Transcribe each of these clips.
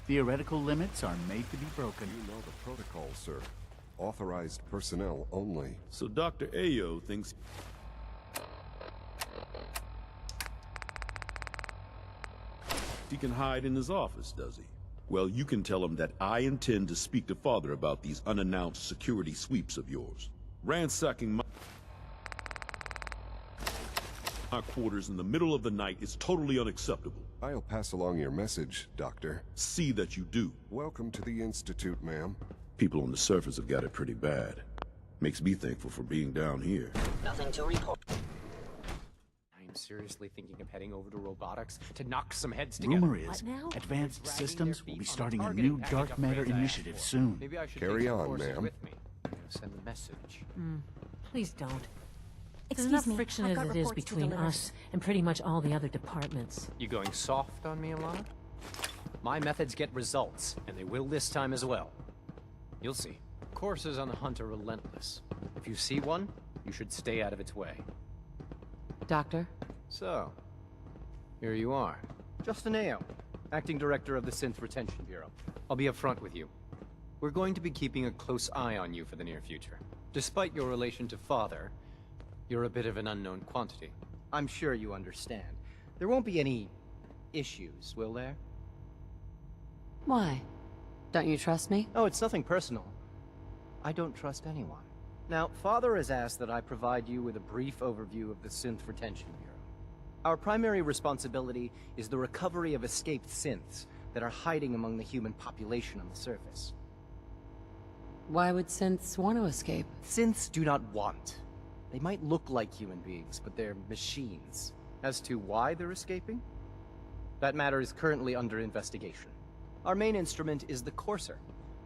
Theoretical limits are made to be broken. You know the protocol, sir. Authorized personnel only. So Dr. Ayo thinks... he can hide in his office, does he? Well, you can tell him that I intend to speak to Father about these unannounced security sweeps of yours. Ransacking my quarters in the middle of the night is totally unacceptable. I'll pass along your message, Doctor. See that you do. Welcome to the Institute, ma'am. People on the surface have got it pretty bad. Makes me thankful for being down here. Nothing to report. I'm seriously thinking of heading over to robotics to knock some heads together. Rumor is, Advanced Systems will be starting a new dark matter initiative soon. Maybe I should Carry take some on, courses ma'am. with me. Send a message. Please don't. There's Excuse enough me, friction I've as got it is reports to between deliver. us and pretty much all the other departments. You going soft on me, Alana? My methods get results, and they will this time as well. You'll see. Courses on the hunt are relentless. If you see one, you should stay out of its way. Doctor? So, here you are. Justin Ayo, Acting Director of the Synth Retention Bureau. I'll be upfront with you. We're going to be keeping a close eye on you for the near future. Despite your relation to Father, you're a bit of an unknown quantity. I'm sure you understand. There won't be any issues, will there? Why? Don't you trust me? Oh, it's nothing personal. I don't trust anyone. Now, Father has asked that I provide you with a brief overview of the Synth Retention Bureau. Our primary responsibility is the recovery of escaped synths that are hiding among the human population on the surface. Why would synths want to escape? Synths do not want. They might look like human beings, but they're machines. As to why they're escaping? That matter is currently under investigation. Our main instrument is the Courser,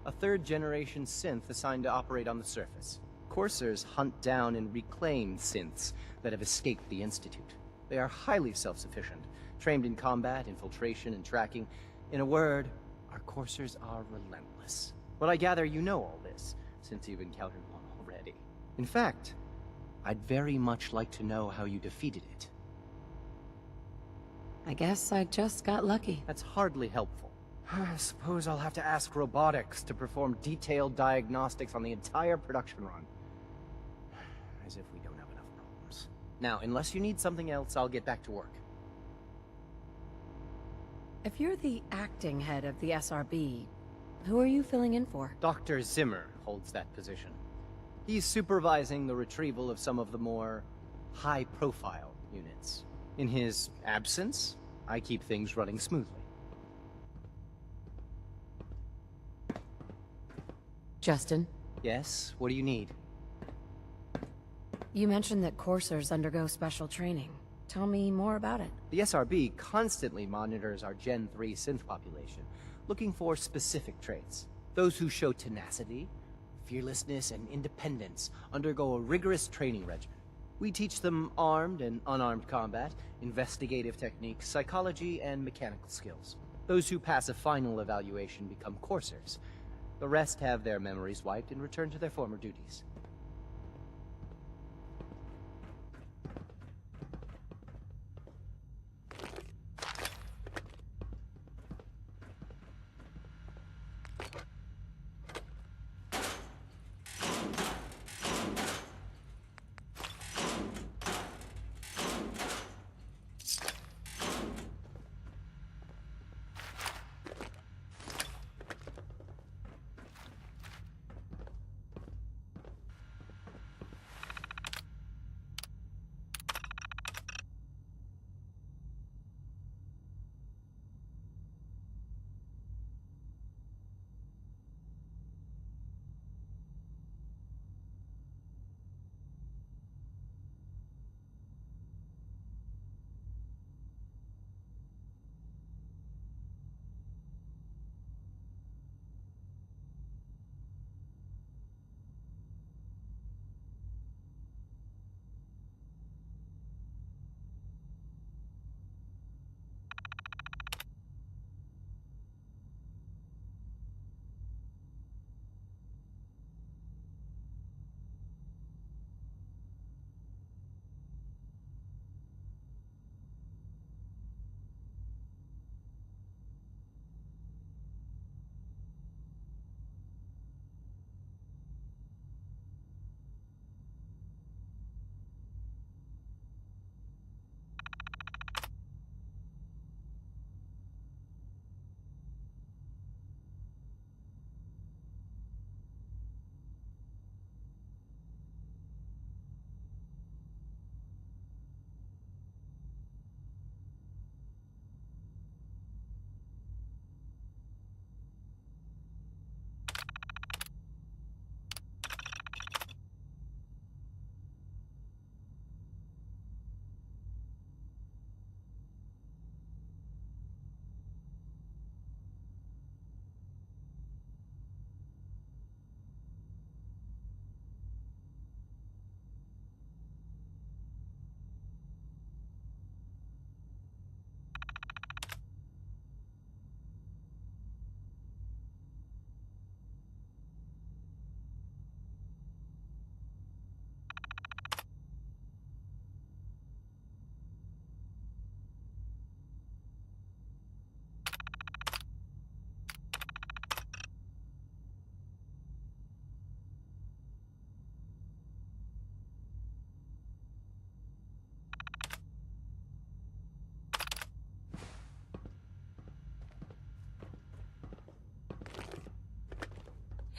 a third-generation synth assigned to operate on the surface. Coursers hunt down and reclaim synths that have escaped the Institute. They are highly self-sufficient, trained in combat, infiltration, and tracking. In a word, our Coursers are relentless. But I gather you know all this, since you've encountered one already. In fact, I'd very much like to know how you defeated it. I guess I just got lucky. That's hardly helpful. I suppose I'll have to ask robotics to perform detailed diagnostics on the entire production run. As if we don't have enough problems. Now, unless you need something else, I'll get back to work. If you're the acting head of the SRB, who are you filling in for? Dr. Zimmer holds that position. He's supervising the retrieval of some of the more high-profile units. In his absence, I keep things running smoothly. Justin, Yes? What do you need? you mentioned that coursers undergo special training. Tell me more about it. The SRB constantly monitors our Gen 3 synth population, looking for specific traits. Those who show tenacity, fearlessness, and independence undergo a rigorous training regimen. We teach them armed and unarmed combat, investigative techniques, psychology, and mechanical skills. Those who pass a final evaluation become coursers. The rest have their memories wiped and return to their former duties.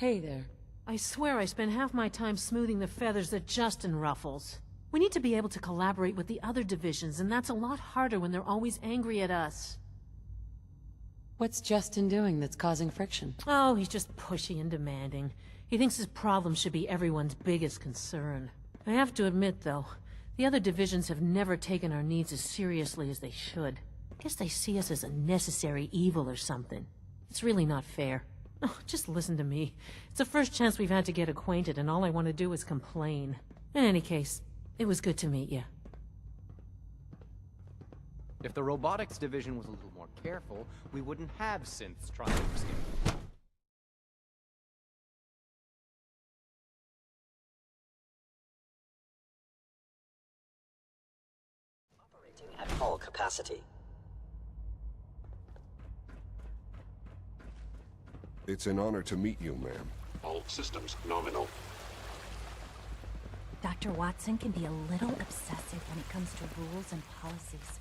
Hey there. I swear I spend half my time smoothing the feathers that Justin ruffles. We need to be able to collaborate with the other divisions, and that's a lot harder when they're always angry at us. What's Justin doing that's causing friction? Oh, he's just pushy and demanding. He thinks his problem should be everyone's biggest concern. I have to admit, though, the other divisions have never taken our needs as seriously as they should. Guess they see us as a necessary evil or something. It's really not fair. Oh, just listen to me. It's the first chance we've had to get acquainted, and all I want to do is complain. In any case, it was good to meet you. If the robotics division was a little more careful, we wouldn't have synths trying to escape. Operating at full capacity. It's an honor to meet you, ma'am. All systems nominal. Dr. Watson can be a little obsessive when it comes to rules and policies.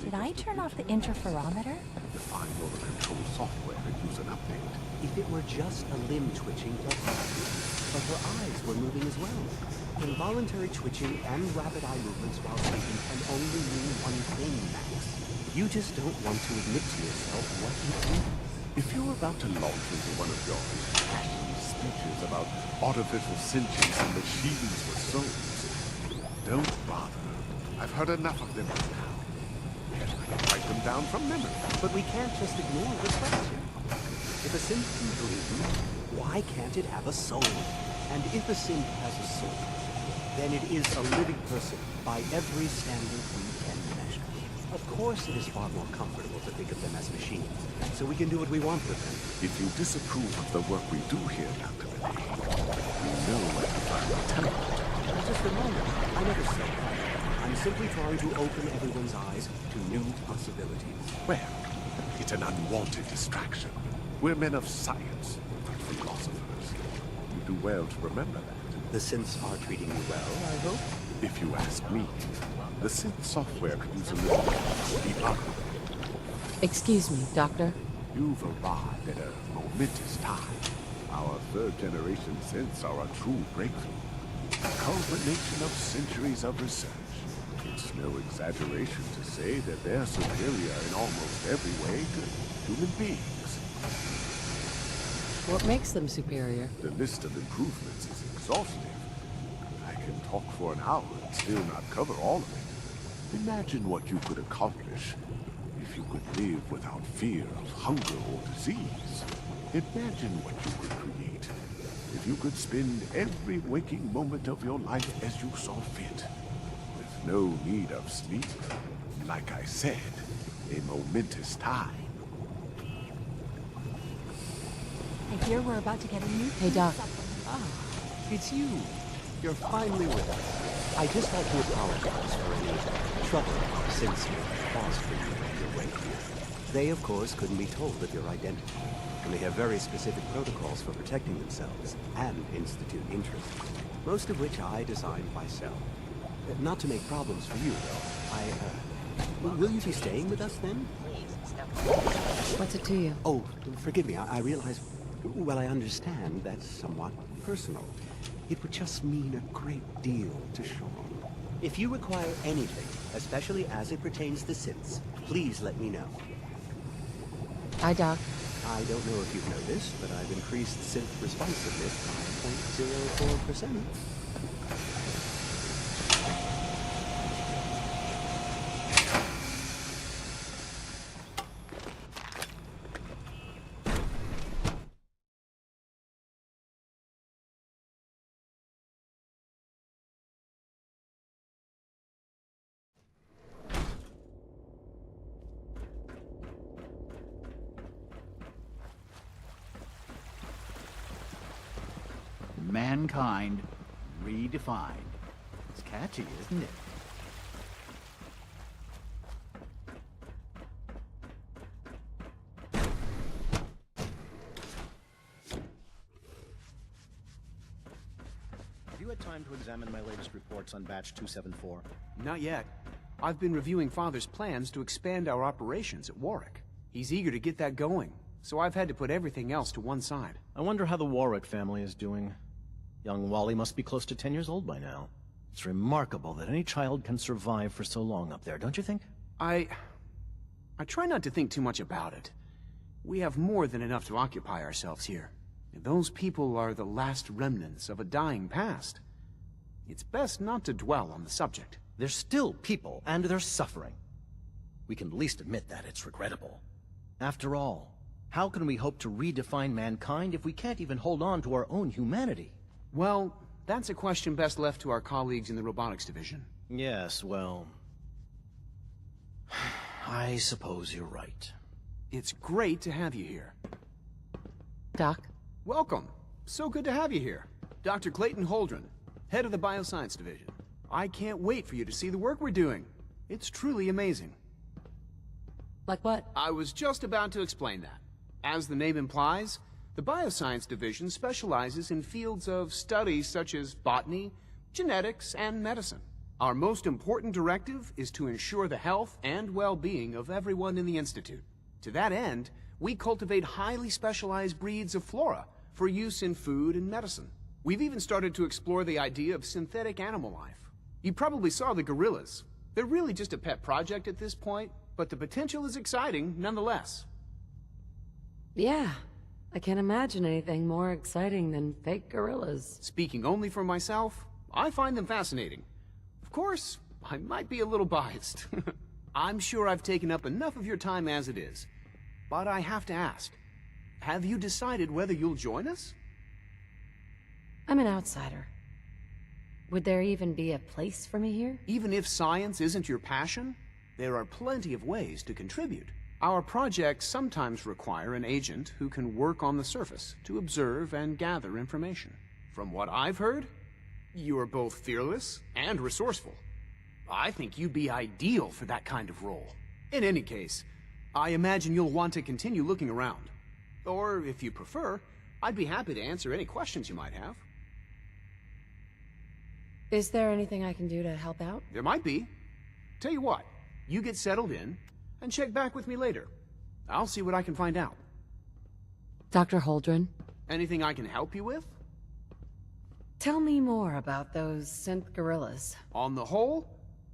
Did I turn off the interferometer? Define motor control software and use an update. If it were just a limb twitching, but her eyes were moving as well. Involuntary twitching and rapid eye movements while sleeping can only mean one thing, Max. You just don't want to admit to yourself what you do. If you're about to launch into one of your passionate speeches about artificial sentience and machines with souls, don't bother. I've heard enough of them now. Yes, I can write them down from memory. But we can't just ignore the question. If a synth can dream, why can't it have a soul? And if a synth has a soul, then it is a living person by every standard we can measure. Of course it is far more comfortable to think of them as machines, so we can do what we want with them. If you disapprove of the work we do here, Dr. Binet, you know what you find the teleporter. Just a moment. I never said that. I'm simply trying to open everyone's eyes to new possibilities. Well, it's an unwanted distraction. We're men of science, not philosophers. You do well to remember that. The synths are treating you well, I hope? If you ask me, the synth software could use a little debug. Excuse me, Doctor. You've arrived at a momentous time. Our third-generation synths are a true breakthrough. A culmination of centuries of research. It's no exaggeration to say that they're superior in almost every way to human beings. What makes them superior? The list of improvements is exhaustive. I can talk for an hour and still not cover all of it. Imagine what you could accomplish if you could live without fear of hunger or disease. Imagine what you could create if you could spend every waking moment of your life as you saw fit, with no need of sleep. Like I said, a momentous time. I hear we're about to get a new... Hey, Doc. Ah, it's you. You're finally with us. I'd just like to apologize for any trouble since you caused for you on your way here. They, of course, couldn't be told of your identity, and they have very specific protocols for protecting themselves and institute interests, most of which I designed myself. Not to make problems for you, though. Will you be staying with us then? What's it to you? Oh, forgive me. I realize... Well, I understand that's somewhat personal. It would just mean a great deal to Sean. If you require anything, especially as it pertains to synths, please let me know. Hi, Doc. I don't know if you've noticed, but I've increased synth responsiveness by 0.04%. Mankind redefined. It's catchy, isn't it? You you had time to examine my latest reports on Batch 274? Not yet. I've been reviewing Father's plans to expand our operations at Warwick. He's eager to get that going, so I've had to put everything else to one side. I wonder how the Warwick family is doing. Young Wally must be close to 10 years old by now. It's remarkable that any child can survive for so long up there, don't you think? I try not to think too much about it. We have more than enough to occupy ourselves here. Those people are the last remnants of a dying past. It's best not to dwell on the subject. They're still people, and they're suffering. We can at least admit that it's regrettable. After all, how can we hope to redefine mankind if we can't even hold on to our own humanity? Well, that's a question best left to our colleagues in the robotics division. Yes, well... I suppose you're right. It's great to have you here. Doc? Welcome. So good to have you here. Dr. Clayton Holdren, head of the Bioscience Division. I can't wait for you to see the work we're doing. It's truly amazing. Like what? I was just about to explain that. As the name implies, the Bioscience Division specializes in fields of study such as botany, genetics, and medicine. Our most important directive is to ensure the health and well-being of everyone in the Institute. To that end, we cultivate highly specialized breeds of flora for use in food and medicine. We've even started to explore the idea of synthetic animal life. You probably saw the gorillas. They're really just a pet project at this point, but the potential is exciting nonetheless. Yeah, I can't imagine anything more exciting than fake gorillas. Speaking only for myself, I find them fascinating. Of course, I might be a little biased. I'm sure I've taken up enough of your time as it is. But I have to ask, have you decided whether you'll join us? I'm an outsider. Would there even be a place for me here? Even if science isn't your passion, there are plenty of ways to contribute. Our projects sometimes require an agent who can work on the surface to observe and gather information. From what I've heard, you are both fearless and resourceful. I think you'd be ideal for that kind of role. In any case, I imagine you'll want to continue looking around. Or, if you prefer, I'd be happy to answer any questions you might have. Is there anything I can do to help out? There might be. Tell you what, you get settled in, and check back with me later. I'll see what I can find out. Dr. Holdren? Anything I can help you with? Tell me more about those synth gorillas. On the whole,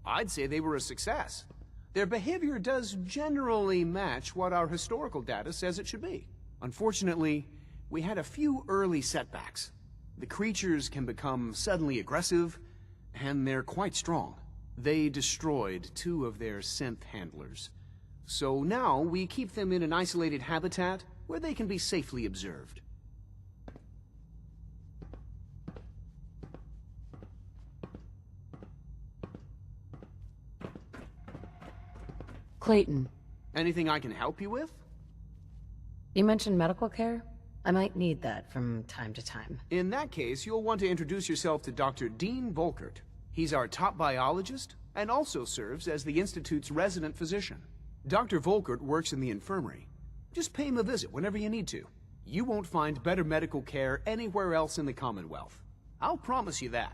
I'd say they were a success. Their behavior does generally match what our historical data says it should be. Unfortunately, we had a few early setbacks. The creatures can become suddenly aggressive, and they're quite strong. They destroyed 2 of their synth handlers. So now we keep them in an isolated habitat where they can be safely observed. Clayton. Anything I can help you with? You mentioned medical care? I might need that from time to time. In that case, you'll want to introduce yourself to Dr. Dean Volkert. He's our top biologist and also serves as the Institute's resident physician. Dr. Volkert works in the infirmary. Just pay him a visit whenever you need to. You won't find better medical care anywhere else in the Commonwealth. I'll promise you that.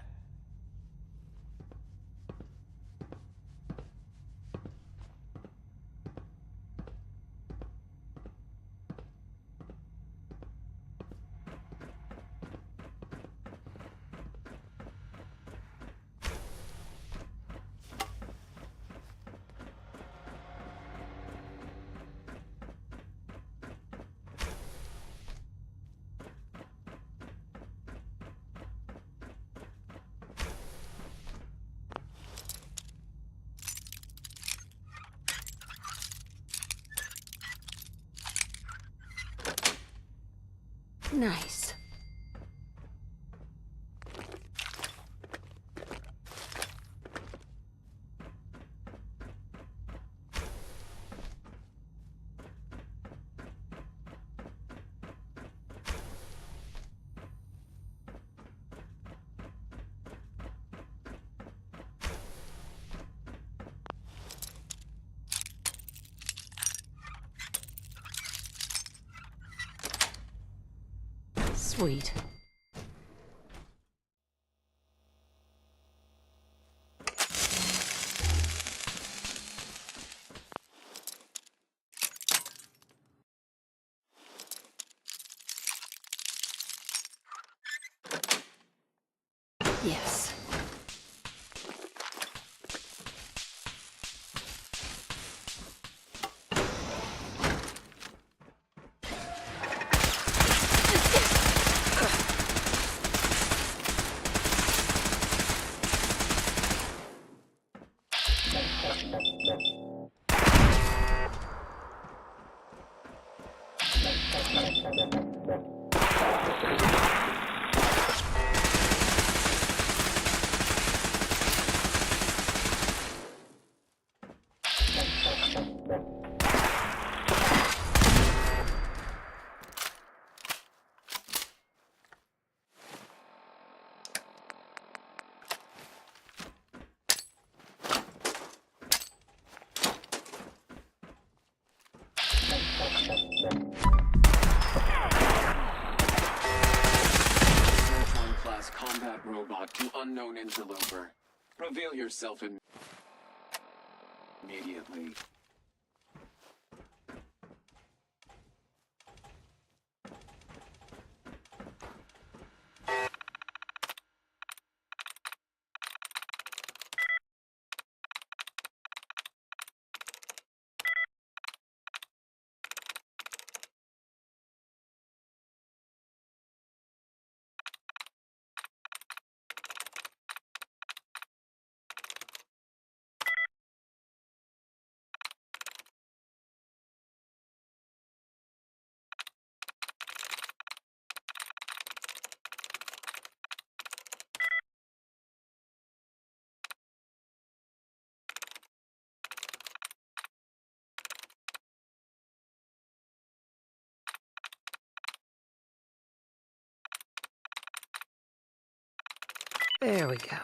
Nice. Sweet. Class combat robot to unknown interloper. Reveal yourself immediately. There we go.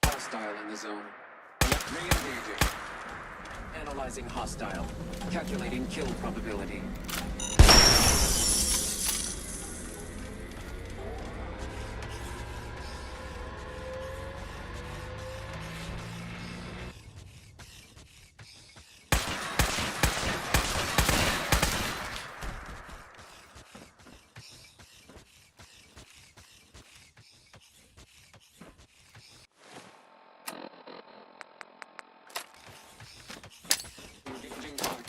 Hostile in the zone. Re-engaging. Analyzing hostile. Calculating kill probability. Engaging target.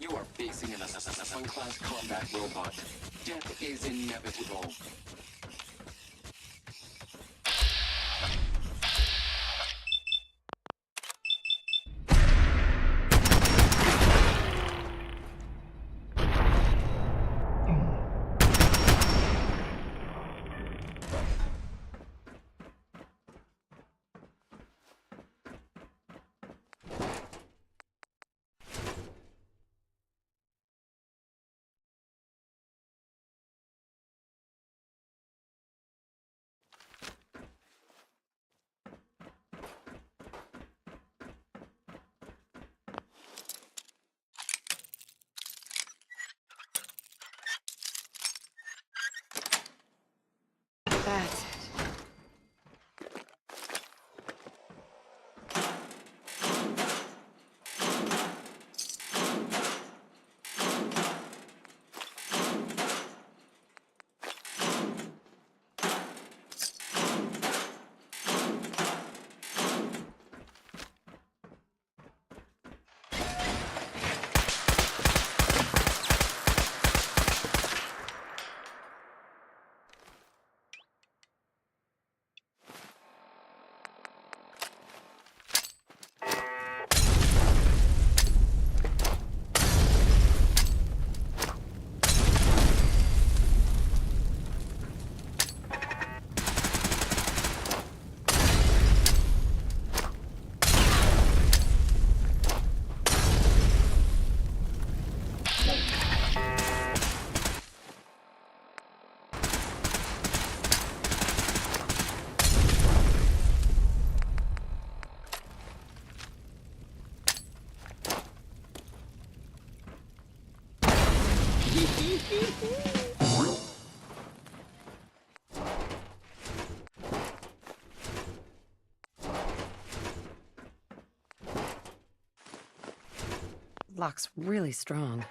You are facing an one-class combat robot. Death is inevitable. That's it. Lock's really strong.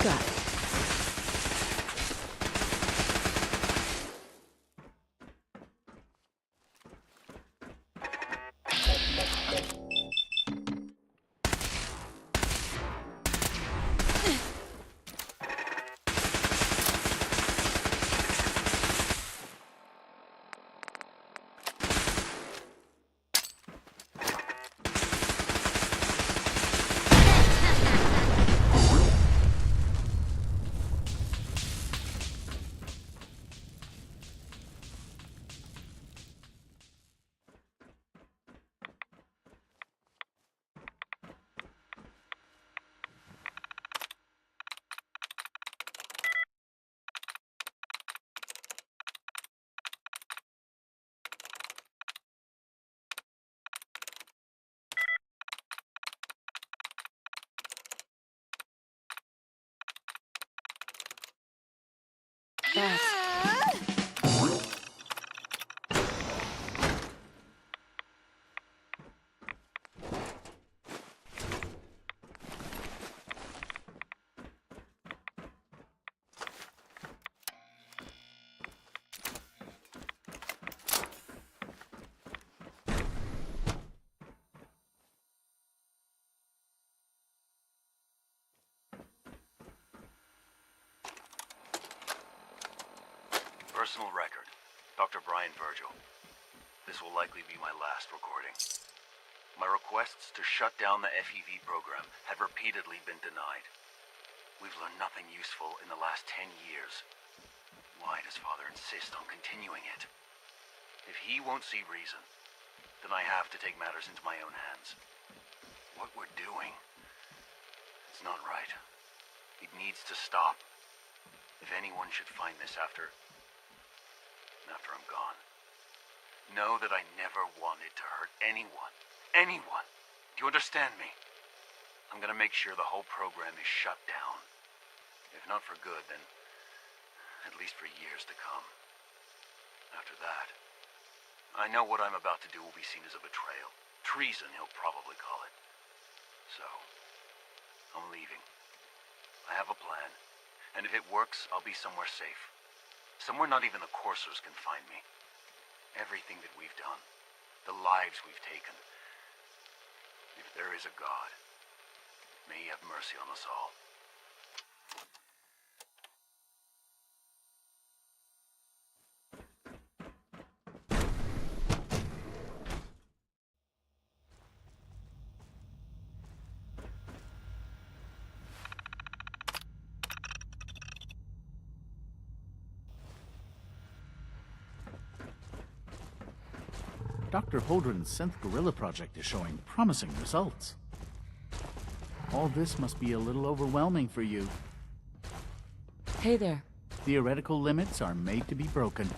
Got it. Personal record. Dr. Brian Virgil. This will likely be my last recording. My requests to shut down the FEV program have repeatedly been denied. We've learned nothing useful in the last 10 years. Why does Father insist on continuing it? If he won't see reason, then I have to take matters into my own hands. What we're doing, it's not right. It needs to stop. If anyone should find this after I'm gone, know that I never wanted to hurt anyone. Anyone! Do you understand me? I'm gonna make sure the whole program is shut down. If not for good, then at least for years to come. After that, I know what I'm about to do will be seen as a betrayal. Treason, he'll probably call it. So, I'm leaving. I have a plan, and if it works, I'll be somewhere safe. Somewhere not even the coursers can find me. Everything that we've done, the lives we've taken. If there is a God, may he have mercy on us all. Dr. Holdren's synth gorilla project is showing promising results. All this must be a little overwhelming for you. Hey there. Theoretical limits are made to be broken.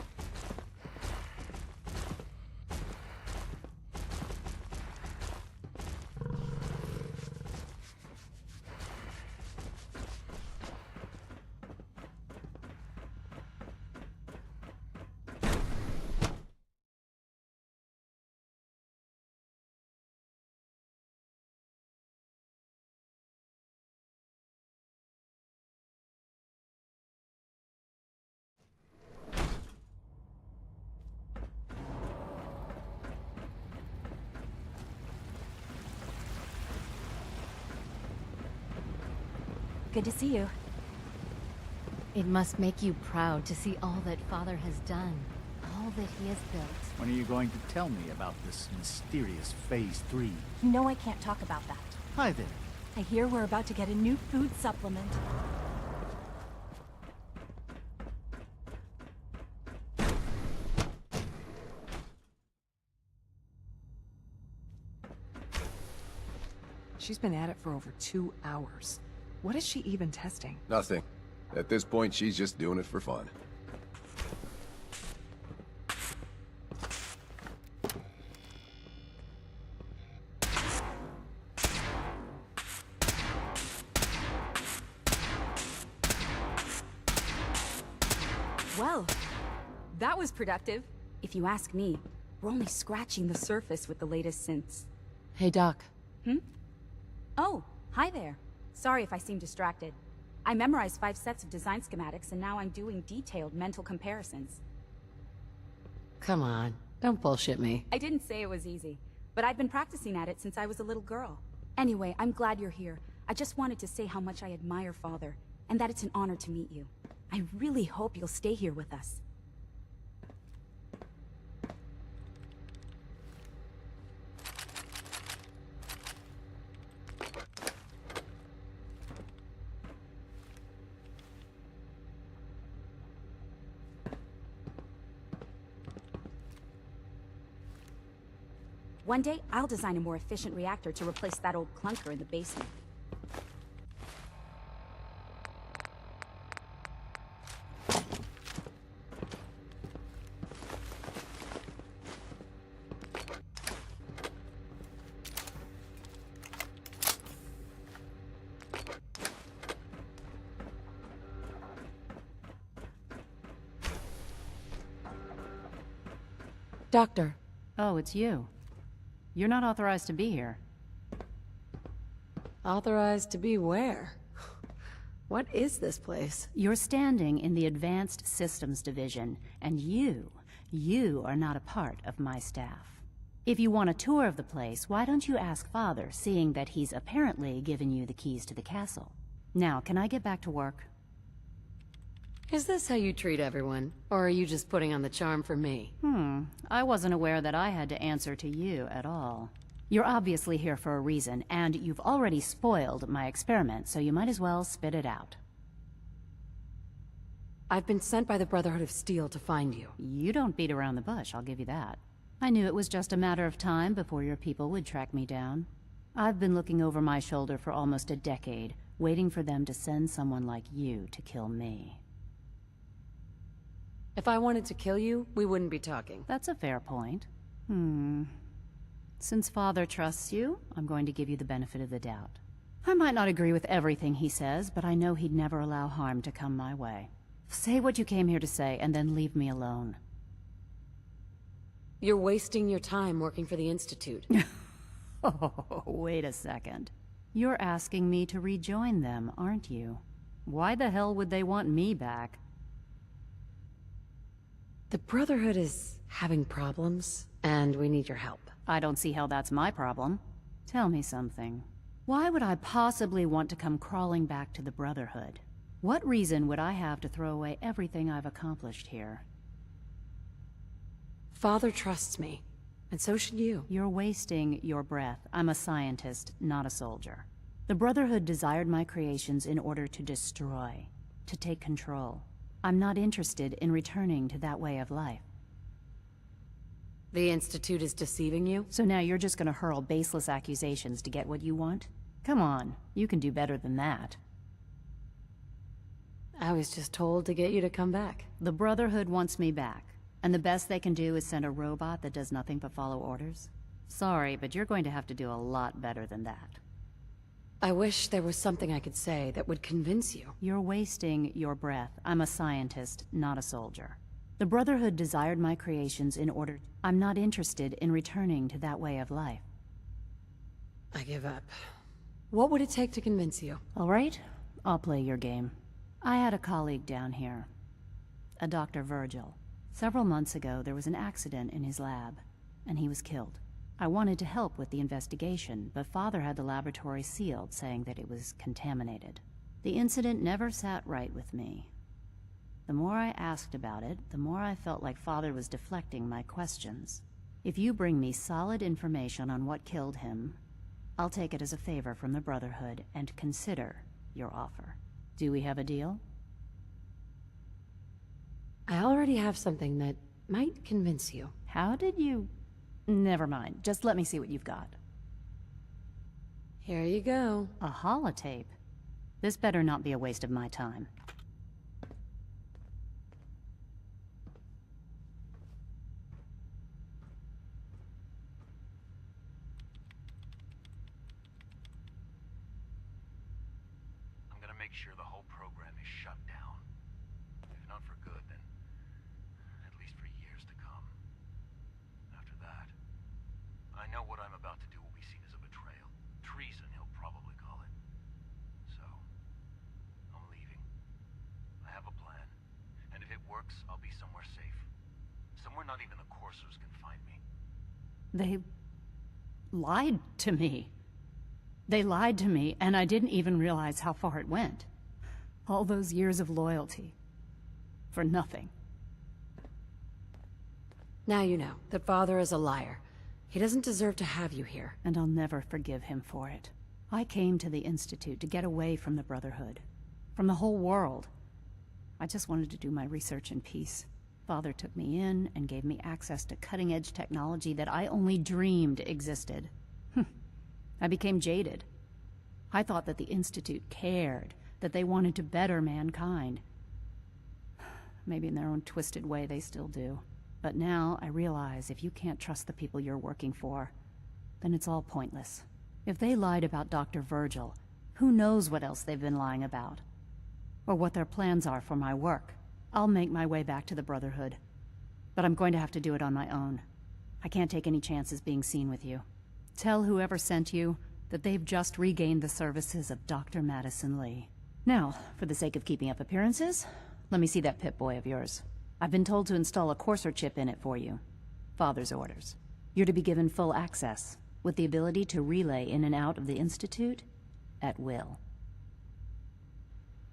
Good to see you. It must make you proud to see all that Father has done, all that he has built. When are you going to tell me about this mysterious Phase 3? You know I can't talk about that. Hi there. I hear we're about to get a new food supplement. She's been at it for over 2 hours. What is she even testing? Nothing. At this point, she's just doing it for fun. Well, that was productive. If you ask me, we're only scratching the surface with the latest synths. Hey, Doc. Hmm? Oh, hi there. Sorry if I seem distracted. I memorized 5 sets of design schematics, and now I'm doing detailed mental comparisons. Come on, don't bullshit me. I didn't say it was easy, but I've been practicing at it since I was a little girl. Anyway, I'm glad you're here. I just wanted to say how much I admire Father, and that it's an honor to meet you. I really hope you'll stay here with us. One day, I'll design a more efficient reactor to replace that old clunker in the basement. Doctor. Oh, it's you. You're not authorized to be here. Authorized to be where? What is this place? You're standing in the Advanced Systems Division, and you are not a part of my staff. If you want a tour of the place, why don't you ask Father, seeing that he's apparently given you the keys to the castle. Now, can I get back to work? Is this how you treat everyone? Or are you just putting on the charm for me? I wasn't aware that I had to answer to you at all. You're obviously here for a reason, and you've already spoiled my experiment, so you might as well spit it out. I've been sent by the Brotherhood of Steel to find you. You don't beat around the bush, I'll give you that. I knew it was just a matter of time before your people would track me down. I've been looking over my shoulder for almost a decade, waiting for them to send someone like you to kill me. If I wanted to kill you, we wouldn't be talking. That's a fair point. Since Father trusts you, I'm going to give you the benefit of the doubt. I might not agree with everything he says, but I know he'd never allow harm to come my way. Say what you came here to say, and then leave me alone. You're wasting your time working for the Institute. Oh, wait a second. You're asking me to rejoin them, aren't you? Why the hell would they want me back? The Brotherhood is having problems, and we need your help. I don't see how that's my problem. Tell me something. Why would I possibly want to come crawling back to the Brotherhood? What reason would I have to throw away everything I've accomplished here? Father trusts me, and so should you. You're wasting your breath. I'm a scientist, not a soldier. The Brotherhood desired my creations in order to destroy, to take control. I'm not interested in returning to that way of life. The Institute is deceiving you? So now you're just gonna hurl baseless accusations to get what you want? Come on, you can do better than that. I was just told to get you to come back. The Brotherhood wants me back, and the best they can do is send a robot that does nothing but follow orders. Sorry, but you're going to have to do a lot better than that. I wish there was something I could say that would convince you. You're wasting your breath. I'm a scientist, not a soldier. The Brotherhood desired my creations in order... I'm not interested in returning to that way of life. I give up. What would it take to convince you? All right, I'll play your game. I had a colleague down here, a Dr. Virgil. Several months ago, there was an accident in his lab, and he was killed. I wanted to help with the investigation, but Father had the laboratory sealed, saying that it was contaminated. The incident never sat right with me. The more I asked about it, the more I felt like Father was deflecting my questions. If you bring me solid information on what killed him, I'll take it as a favor from the Brotherhood and consider your offer. Do we have a deal? I already have something that might convince you. How did you... Never mind. Just let me see what you've got. Here you go. A holotape? This better not be a waste of my time. I'm gonna make sure the whole program is shut down. If not for good, then at least for years to come. After that, I know what I'm about to do will be seen as a betrayal. Treason, he'll probably call it. So, I'm leaving. Not even the coursers can find me. They lied to me. They lied to me, and I didn't even realize how far it went. All those years of loyalty. For nothing. Now you know that Father is a liar. He doesn't deserve to have you here. And I'll never forgive him for it. I came to the Institute to get away from the Brotherhood. From the whole world. I just wanted to do my research in peace. Father took me in and gave me access to cutting-edge technology that I only dreamed existed. I became jaded. I thought that the Institute cared, that they wanted to better mankind. Maybe in their own twisted way they still do. But now I realize if you can't trust the people you're working for, then it's all pointless. If they lied about Dr. Virgil, who knows what else they've been lying about? Or what their plans are for my work. I'll make my way back to the Brotherhood. But I'm going to have to do it on my own. I can't take any chances being seen with you. Tell whoever sent you that they've just regained the services of Dr. Madison Lee. Now, for the sake of keeping up appearances, let me see that Pip-Boy of yours. I've been told to install a courser chip in it for you. Father's orders. You're to be given full access, with the ability to relay in and out of the Institute at will.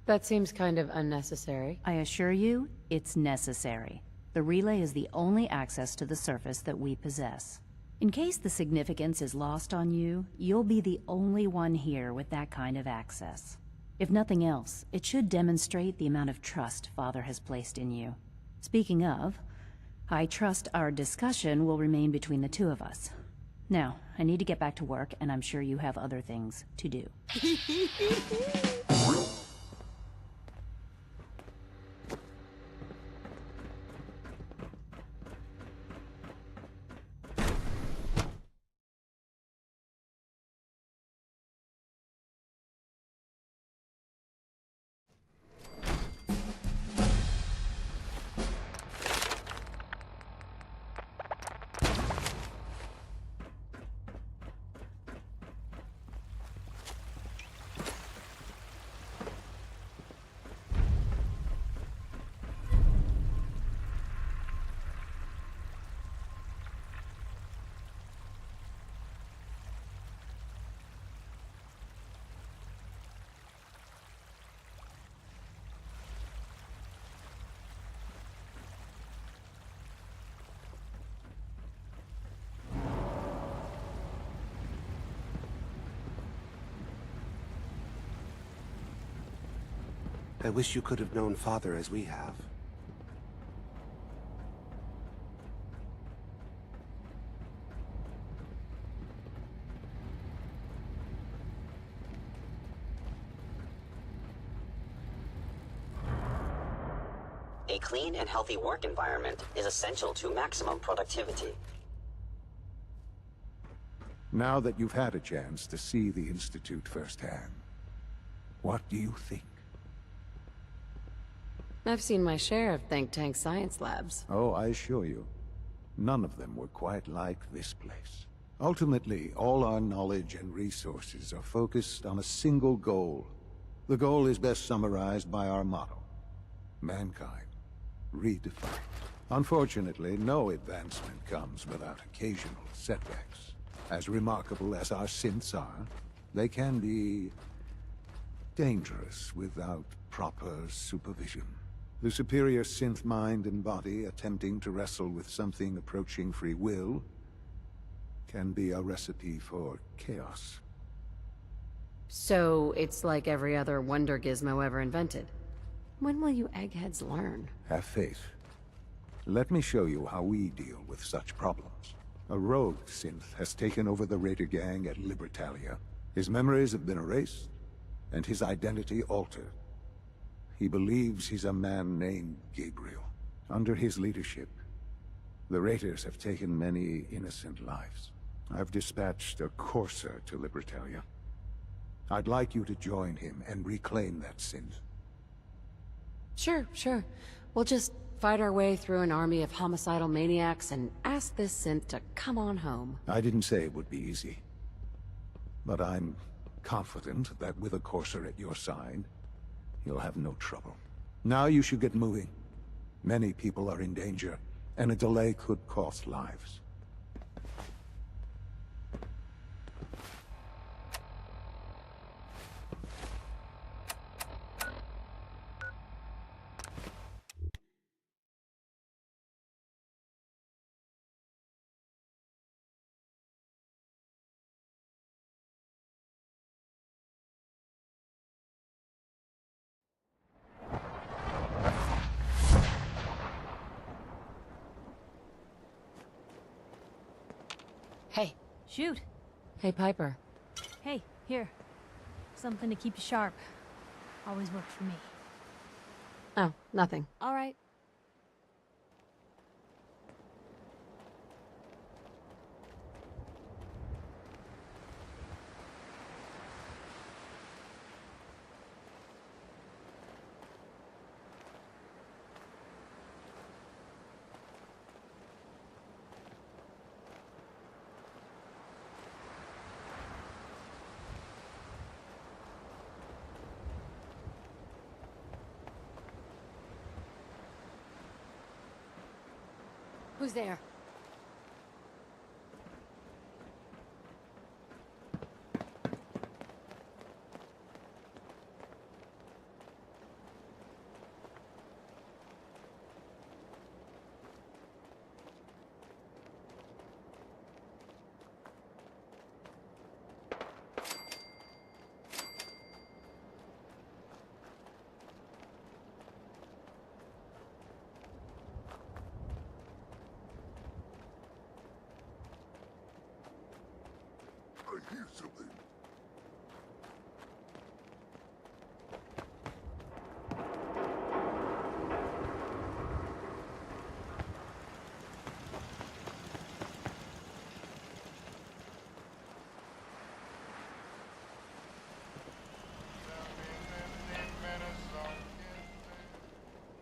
That seems kind of unnecessary. I assure you, it's necessary. The relay is the only access to the surface that we possess. In case the significance is lost on you, you'll be the only one here with that kind of access. If nothing else, it should demonstrate the amount of trust Father has placed in you. Speaking of, I trust our discussion will remain between the two of us. Now, I need to get back to work, and I'm sure you have other things to do. I wish you could have known Father as we have. A clean and healthy work environment is essential to maximum productivity. Now that you've had a chance to see the Institute firsthand, what do you think? I've seen my share of think tank science labs. Oh, I assure you, none of them were quite like this place. Ultimately, all our knowledge and resources are focused on a single goal. The goal is best summarized by our motto: mankind redefined. Unfortunately, no advancement comes without occasional setbacks. As remarkable as our synths are, they can be dangerous without proper supervision. The superior synth mind and body attempting to wrestle with something approaching free will can be a recipe for chaos. So it's like every other wonder gizmo ever invented. When will you eggheads learn? Have faith. Let me show you how we deal with such problems. A rogue synth has taken over the Raider gang at Libertalia. His memories have been erased, and his identity altered. He believes he's a man named Gabriel. Under his leadership, the Raiders have taken many innocent lives. I've dispatched a courser to Libertalia. I'd like you to join him and reclaim that synth. Sure. We'll just fight our way through an army of homicidal maniacs and ask this synth to come on home. I didn't say it would be easy. But I'm confident that with a courser at your side, you'll have no trouble. Now you should get moving. Many people are in danger, and a delay could cost lives. Hey. Shoot. Hey, Piper. Hey, here. Something to keep you sharp. Always worked for me. Oh, nothing. All right. Who's there? I hear something.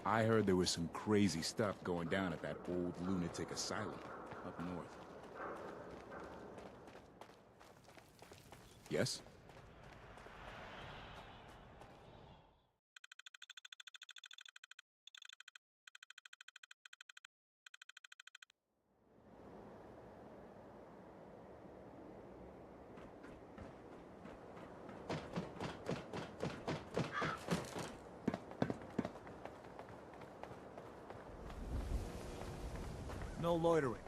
I heard there was some crazy stuff going down at that old lunatic asylum up north. Yes? No loitering.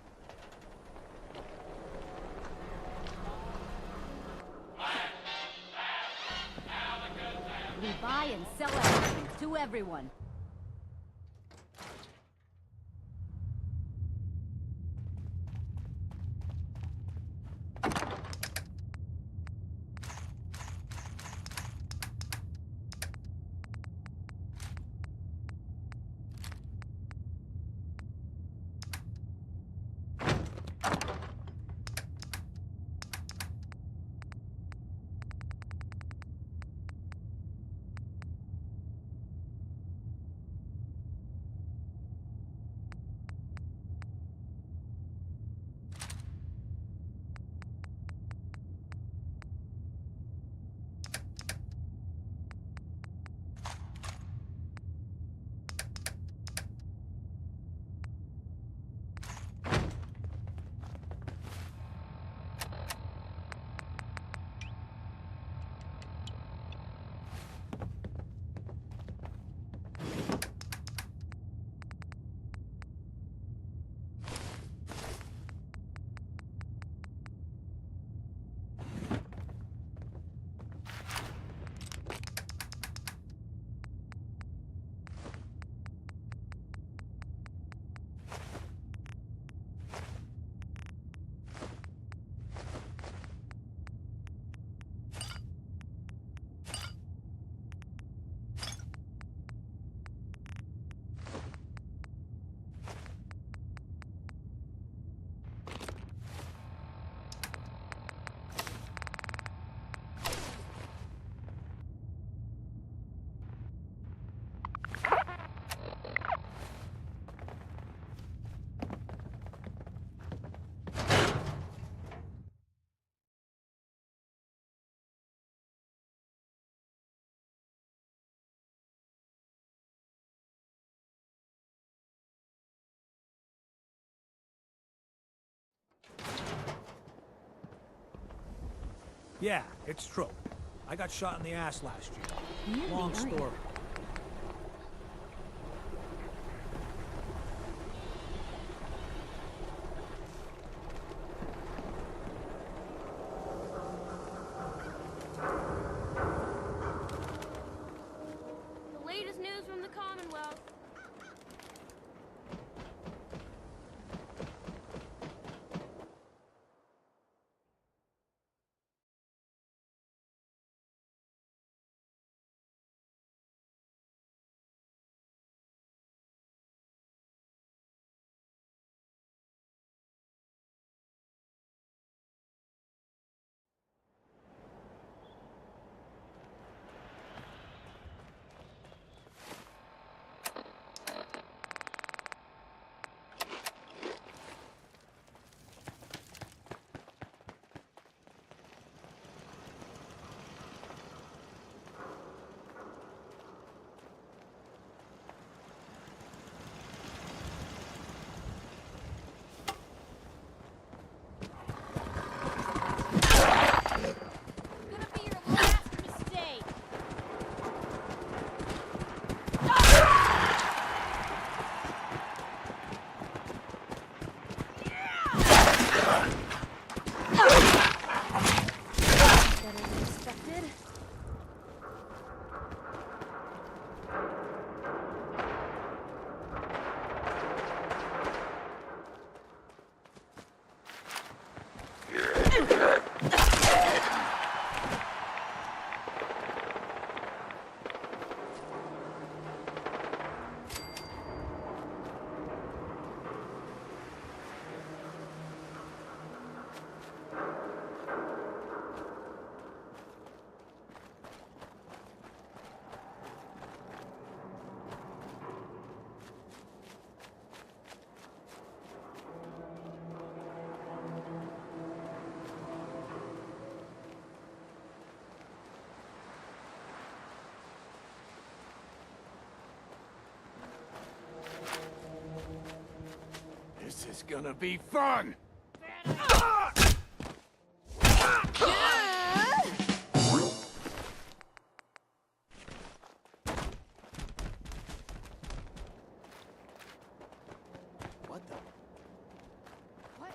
We buy and sell everything to everyone. Yeah, it's true. I got shot in the ass last year. Long story. The latest news from the Commonwealth. This is gonna be fun! What the? What?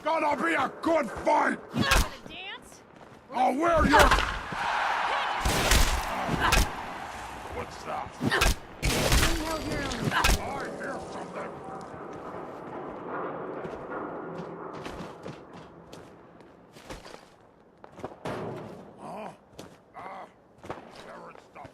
Gonna be a good fight! You not gonna dance? I'll wear your... What's that? I hear something. Huh? Carrot stuff.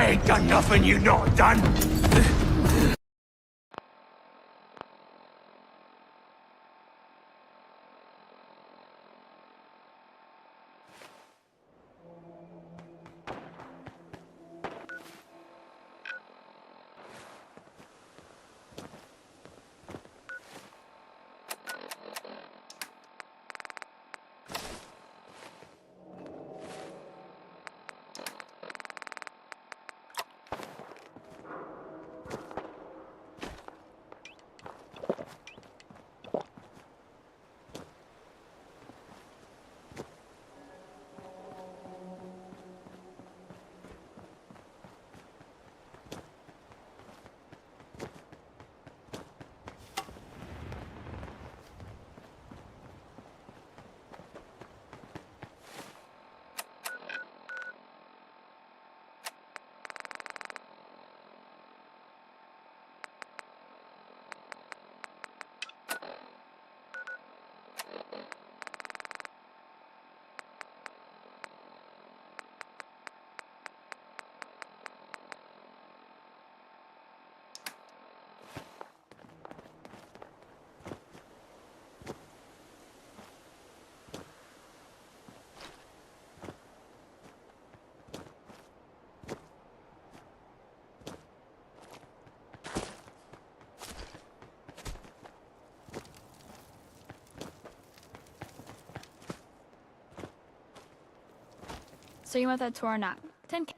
I ain't done nothing you not done. So you want that tour or not? 10K.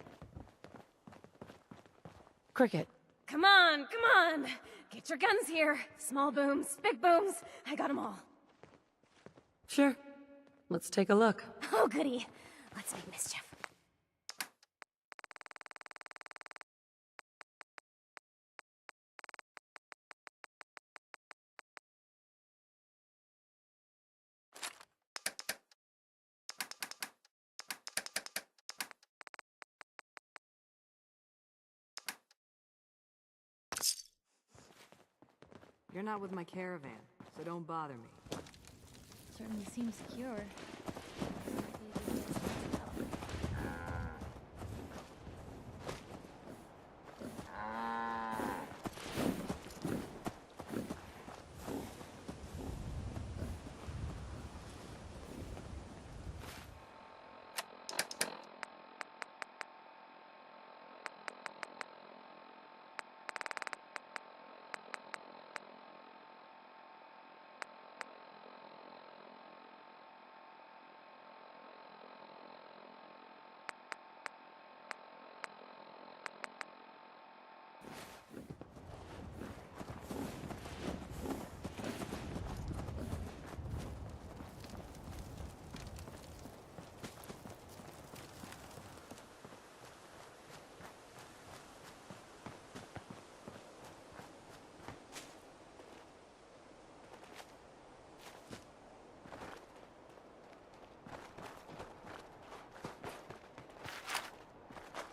Cricket. Come on, come on! Get your guns here. Small booms, big booms. I got them all. Sure. Let's take a look. Oh, goody. Let's make mischief. You're not with my caravan, so don't bother me. Certainly seems secure.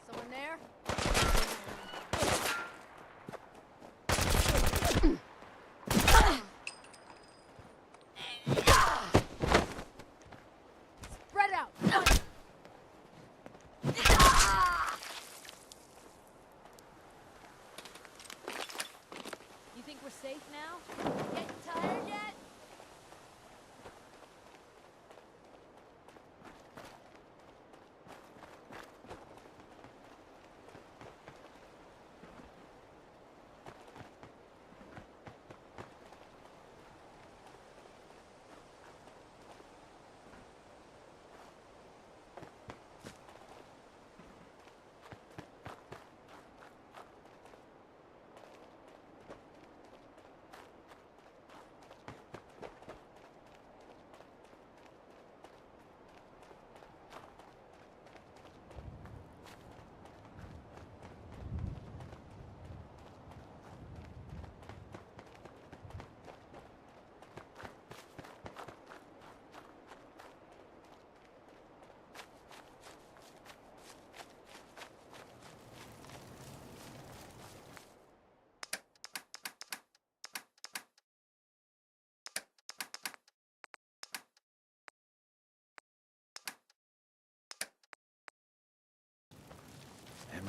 Someone there? Spread out! You think we're safe now? Getting tired yet?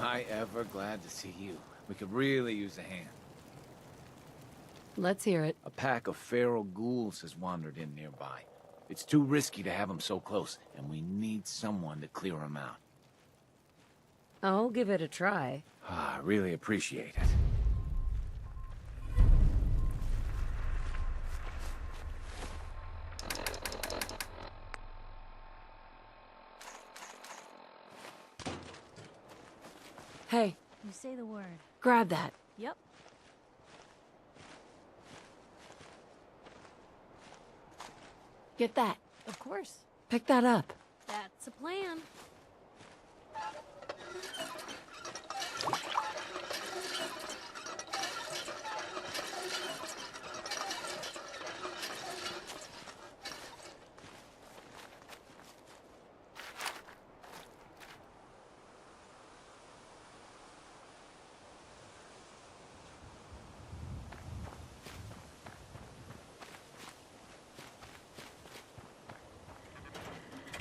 I ever glad to see you. We could really use a hand. Let's hear it. A pack of feral ghouls has wandered in nearby. It's too risky to have them so close, and we need someone to clear them out. I'll give it a try. I really appreciate it. Hey, You say the word. grab that. Yep. Get that. Of course. Pick that up. That's a plan.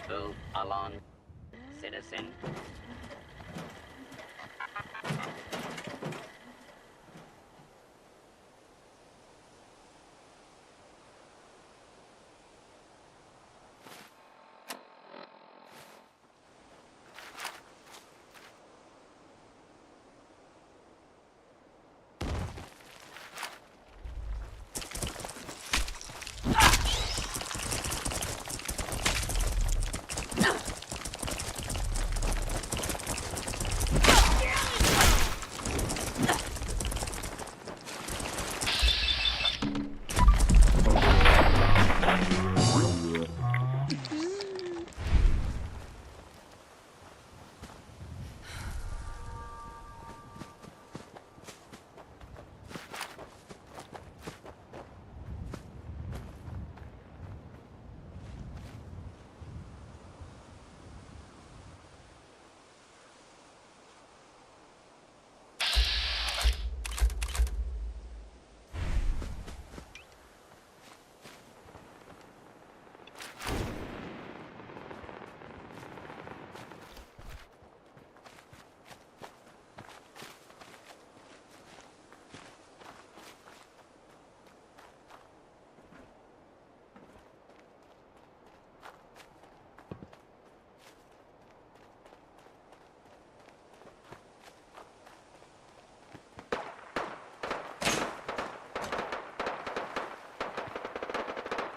Move along, citizen.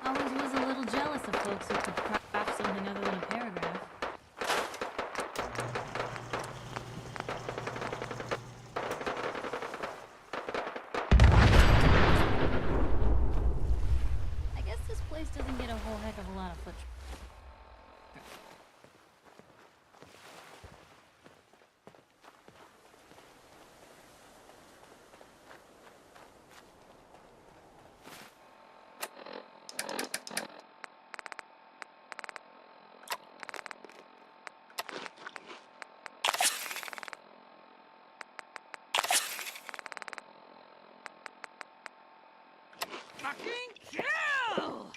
Always was a little jealous of folks who could craft something other than a paragraph. I guess this place doesn't get a whole heck of a lot of foot. Fucking kill!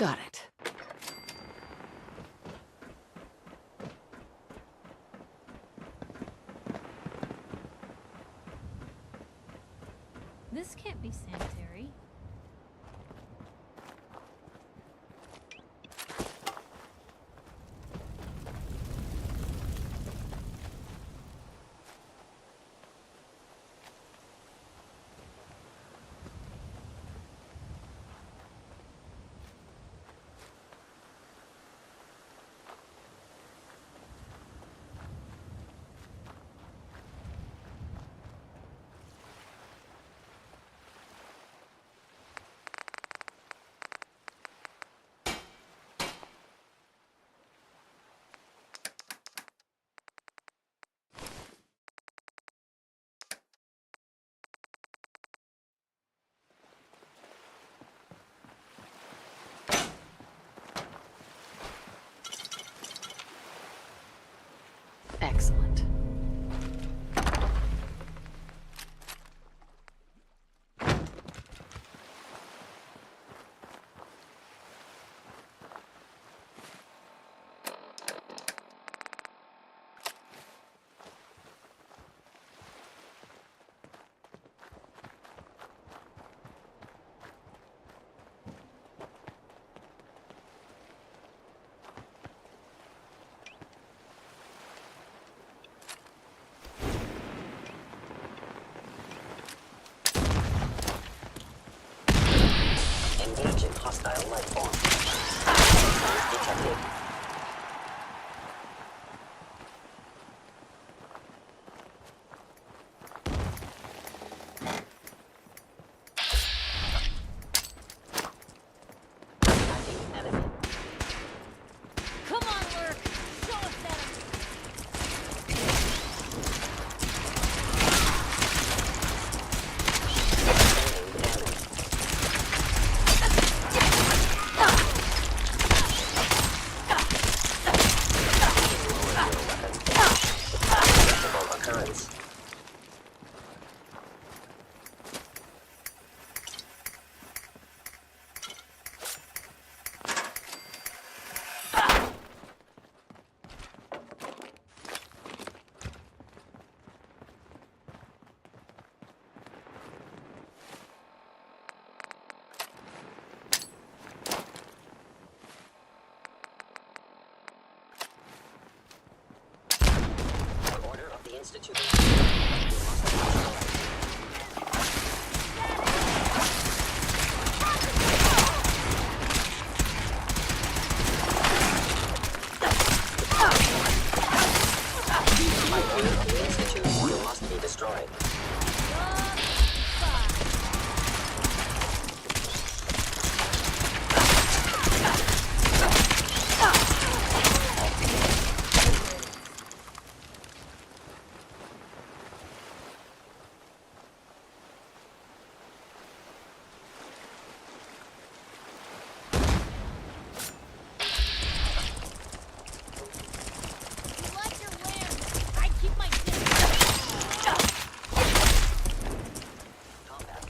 Got it. This can't be sanitary. Excellent. Engaging hostile life form. Detected. Come on, Lurk! Show us that! Occurrence. Order of the Institute. By order of the Institute, you must be destroyed. You like your land? I keep my distance. Combat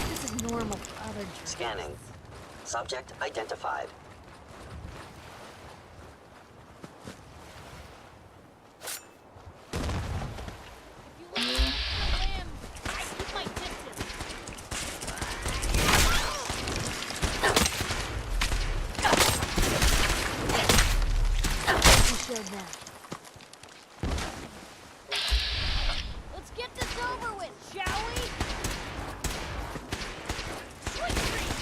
This is normal for other drones. Scanning. Subject identified. You like your land? I keep my distance. You showed that. Let's get this over with, shall we? Sweet treat!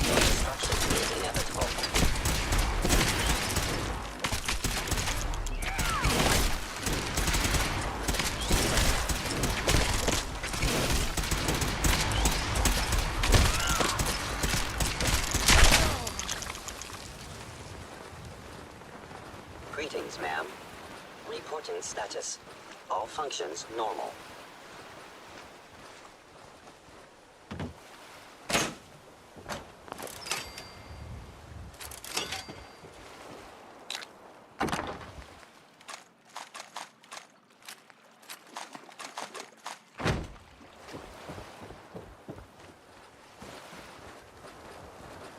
Destruction is inevitable. Greetings, ma'am. Reporting status. All functions normal.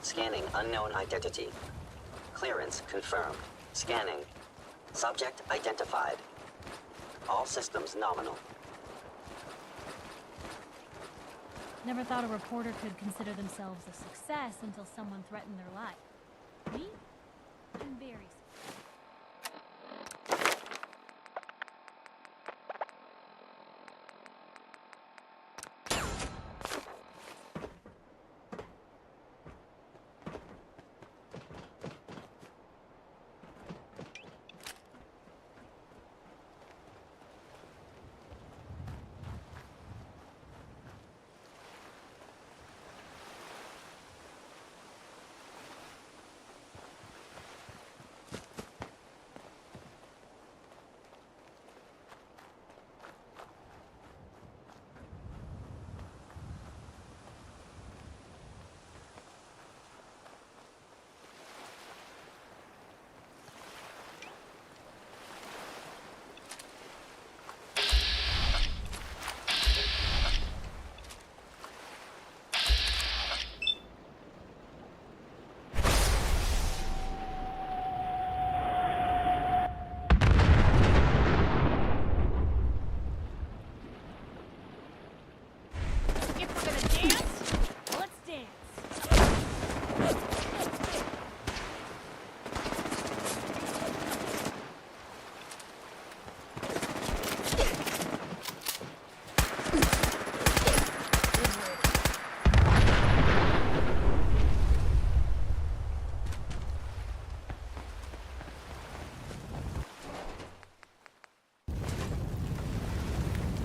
Scanning unknown identity. Clearance confirmed. Scanning. Subject identified. All systems nominal. Never thought a reporter could consider themselves a success until someone threatened their life. Me? I'm very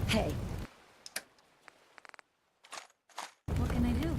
Hey. What can I do?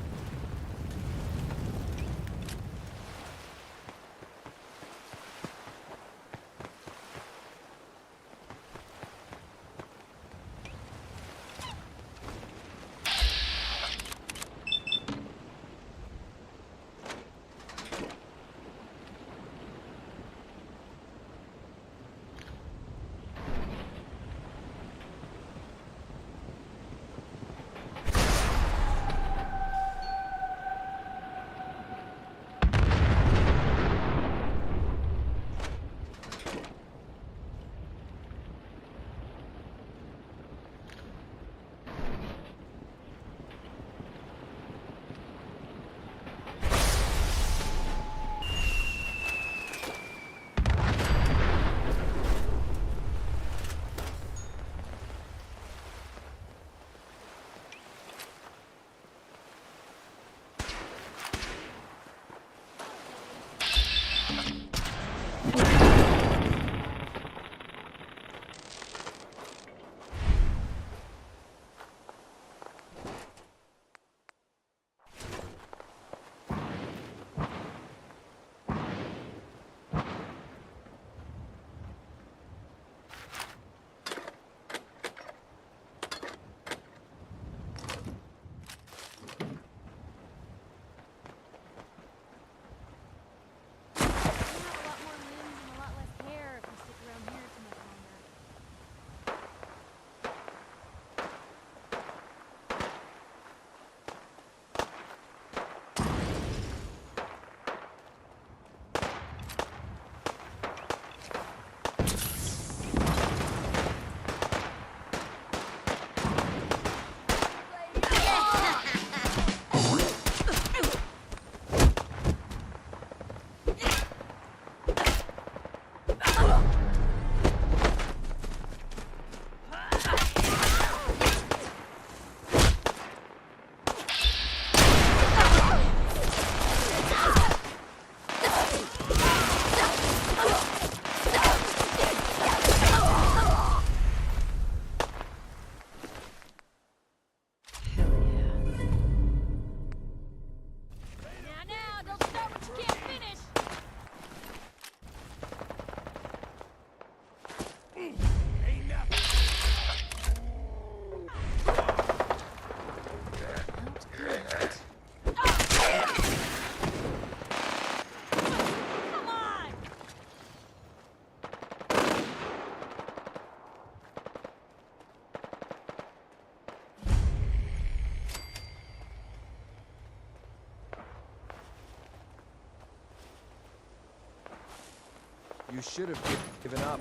You should have given up.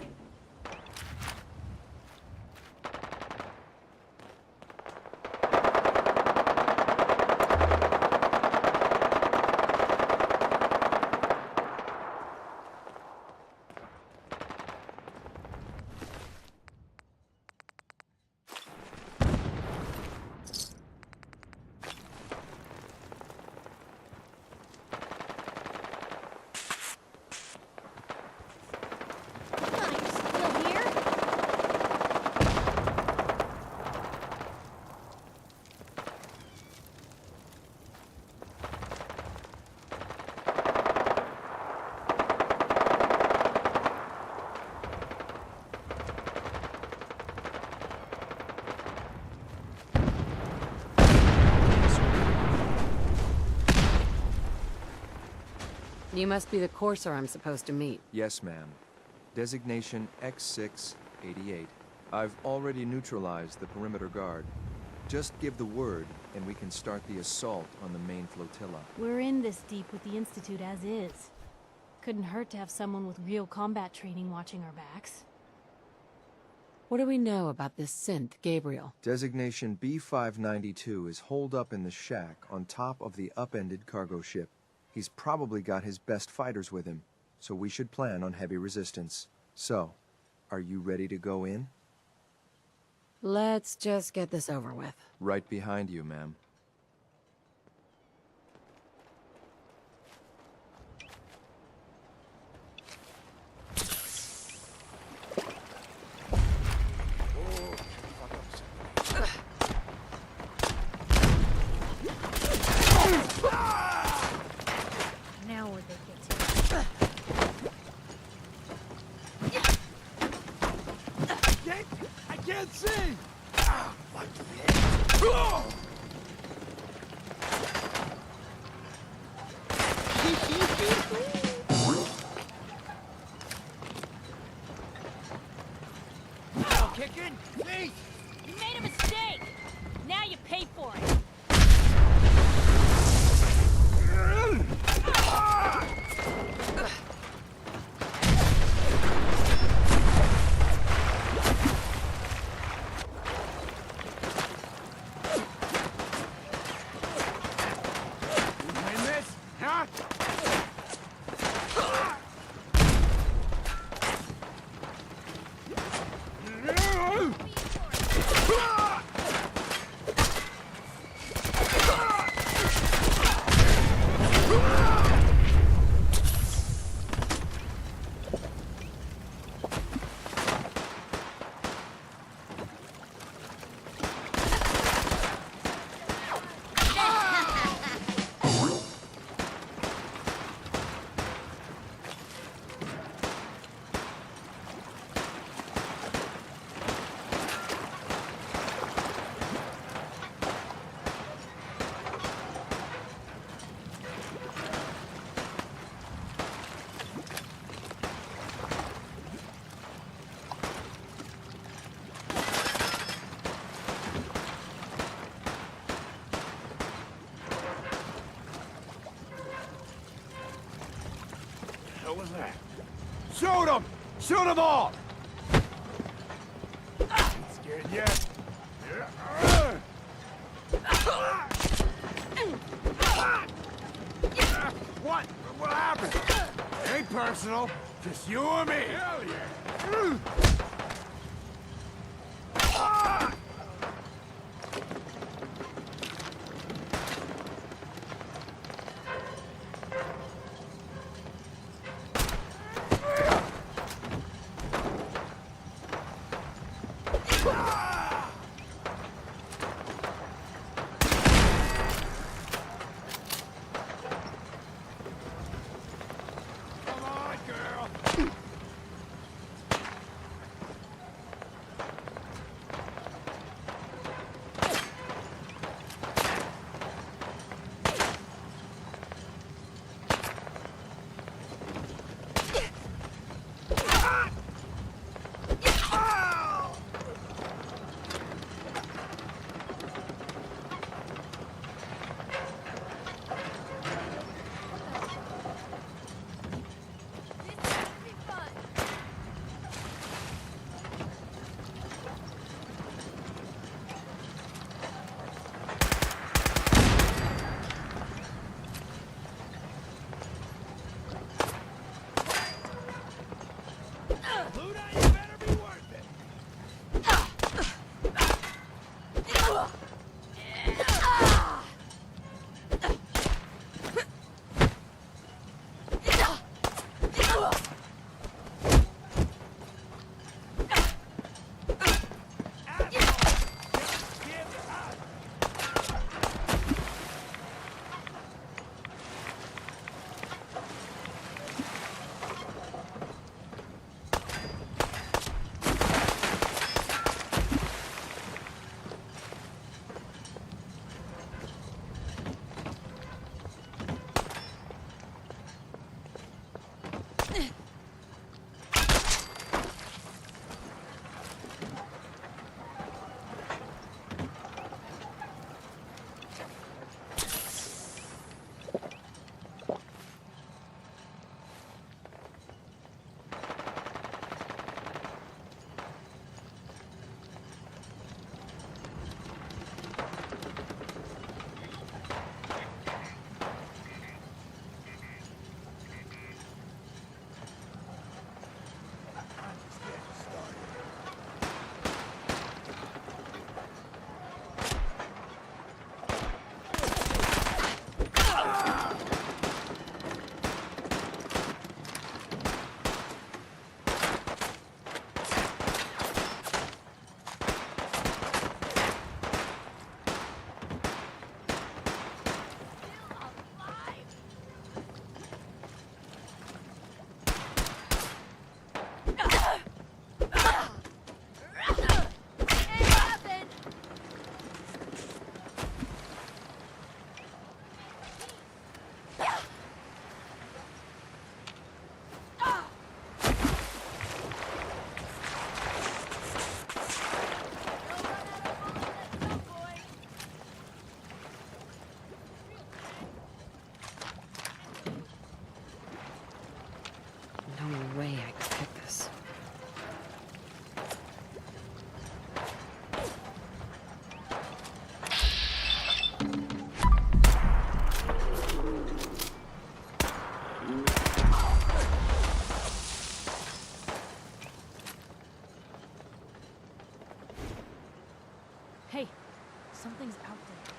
You must be the courser I'm supposed to meet. Yes, ma'am. Designation X688. I've already neutralized the perimeter guard. Just give the word, and we can start the assault on the main flotilla. We're in this deep with the Institute as is. Couldn't hurt to have someone with real combat training watching our backs. What do we know about this synth, Gabriel? Designation B592 is holed up in the shack on top of the upended cargo ship. He's probably got his best fighters with him, so we should plan on heavy resistance. So, are you ready to go in? Let's just get this over with. Right behind you, ma'am. Now where'd they get to? I can't see! Now kicking? See? You made a mistake! Now you pay for it! What was that? Shoot them! Shoot them all! Ain't scared yet. What? What happened? Ain't personal. Just you and me. Hell yeah. Something's out there.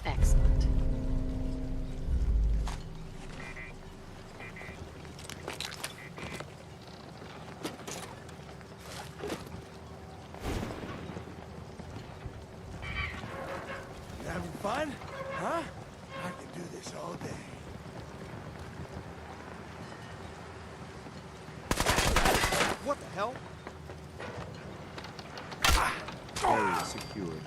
Excellent. You having fun? Huh? I could do this all day. What the hell? Area secured.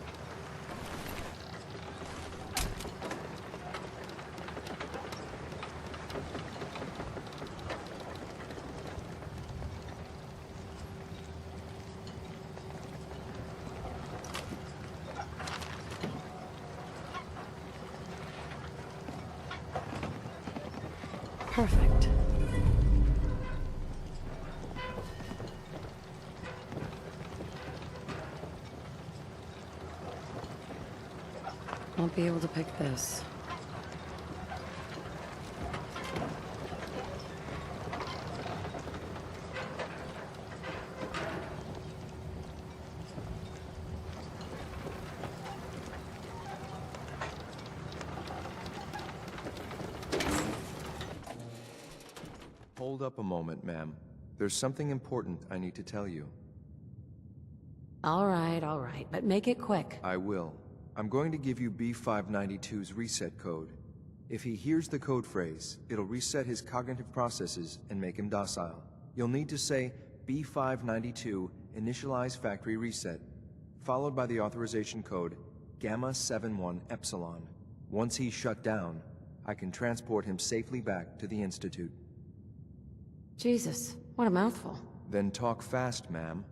Perfect. Won't be able to pick this. Hold up a moment, ma'am. There's something important I need to tell you. All right, but make it quick. I will. I'm going to give you B592's reset code. If he hears the code phrase, it'll reset his cognitive processes and make him docile. You'll need to say B592 initialize factory reset, followed by the authorization code Gamma 71 Epsilon. Once he's shut down, I can transport him safely back to the Institute. Jesus, what a mouthful. Then talk fast, ma'am.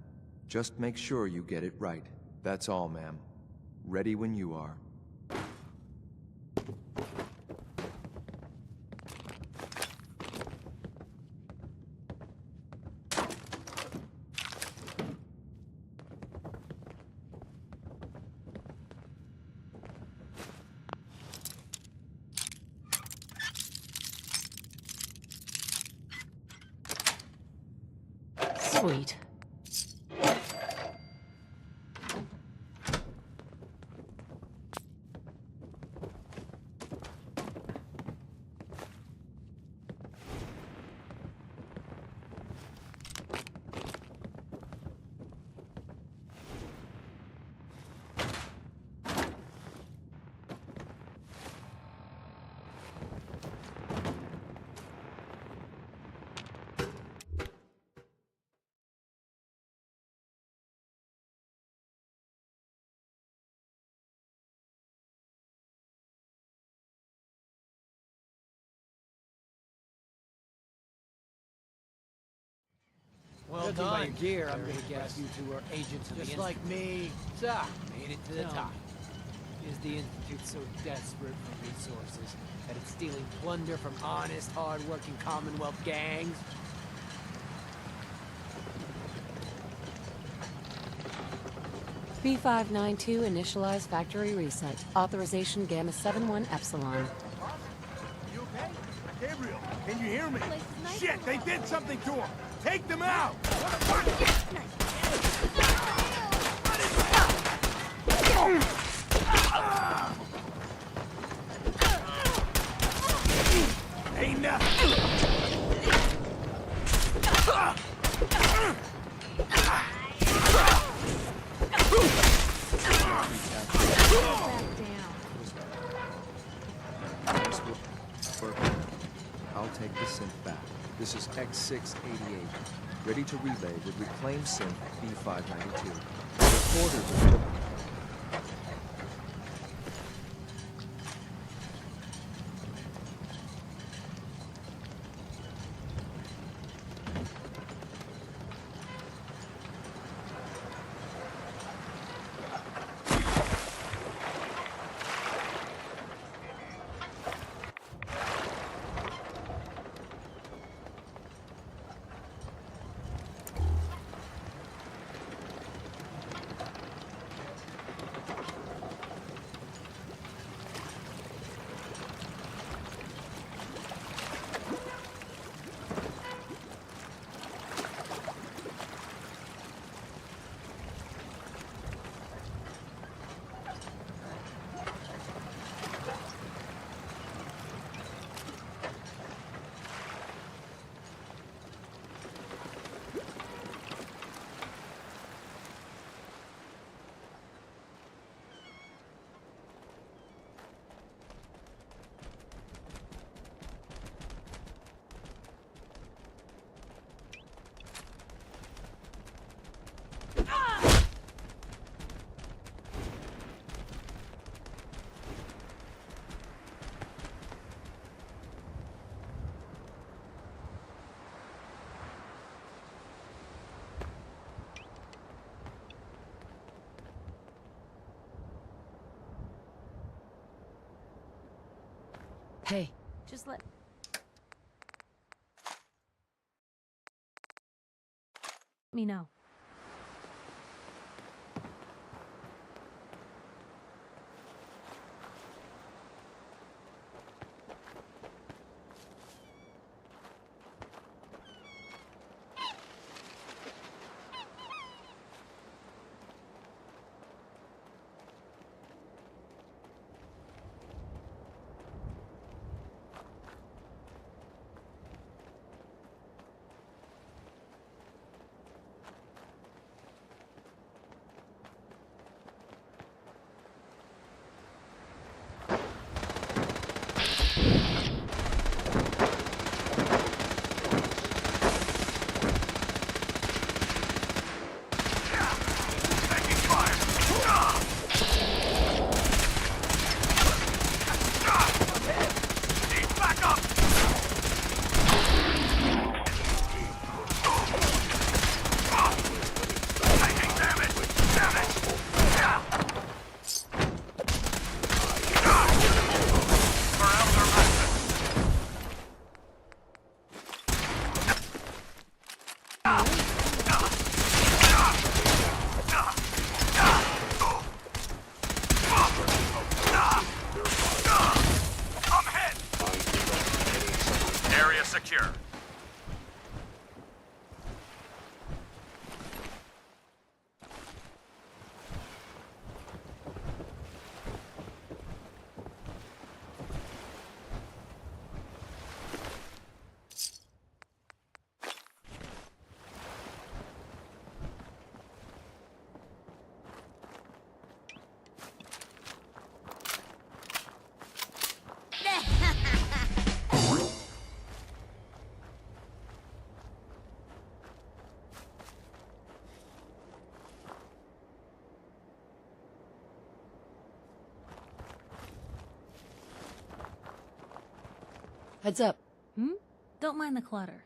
Just make sure you get it right. That's all, ma'am. Ready when you are. Sweet. Well Judging done. by your gear, I'm gonna guess you two are agents of the Just Institute. like me. Ah, made it to the No. top. Is the Institute so desperate for resources that it's stealing plunder from honest, hard-working Commonwealth gangs? B592 initialize factory reset. Authorization Gamma 71 Epsilon. You okay? Gabriel, can you hear me? Shit, they did something to him! Take them out! Ain't nothing! take the synth back. This is X688. Ready to relay with reclaimed synth B592. Recorders are... Hey. Just let me know. Secure. Heads up. Don't mind the clutter.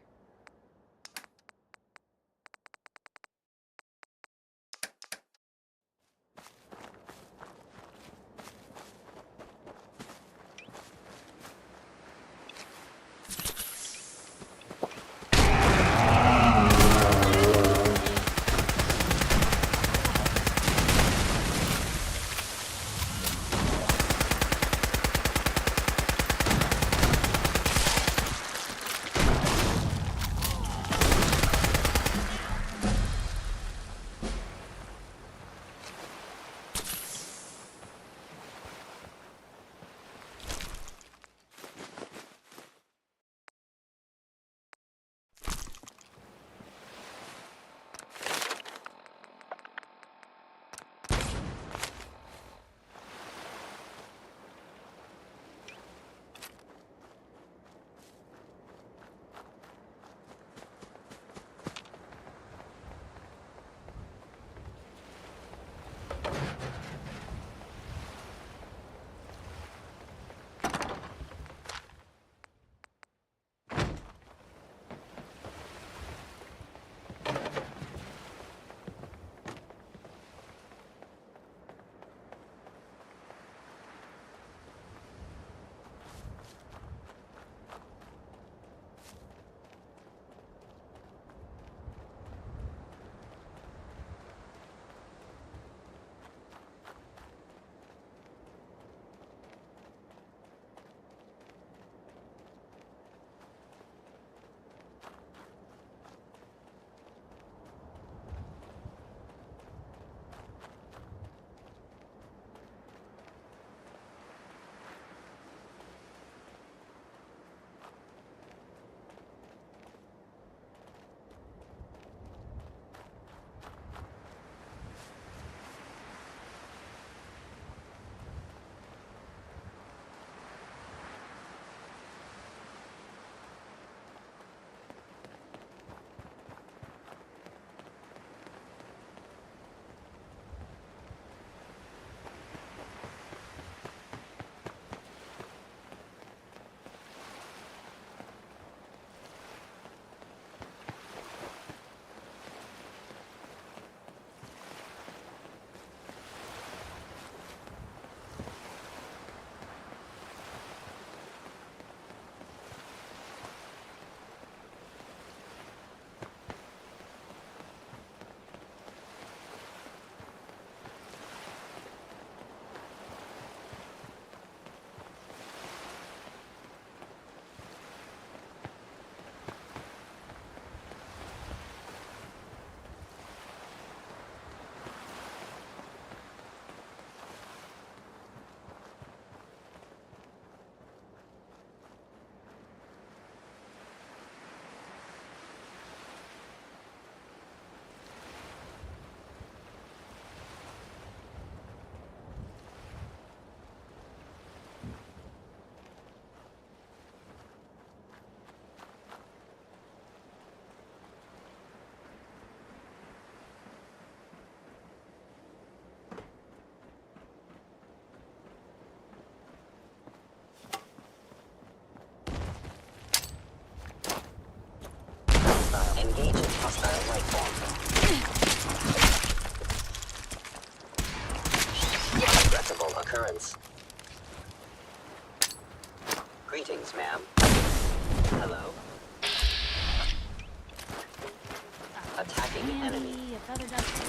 Regrettable occurrence. Greetings, ma'am. Hello? Attacking enemy. A feather duster.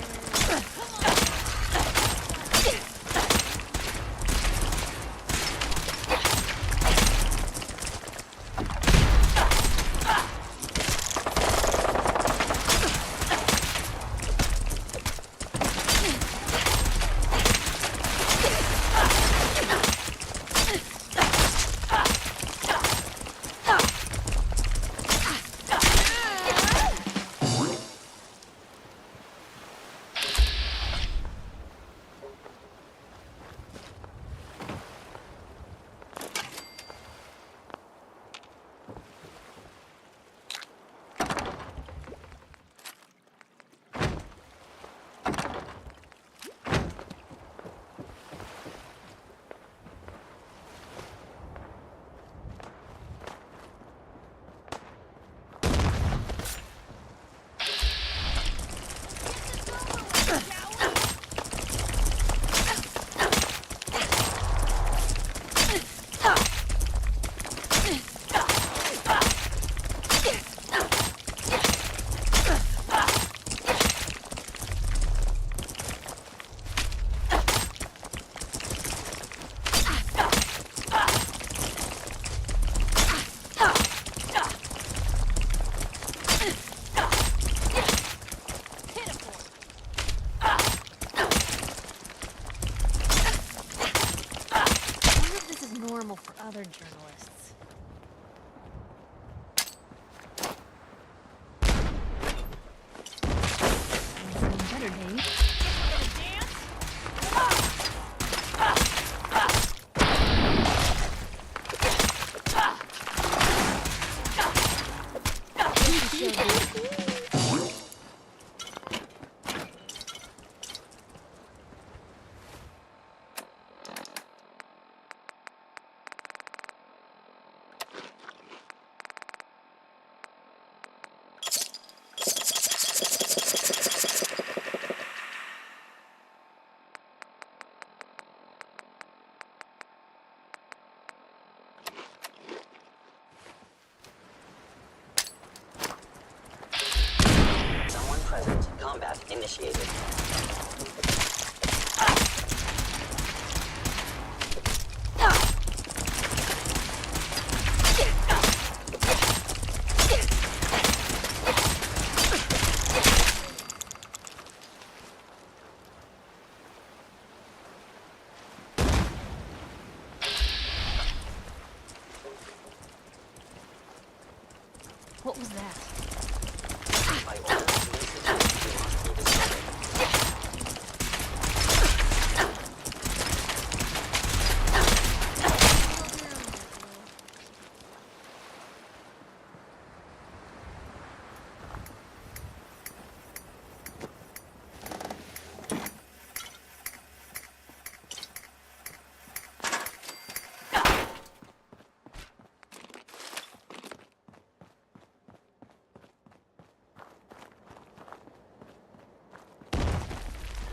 Normal for other journalists. Better days. Combat initiated. What was that?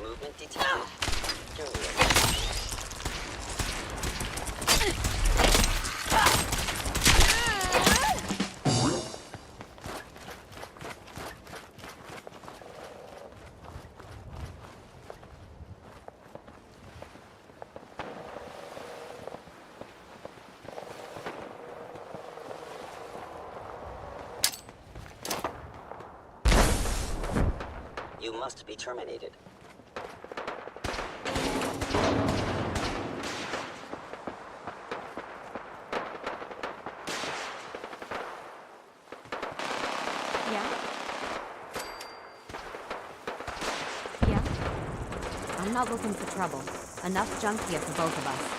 Movement detected. You must be terminated. I'm not looking for trouble. Enough junk here for both of us.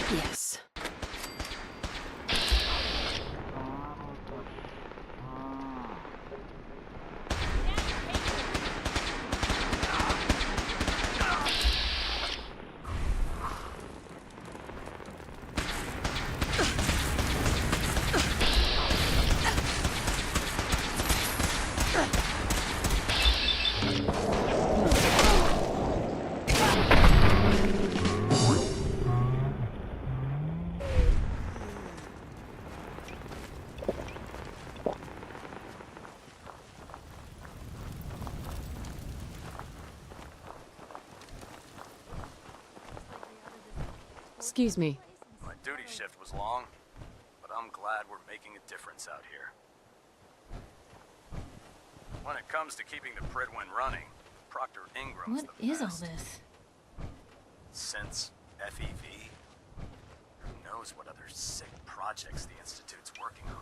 Yes. Excuse me. My duty shift was long, but I'm glad we're making a difference out here. When it comes to keeping the Pridwin running, Proctor Ingram's What the is all best. this? Since FEV? Who knows what other sick projects the Institute's working on?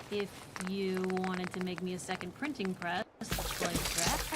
If you wanted to make me a second printing press, like that.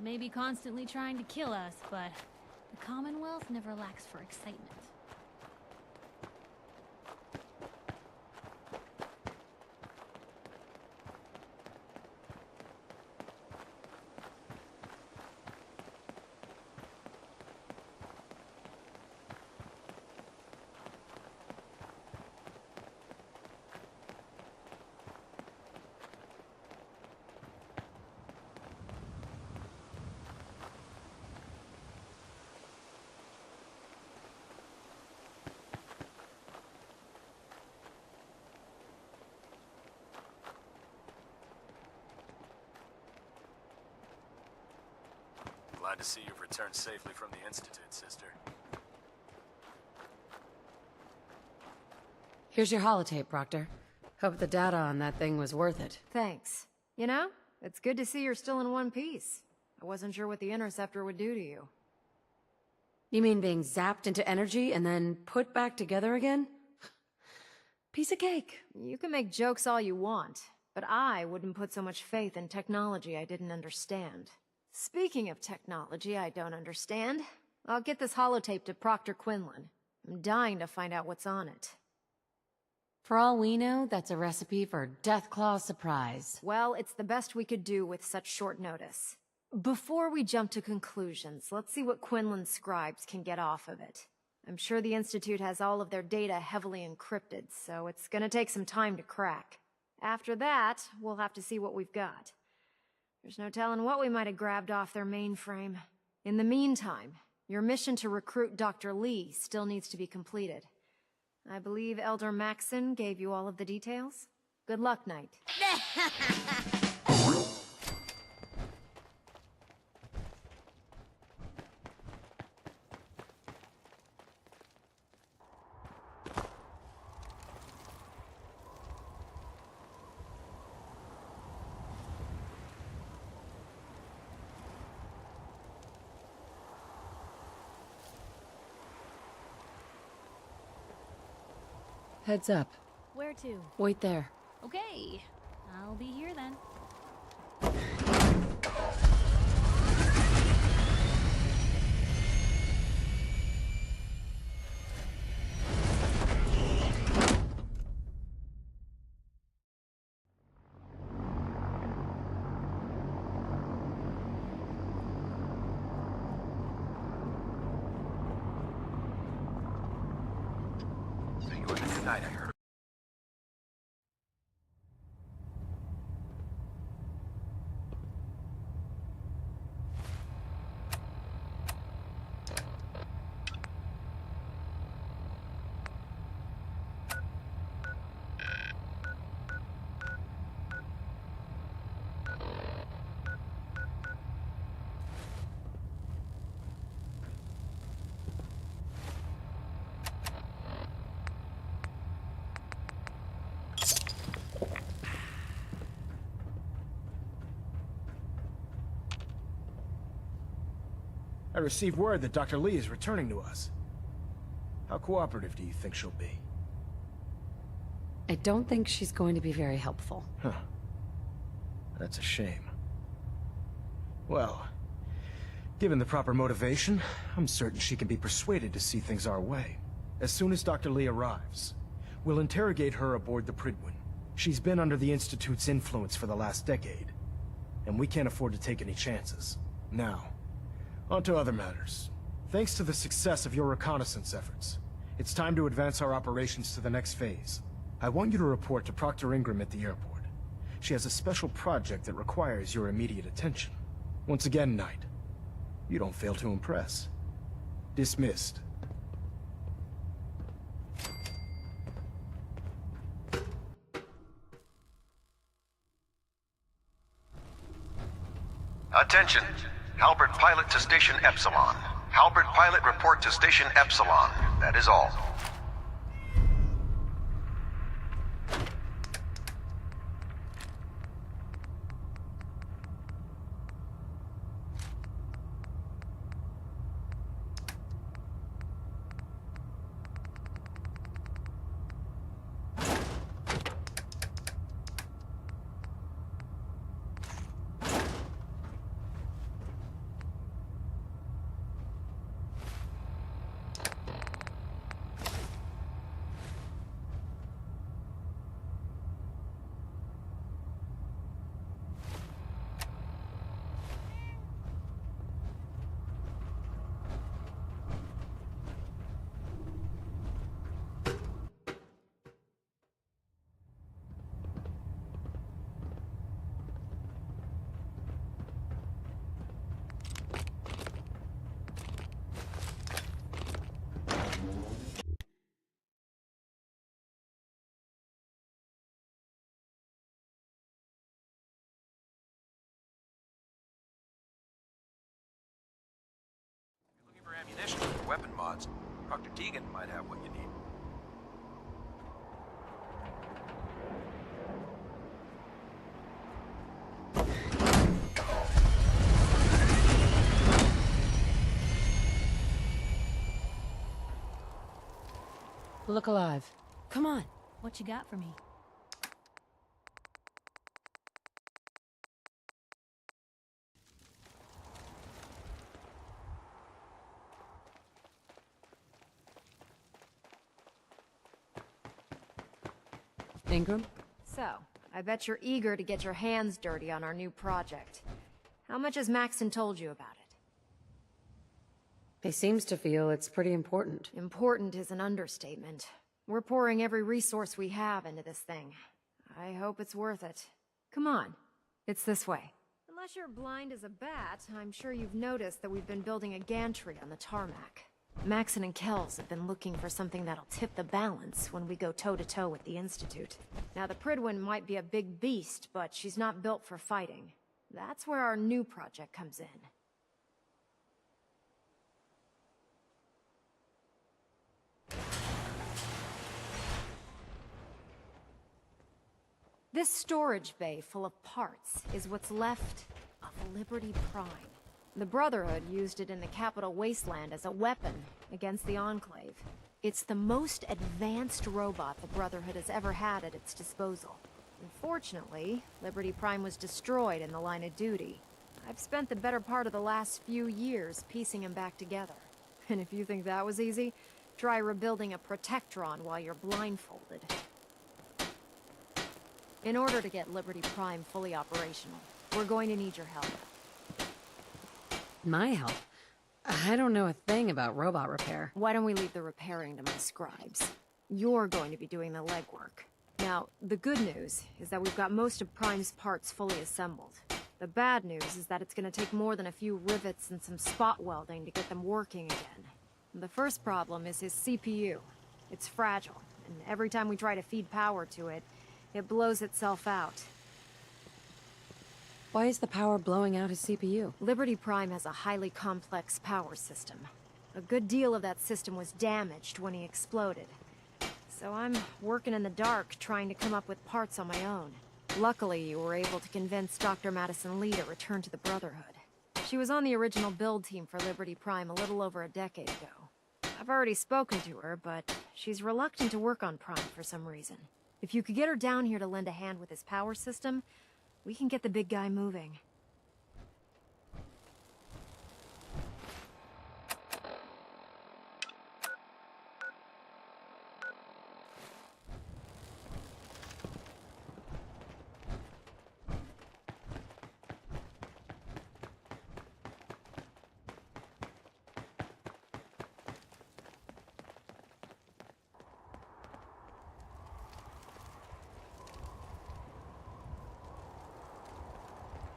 Maybe constantly trying to kill us, but the Commonwealth never lacks for excitement. Glad to see you've returned safely from the Institute, sister. Here's your holotape, Proctor. Hope the data on that thing was worth it. Thanks. You know, it's good to see you're still in one piece. I wasn't sure what the Interceptor would do to you. You mean being zapped into energy and then put back together again? Piece of cake. You can make jokes all you want, but I wouldn't put so much faith in technology I didn't understand. Speaking of technology I don't understand, I'll get this holotape to Proctor Quinlan. I'm dying to find out what's on it. For all we know, that's a recipe for Deathclaw surprise. Well, it's the best we could do with such short notice. Before we jump to conclusions, let's see what Quinlan's scribes can get off of it. I'm sure the Institute has all of their data heavily encrypted, so it's gonna take some time to crack. After that, we'll have to see what we've got. There's no telling what we might have grabbed off their mainframe. In the meantime, your mission to recruit Dr. Lee still needs to be completed. I believe Elder Maxson gave you all of the details? Good luck, Knight. Heads up. Where to? Wait there. Okay. I'll be here then. So you were here tonight, I heard. I received word that Dr. Lee is returning to us. How cooperative do you think she'll be? I don't think she's going to be very helpful. Huh. That's a shame. Well, given the proper motivation, I'm certain she can be persuaded to see things our way. As soon as Dr. Lee arrives, we'll interrogate her aboard the Pridwin. She's been under the Institute's influence for the last decade, and we can't afford to take any chances. Now, on to other matters. Thanks to the success of your reconnaissance efforts, it's time to advance our operations to the next phase. I want you to report to Proctor Ingram at the airport. She has a special project that requires your immediate attention. Once again, Knight, you don't fail to impress. Dismissed. Attention! Halbert Pilot to Station Epsilon. Halbert Pilot report to Station Epsilon. That is all. Looking for ammunition or weapon mods? Dr. Deegan might have what you need. Look alive. Come on. What you got for me? Ingram? So, I bet you're eager to get your hands dirty on our new project. How much has Maxon told you about it? He seems to feel it's pretty important. Important is an understatement. We're pouring every resource we have into this thing. I hope it's worth it. Come on. It's this way. Unless you're blind as a bat, I'm sure you've noticed that we've been building a gantry on the tarmac. Maxon and Kells have been looking for something that'll tip the balance when we go toe-to-toe with the Institute. Now, the Prydwen might be a big beast, but she's not built for fighting. That's where our new project comes in. This storage bay full of parts is what's left of Liberty Prime. The Brotherhood used it in the Capital Wasteland as a weapon against the Enclave. It's the most advanced robot the Brotherhood has ever had at its disposal. Unfortunately, Liberty Prime was destroyed in the line of duty. I've spent the better part of the last few years piecing him back together. And if you think that was easy, try rebuilding a Protectron while you're blindfolded. In order to get Liberty Prime fully operational, we're going to need your help. My help? I don't know a thing about robot repair. Why don't we leave the repairing to my scribes? You're going to be doing the legwork. Now, the good news is that we've got most of Prime's parts fully assembled. The bad news is that it's going to take more than a few rivets and some spot welding to get them working again. The first problem is his CPU. It's fragile, and every time we try to feed power to it, it blows itself out. Why is the power blowing out his CPU? Liberty Prime has a highly complex power system. A good deal of that system was damaged when he exploded. So I'm working in the dark, trying to come up with parts on my own. Luckily, you were able to convince Dr. Madison Lee to return to the Brotherhood. She was on the original build team for Liberty Prime a little over a decade ago. I've already spoken to her, but she's reluctant to work on Prime for some reason. If you could get her down here to lend a hand with his power system, we can get the big guy moving.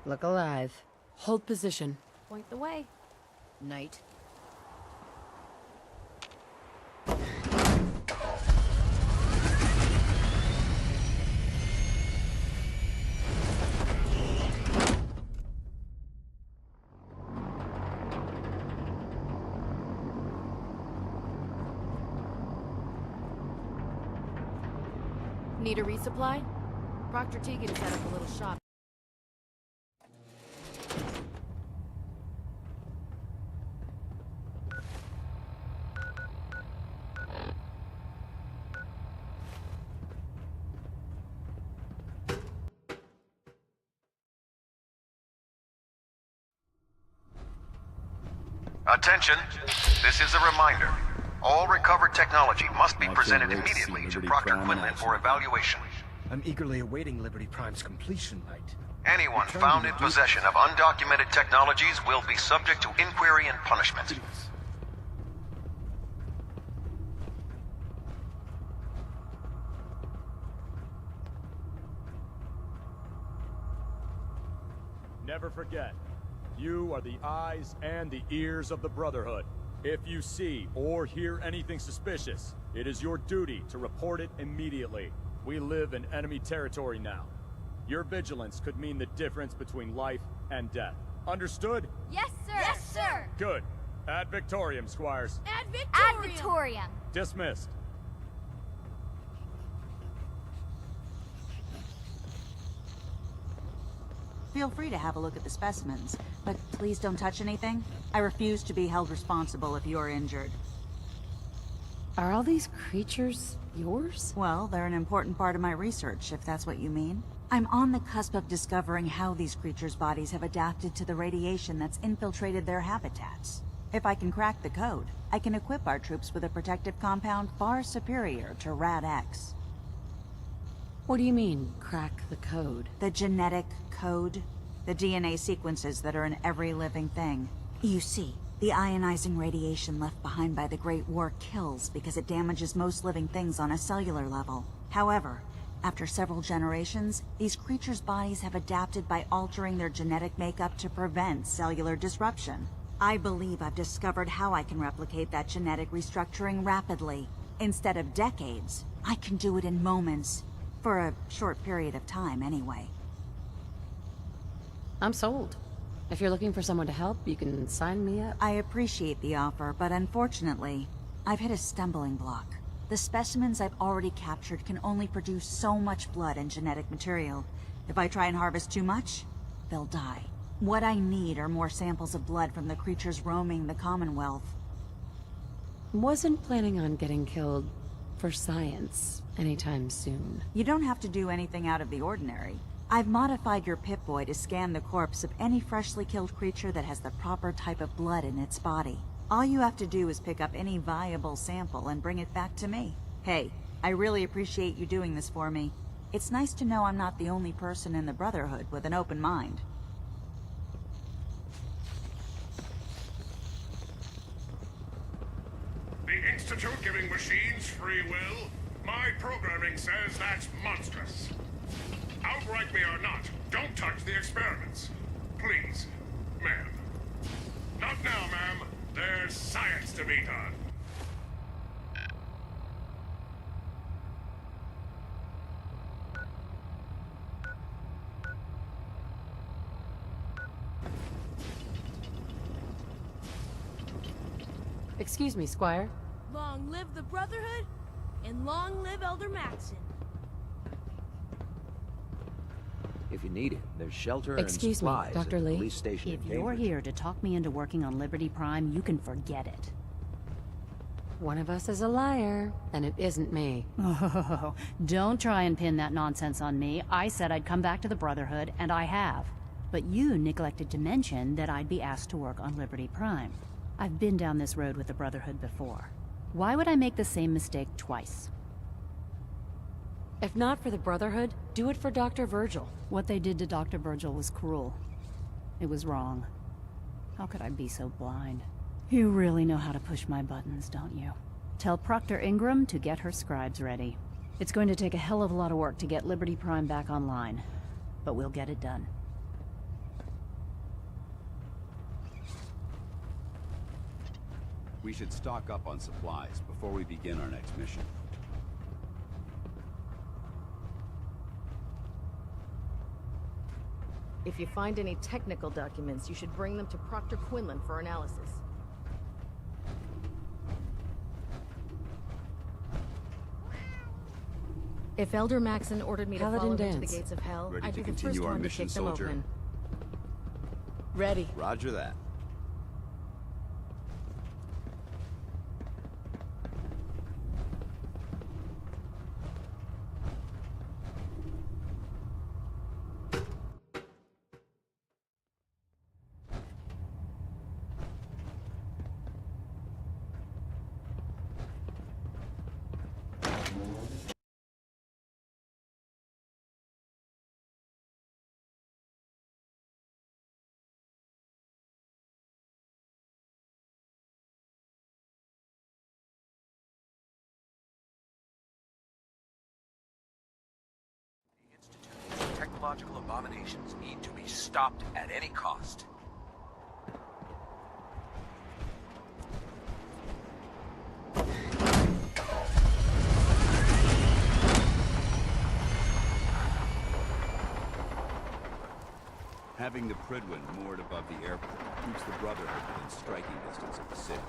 Look alive. Hold position. Point the way. Knight. Need a resupply? Proctor Tegan set up a little shop. Attention, this is a reminder. All recovered technology must be presented immediately to Proctor Quinlan for evaluation. I'm eagerly awaiting Liberty Prime's completion, Knight. Anyone found in possession of undocumented technologies will be subject to inquiry and punishment. Never forget, you are the eyes and the ears of the Brotherhood. If you see or hear anything suspicious, it is your duty to report it immediately. We live in enemy territory now. Your vigilance could mean the difference between life and death. Understood? Yes, sir! Yes, sir! Good. Ad Victoriam, Squires. Ad Victoriam! Ad Victoriam! Dismissed. Feel free to have a look at the specimens, but please don't touch anything. I refuse to be held responsible if you're injured. Are all these creatures yours? Well, they're an important part of my research, if that's what you mean. I'm on the cusp of discovering how these creatures' bodies have adapted to the radiation that's infiltrated their habitats. If I can crack the code, I can equip our troops with a protective compound far superior to Rad-X. What do you mean, crack the code? The genetic code. The DNA sequences that are in every living thing. You see, the ionizing radiation left behind by the Great War kills because it damages most living things on a cellular level. However, after several generations, these creatures' bodies have adapted by altering their genetic makeup to prevent cellular disruption. I believe I've discovered how I can replicate that genetic restructuring rapidly. Instead of decades, I can do it in moments. For a short period of time, anyway. I'm sold. If you're looking for someone to help, you can sign me up. I appreciate the offer, but unfortunately, I've hit a stumbling block. The specimens I've already captured can only produce so much blood and genetic material. If I try and harvest too much, they'll die. What I need are more samples of blood from the creatures roaming the Commonwealth. Wasn't planning on getting killed for science anytime soon. You don't have to do anything out of the ordinary. I've modified your Pip-Boy to scan the corpse of any freshly killed creature that has the proper type of blood in its body. All you have to do is pick up any viable sample and bring it back to me. Hey, I really appreciate you doing this for me. It's nice to know I'm not the only person in the Brotherhood with an open mind. The Institute giving machines free will? My programming says that's monstrous. Outright me or not, don't touch the experiments. Please, ma'am. Not now, ma'am. There's science to be done. Excuse me, Squire. Long live the Brotherhood, and long live Elder Maxon. If you need it, there's shelter Excuse and me, supplies Dr. at the Lee. police station If in you're Cambridge. here to talk me into working on Liberty Prime, you can forget it. One of us is a liar, and it isn't me. Oh, don't try and pin that nonsense on me. I said I'd come back to the Brotherhood, and I have. But you neglected to mention that I'd be asked to work on Liberty Prime. I've been down this road with the Brotherhood before. Why would I make the same mistake twice? If not for the Brotherhood, do it for Dr. Virgil. What they did to Dr. Virgil was cruel. It was wrong. How could I be so blind? You really know how to push my buttons, don't you? Tell Proctor Ingram to get her scribes ready. It's going to take a hell of a lot of work to get Liberty Prime back online, but we'll get it done. We should stock up on supplies before we begin our next mission. If you find any technical documents, you should bring them to Proctor Quinlan for analysis. If Elder Maxon ordered me to Paladin follow them to the dance. gates of hell, Ready I'd to be the first continue our one to mission, kick them soldier? open. Ready. Roger that. Technological abominations need to be stopped at any cost. Having the Prydwen moored above the airport keeps the Brotherhood within striking distance of the city.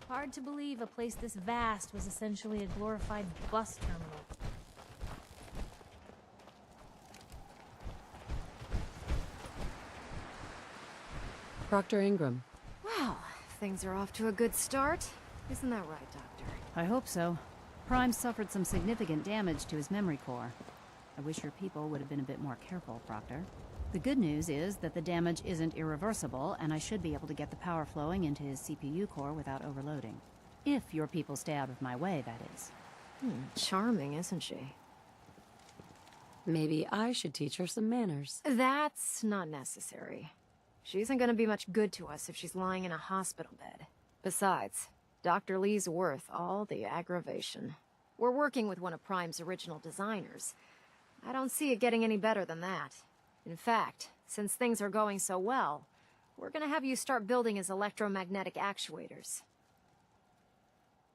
Hard to believe a place this vast was essentially a glorified bus terminal. Proctor Ingram. Well, things are off to a good start. Isn't that right, Doctor? I hope so. Prime suffered some significant damage to his memory core. I wish your people would have been a bit more careful, Proctor. The good news is that the damage isn't irreversible, and I should be able to get the power flowing into his CPU core without overloading. If your people stay out of my way, that is. Charming, isn't she? Maybe I should teach her some manners. That's not necessary. She isn't gonna be much good to us if she's lying in a hospital bed. Besides, Dr. Lee's worth all the aggravation. We're working with one of Prime's original designers. I don't see it getting any better than that. In fact, since things are going so well, we're gonna have you start building his electromagnetic actuators.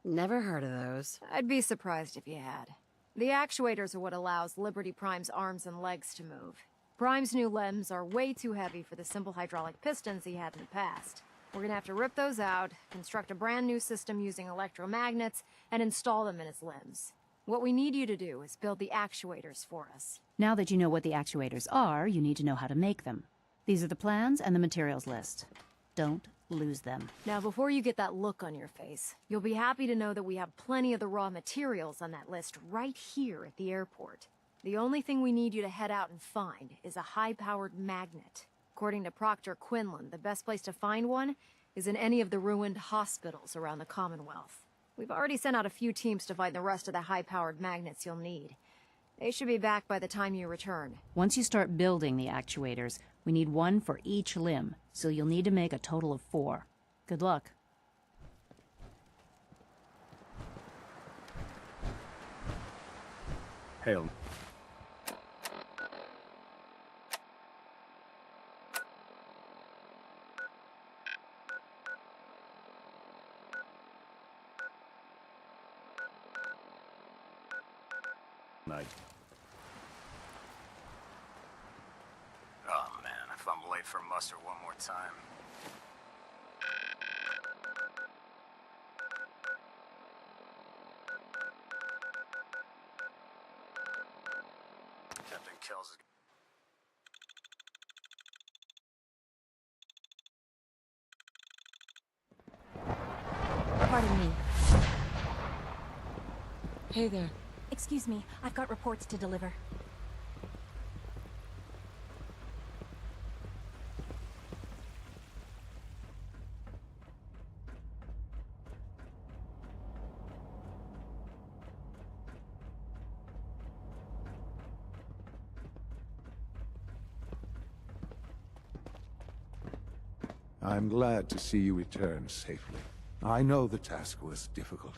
Never heard of those. I'd be surprised if you had. The actuators are what allows Liberty Prime's arms and legs to move. Prime's new limbs are way too heavy for the simple hydraulic pistons he had in the past. We're gonna have to rip those out, construct a brand new system using electromagnets, and install them in his limbs. What we need you to do is build the actuators for us. Now that you know what the actuators are, you need to know how to make them. These are the plans and the materials list. Don't lose them. Now, before you get that look on your face, you'll be happy to know that we have plenty of the raw materials on that list right here at the airport. The only thing we need you to head out and find is a high-powered magnet. According to Proctor Quinlan, the best place to find one is in any of the ruined hospitals around the Commonwealth. We've already sent out a few teams to find the rest of the high-powered magnets you'll need. They should be back by the time you return. Once you start building the actuators, we need one for each limb, so you'll need to make a total of 4. Good luck. Hail. Night. Oh man, if I'm late for muster one more time. Captain Kells is... Pardon me. Hey there. Excuse me, I've got reports to deliver. I'm glad to see you return safely. I know the task was difficult,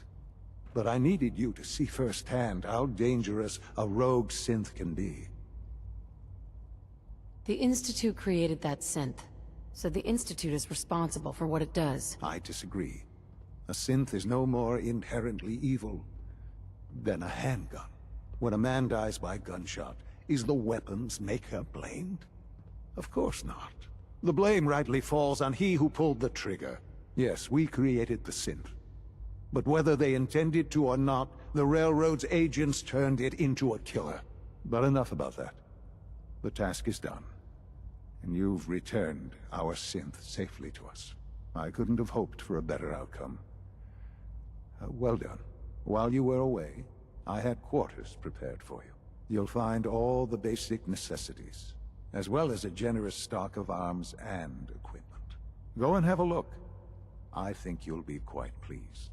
but I needed you to see firsthand how dangerous a rogue synth can be. The Institute created that synth, so the Institute is responsible for what it does. I disagree. A synth is no more inherently evil than a handgun. When a man dies by gunshot, is the weapon's maker blamed? Of course not. The blame rightly falls on he who pulled the trigger. Yes, we created the synth. But whether they intended to or not, the Railroad's agents turned it into a killer. But enough about that. The task is done. And you've returned our synth safely to us. I couldn't have hoped for a better outcome. Well done. While you were away, I had quarters prepared for you. You'll find all the basic necessities, as well as a generous stock of arms and equipment. Go and have a look. I think you'll be quite pleased.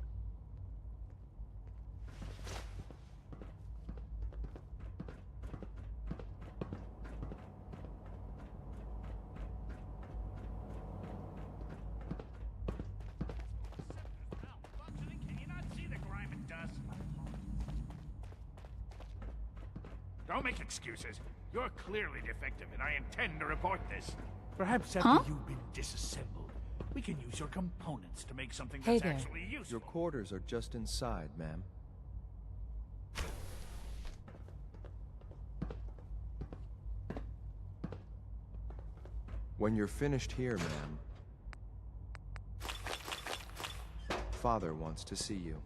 Don't make excuses. You're clearly defective, and I intend to report this. Perhaps after you've been disassembled, we can use your components to make something that's actually useful. Your quarters are just inside, ma'am. When you're finished here, ma'am, Father wants to see you.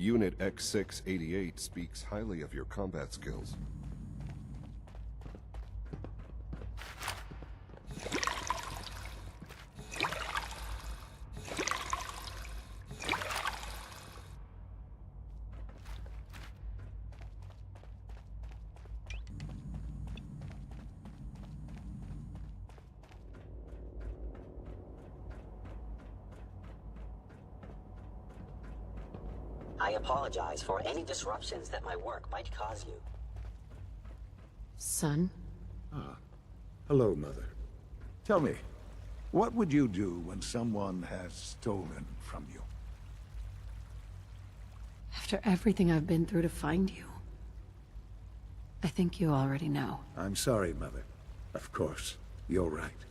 Unit X688 speaks highly of your combat skills. I apologize for any disruptions that my work might cause you. Son? Ah. Hello, Mother. Tell me, what would you do when someone has stolen from you? After everything I've been through to find you, I think you already know. I'm sorry, Mother. Of course, you're right.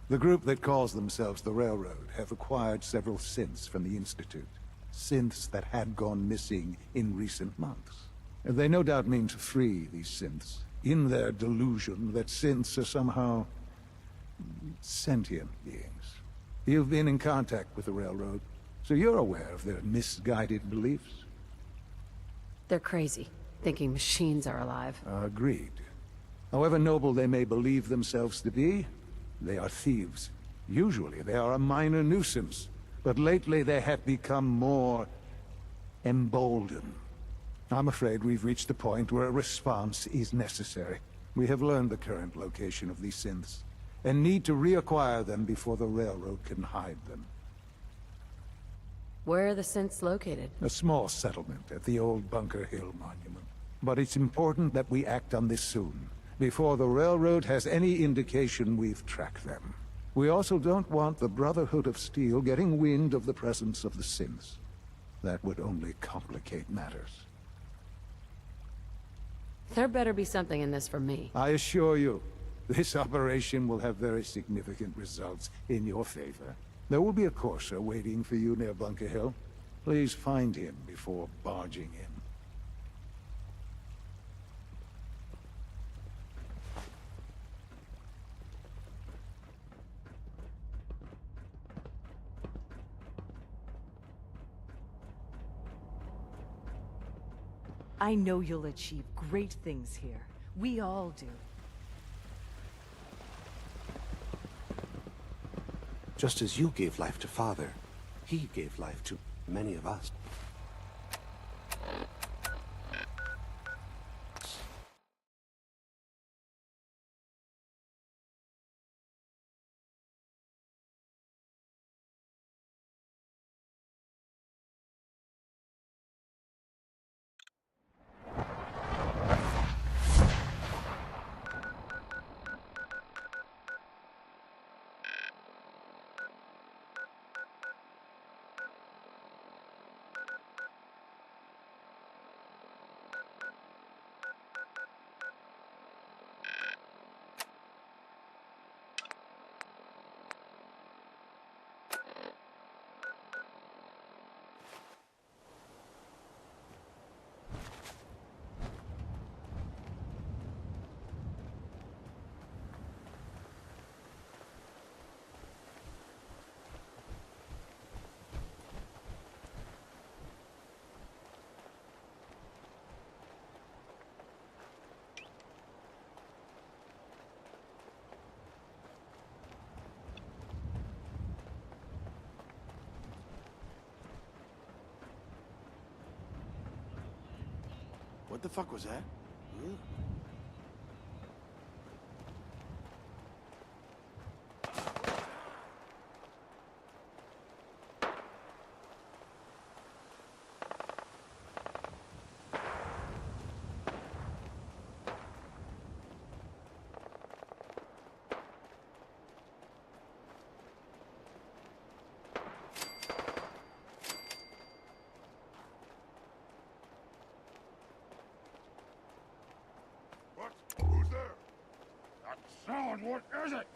The group that calls themselves the Railroad have acquired several synths from the Institute. Synths that had gone missing in recent months. And they no doubt mean to free these synths, in their delusion that synths are somehow sentient beings. You've been in contact with the Railroad, so you're aware of their misguided beliefs? They're crazy, thinking machines are alive. Agreed. However noble they may believe themselves to be, they are thieves. Usually they are a minor nuisance, but lately they have become more emboldened. I'm afraid we've reached the point where a response is necessary. We have learned the current location of these synths, and need to reacquire them before the Railroad can hide them. Where are the synths located? A small settlement at the old Bunker Hill Monument. But it's important that we act on this soon, before the Railroad has any indication we've tracked them. We also don't want the Brotherhood of Steel getting wind of the presence of the synths. That would only complicate matters. There better be something in this for me. I assure you, this operation will have very significant results in your favor. There will be a courser waiting for you near Bunker Hill. Please find him before barging in. I know you'll achieve great things here. We all do. Just as you gave life to Father, he gave life to many of us. What the fuck was that? Ugh. Who's there? That sound, what is it?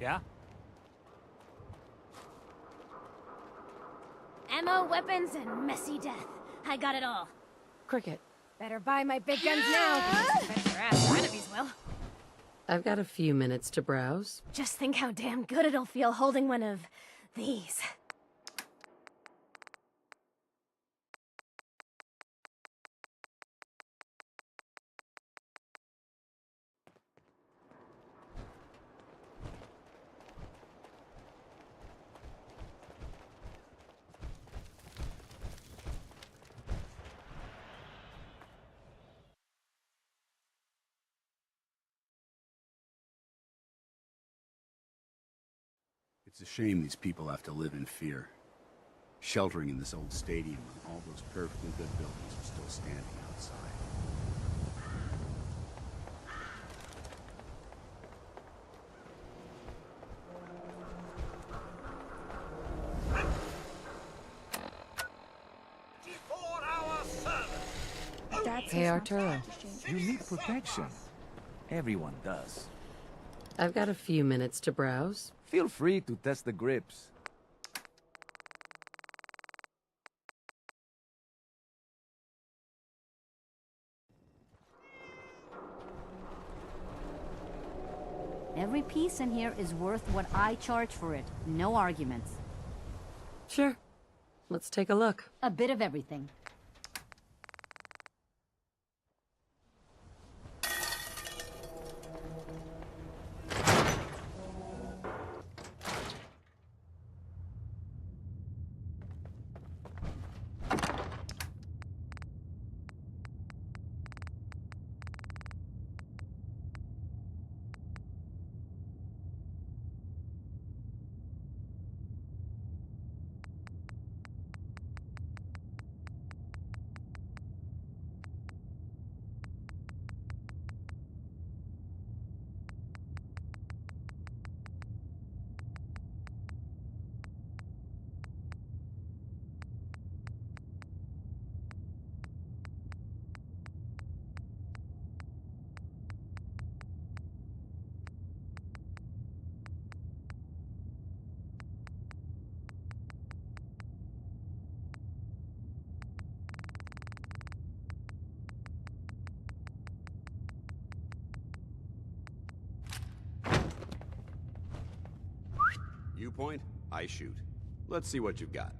Yeah? Ammo, weapons, and messy death. I got it all. Cricket. Better buy my big guns now, because bet your ass our enemies will. I've got a few minutes to browse. Just think how damn good it'll feel holding one of these. It's a shame these people have to live in fear. Sheltering in this old stadium when all those perfectly good buildings are still standing outside. Hey, Arturo. You need protection. Everyone does. I've got a few minutes to browse. Feel free to test the grips. Every piece in here is worth what I charge for it. No arguments. Sure. Let's take a look. A bit of everything. You point, I shoot. Let's see what you've got.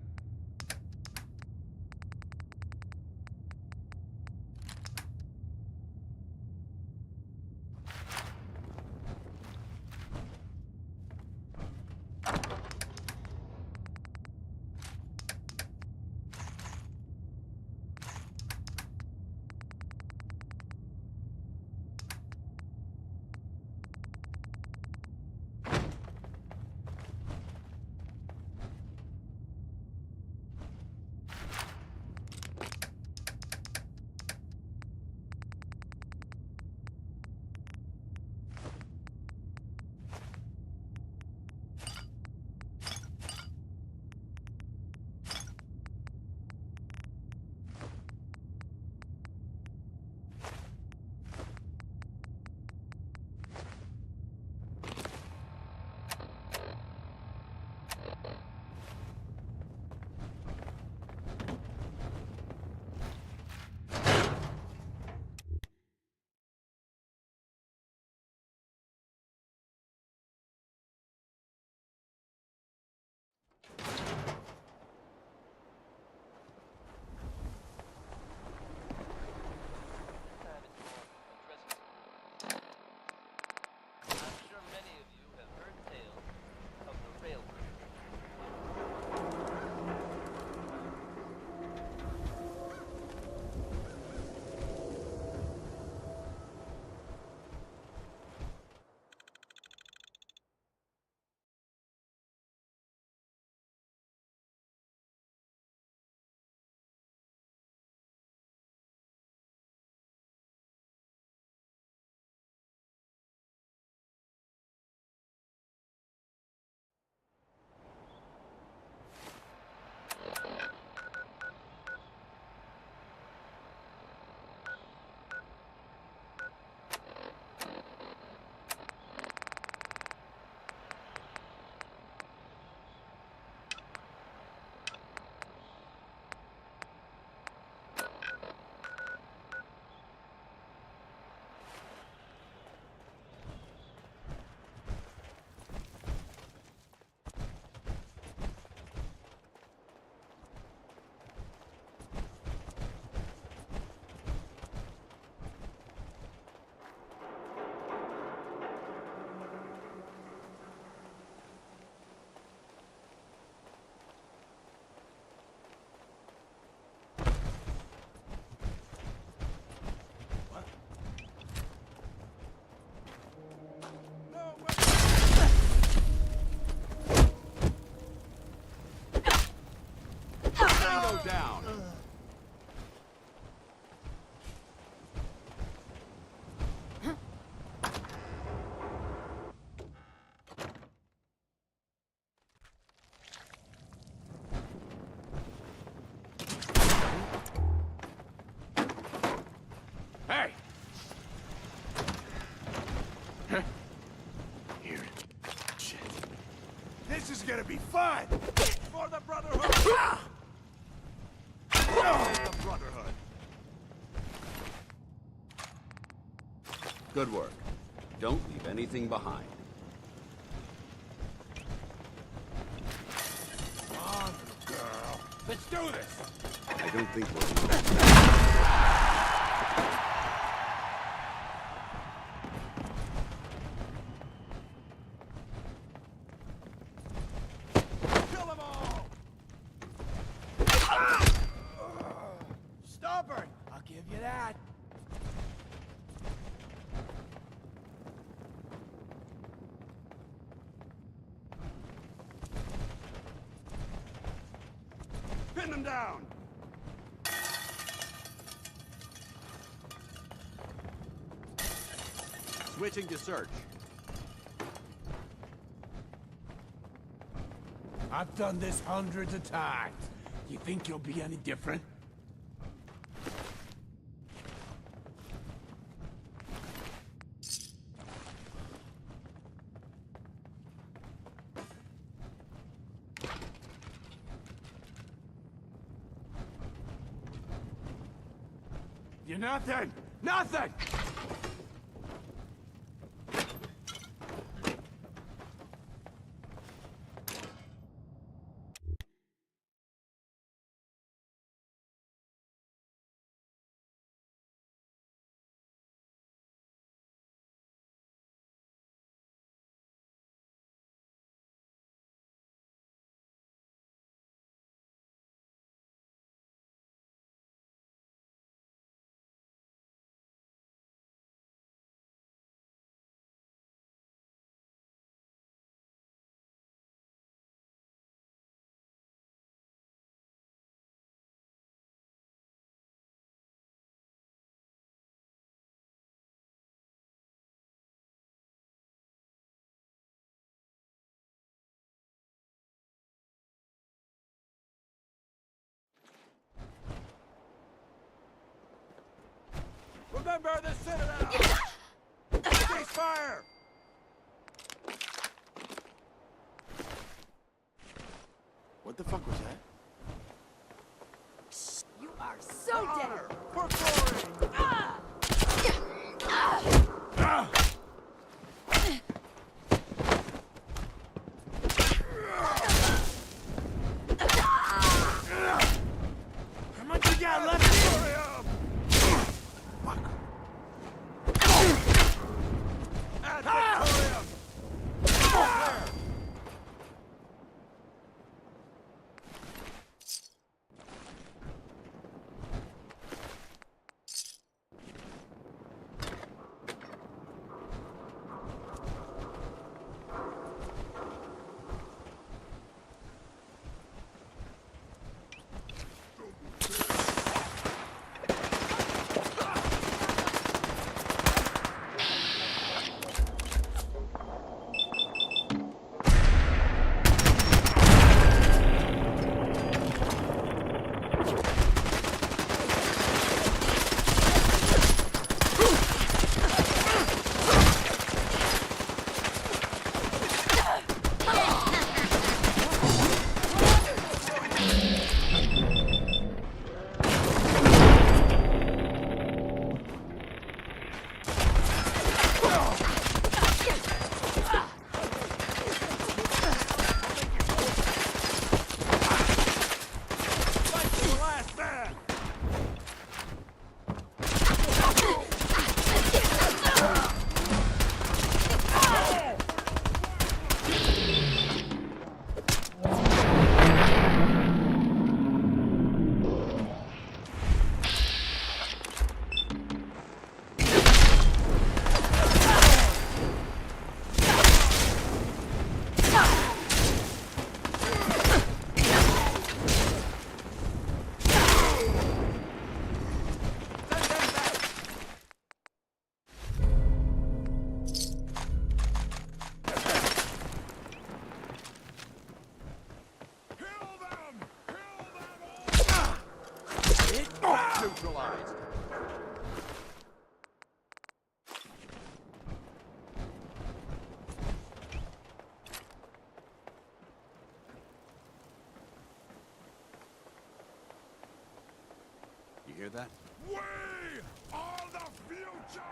go down. Hey! Here. Shit. This is gonna be fun! For the Brotherhood! The Brotherhood! Good work. Don't leave anything behind. Come on, girl. Let's do this! I don't think we're... Kill them all! Stubborn! I'll give you that. Pin them down! Switching to search. I've done this hundreds of times. You think you'll be any different? You're nothing! Nothing! Remember the Citadel! Cease fire! What the fuck was that? You are so dead! For glory! How much you got left? Fuck. hear that? We are the future!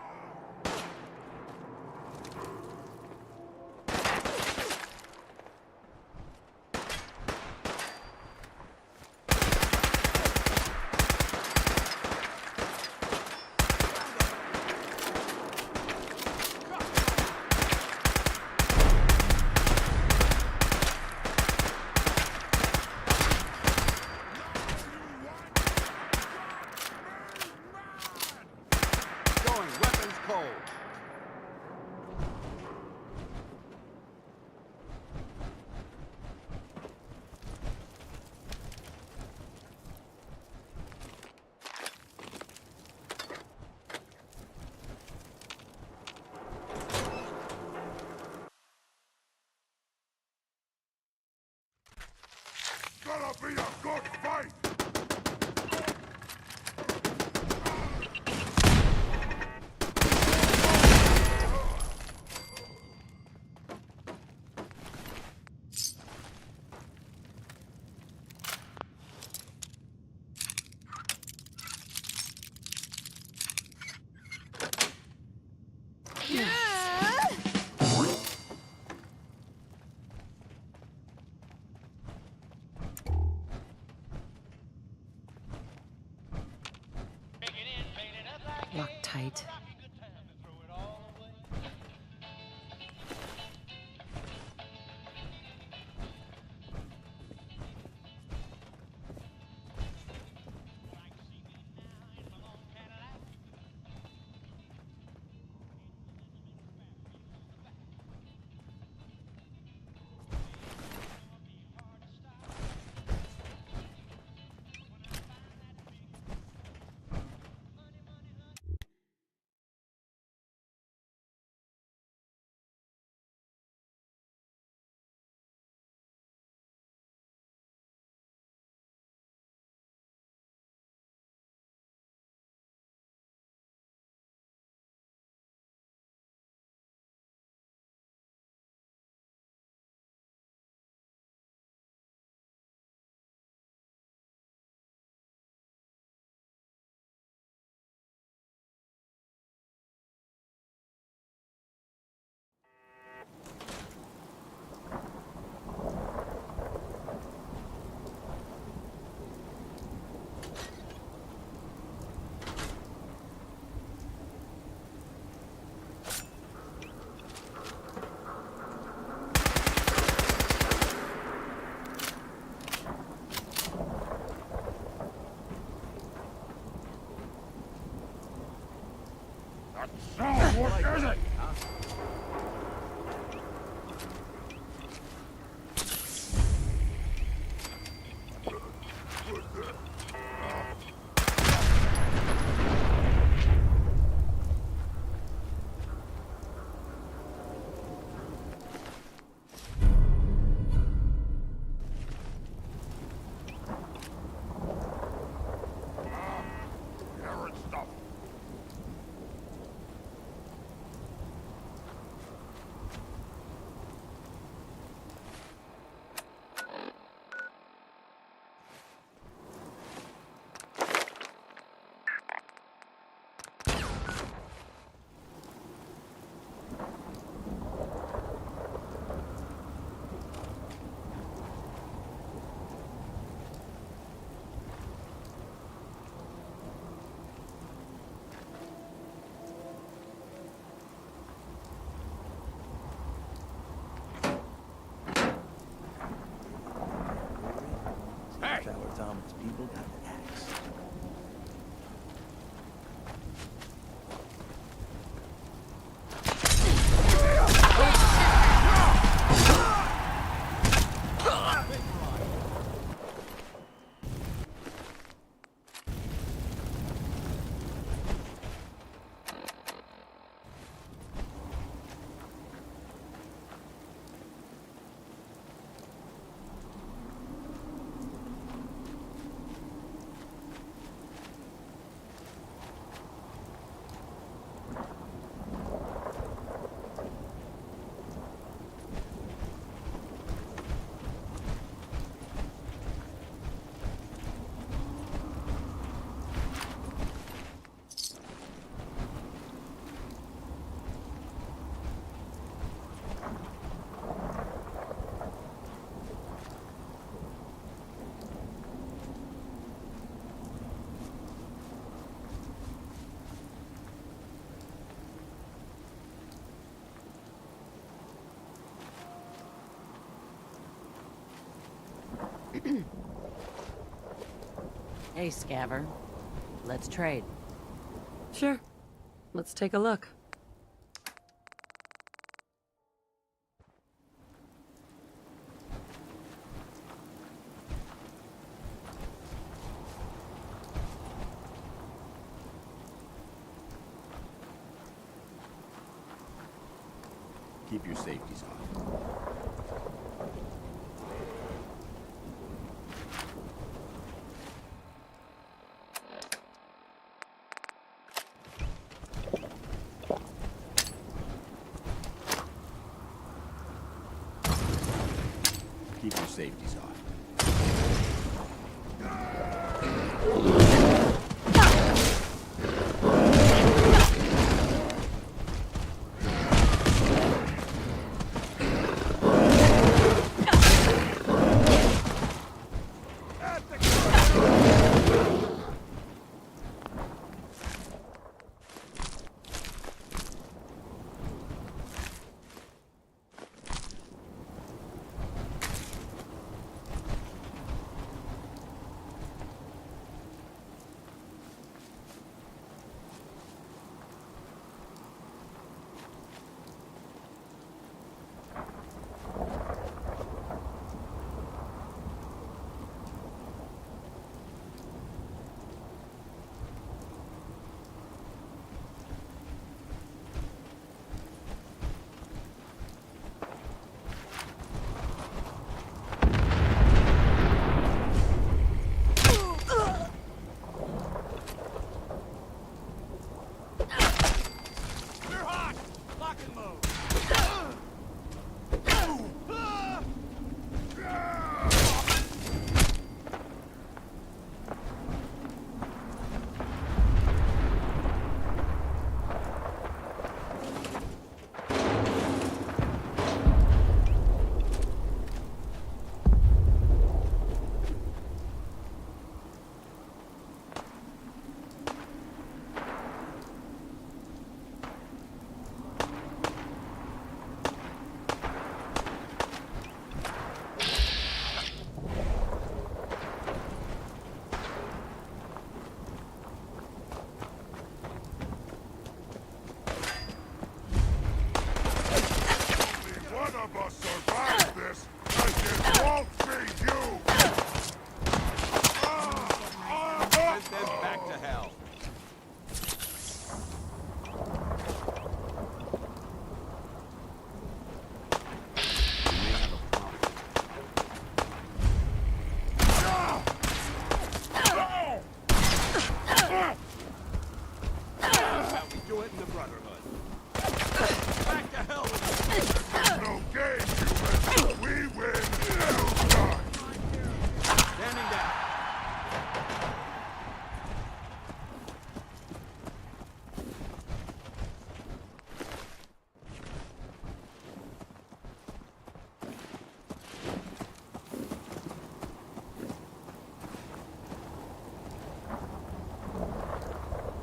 Going, weapons cold. Gonna be a good fight! Lock tight. So, what is it? Carrot stuff. Hey, Scaver. Let's trade. Sure. Let's take a look. Keep your safeties on. Keep your safeties on.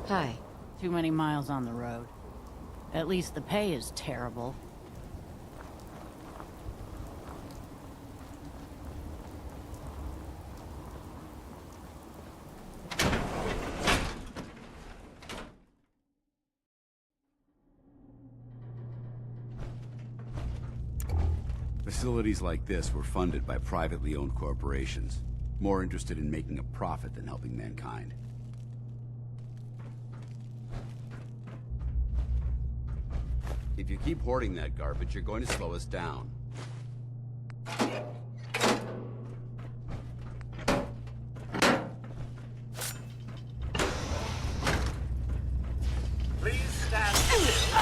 Hi. Too many miles on the road. At least the pay is terrible. Facilities like this were funded by privately owned corporations, more interested in making a profit than helping mankind. If you keep hoarding that garbage, you're going to slow us down. Please stand still.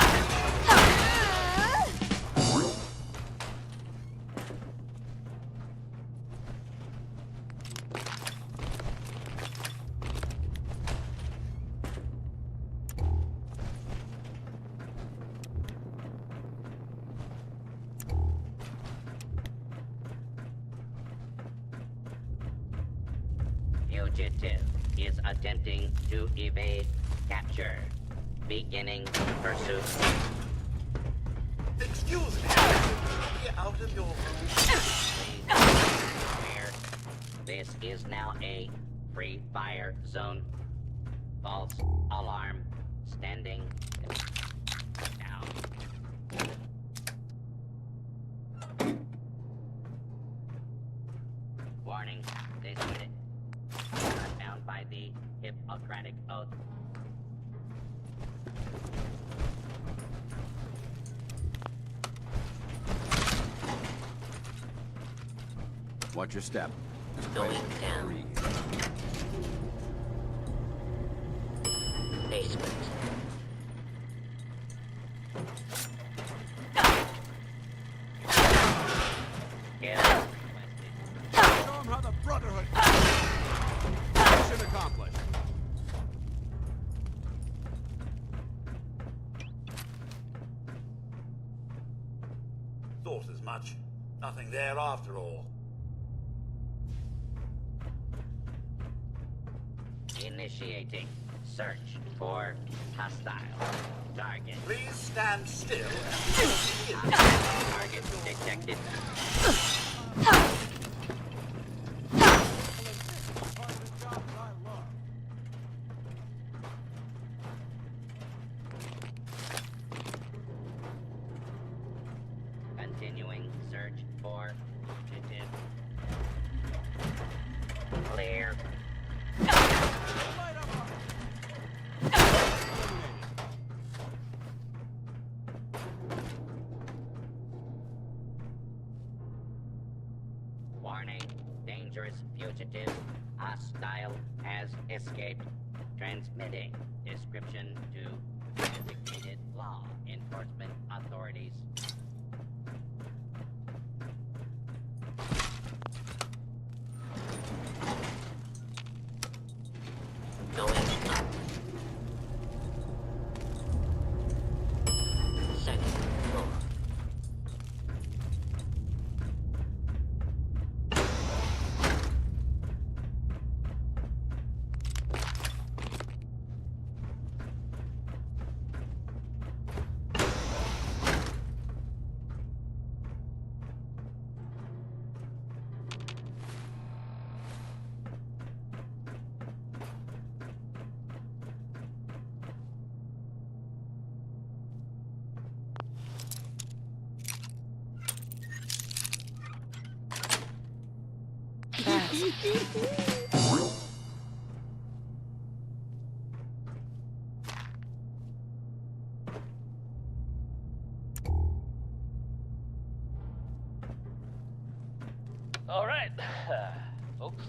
Fugitive is attempting to evade capture. Beginning pursuit. Excuse me. Get out of your room. This is now a free fire zone. False alarm. Standing down. Warning, this unit not bound by the Hippocratic Oath. Watch your step. Going down. Basement. Yeah. Show them how the Brotherhood. Mission accomplished. Thought as much. Nothing there after all. Initiating search for hostile target. Please stand still. Target detected. Continuing search for fugitive. Clear. Warning, dangerous fugitive. Hostile has escaped. Transmitting description to designated law enforcement authorities. Going up. Second floor. All right, folks.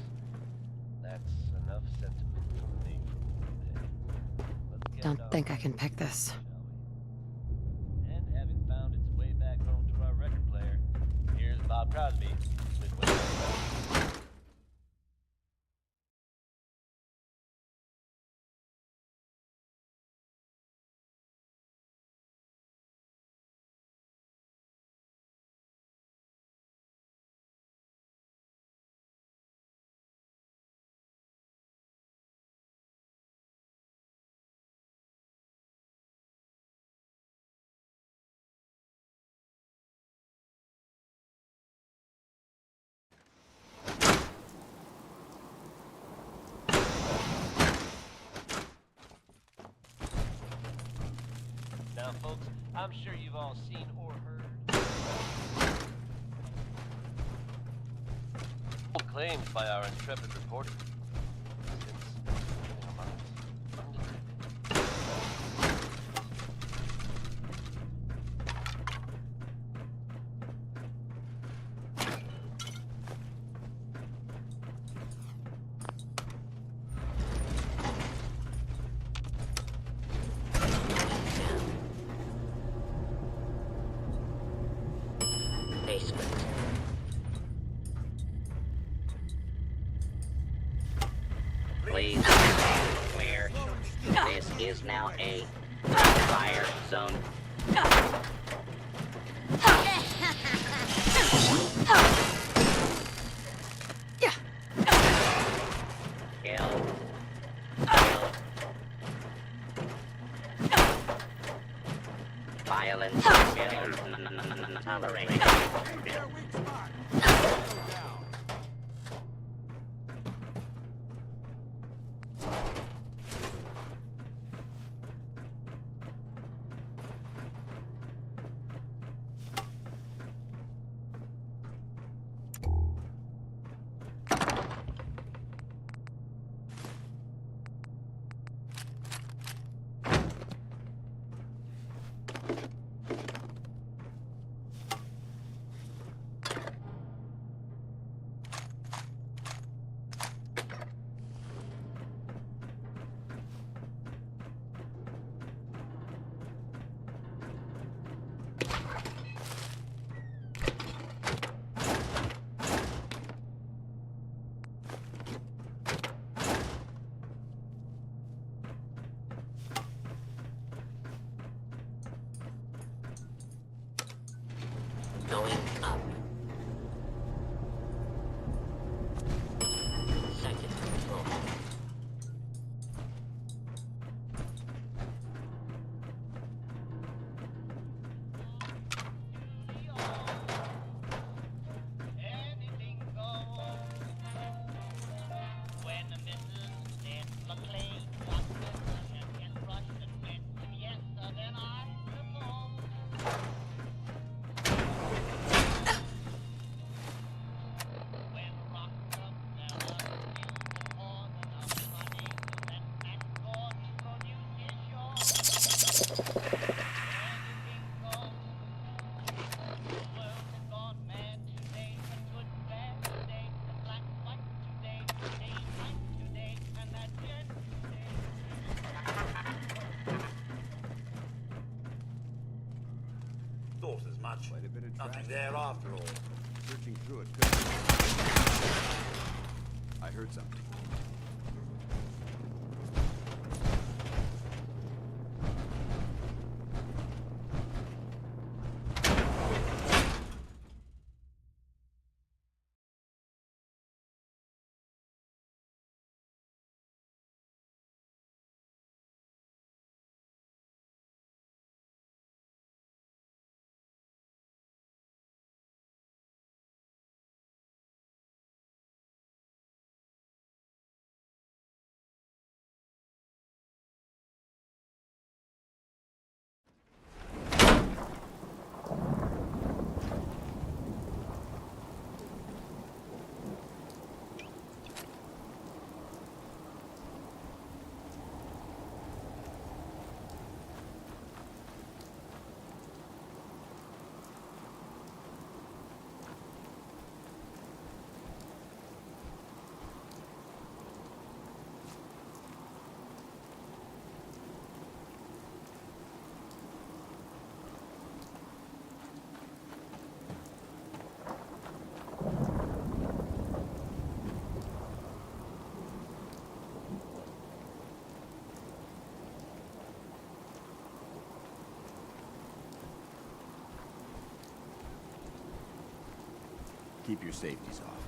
That's enough sentiment from me for today. Let's get Don't it on. think I can pick this. And having found its way back home to our record player, here's Bob Crosby with Wake Up. Now, folks, I'm sure you've all seen or heard claims by our intrepid reporter. Since living among us undetected. Basement. Please clear. This is now a fire zone. Kill. Violence will tolerate. Going up. Second floor. Thought as much. Nothing there after all. Searching through it. I heard something. Keep your safeties off.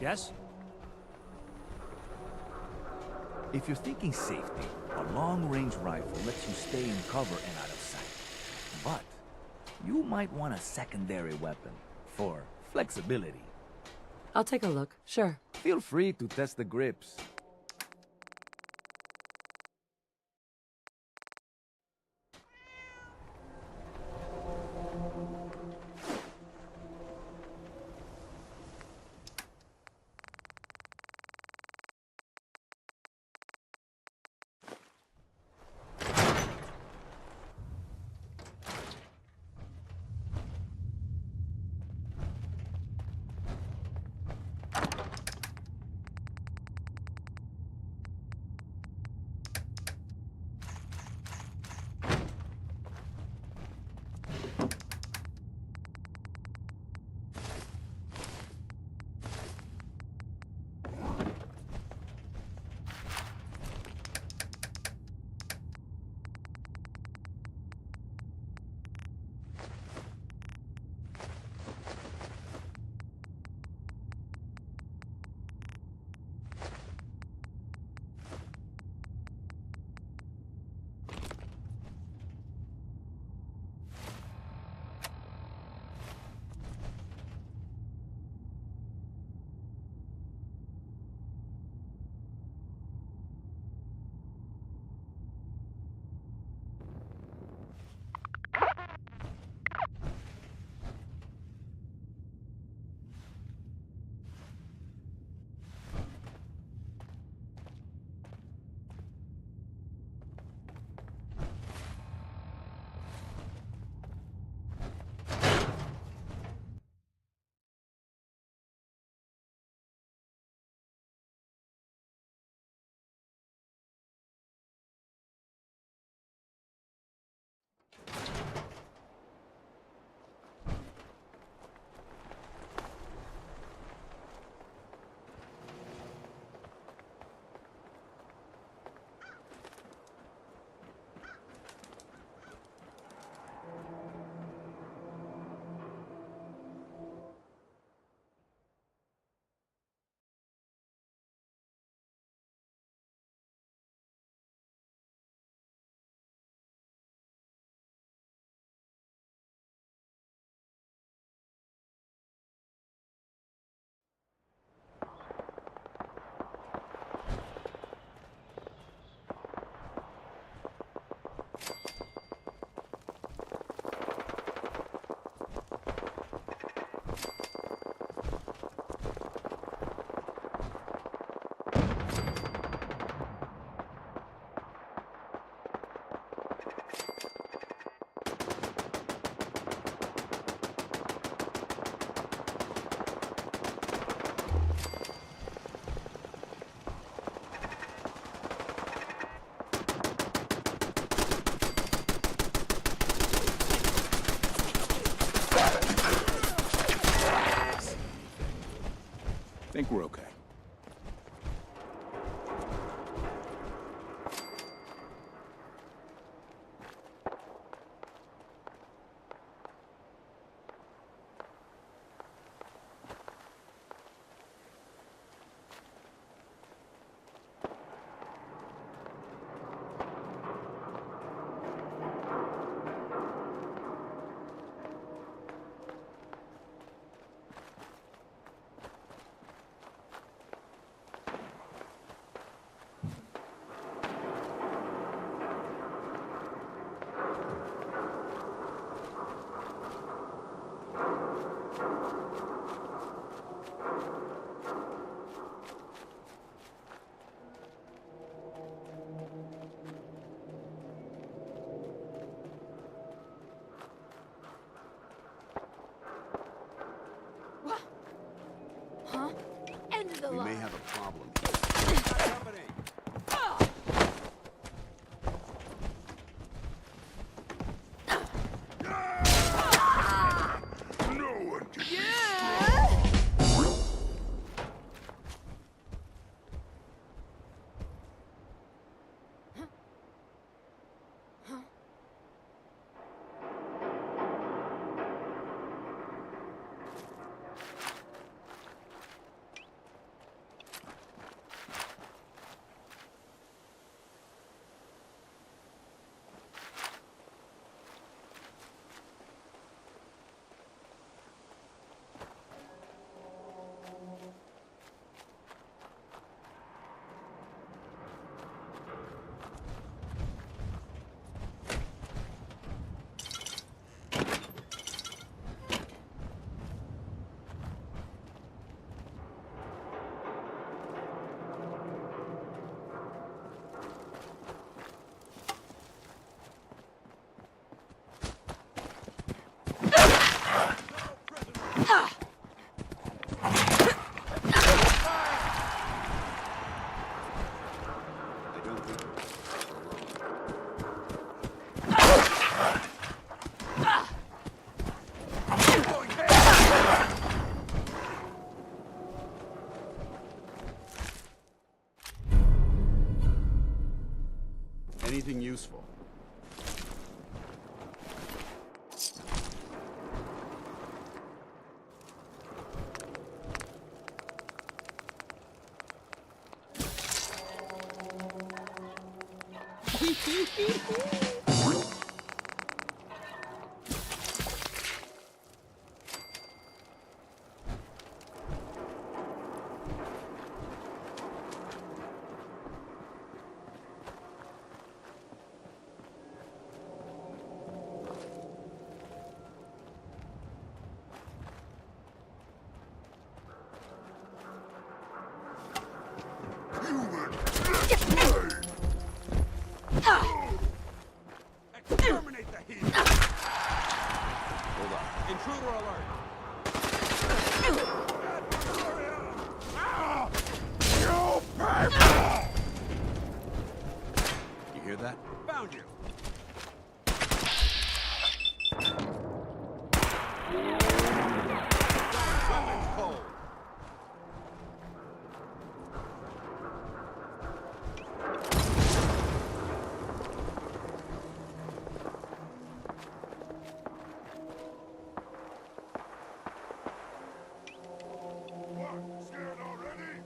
Yes? If you're thinking safety, a long-range rifle lets you stay in cover and out of sight. But you might want a secondary weapon for flexibility. I'll take a look, sure. Feel free to test the grips. Think we're okay. Exterminate the heat! Hold on. Intruder alert! You hear that? Found you! Weapons cold! Scared already?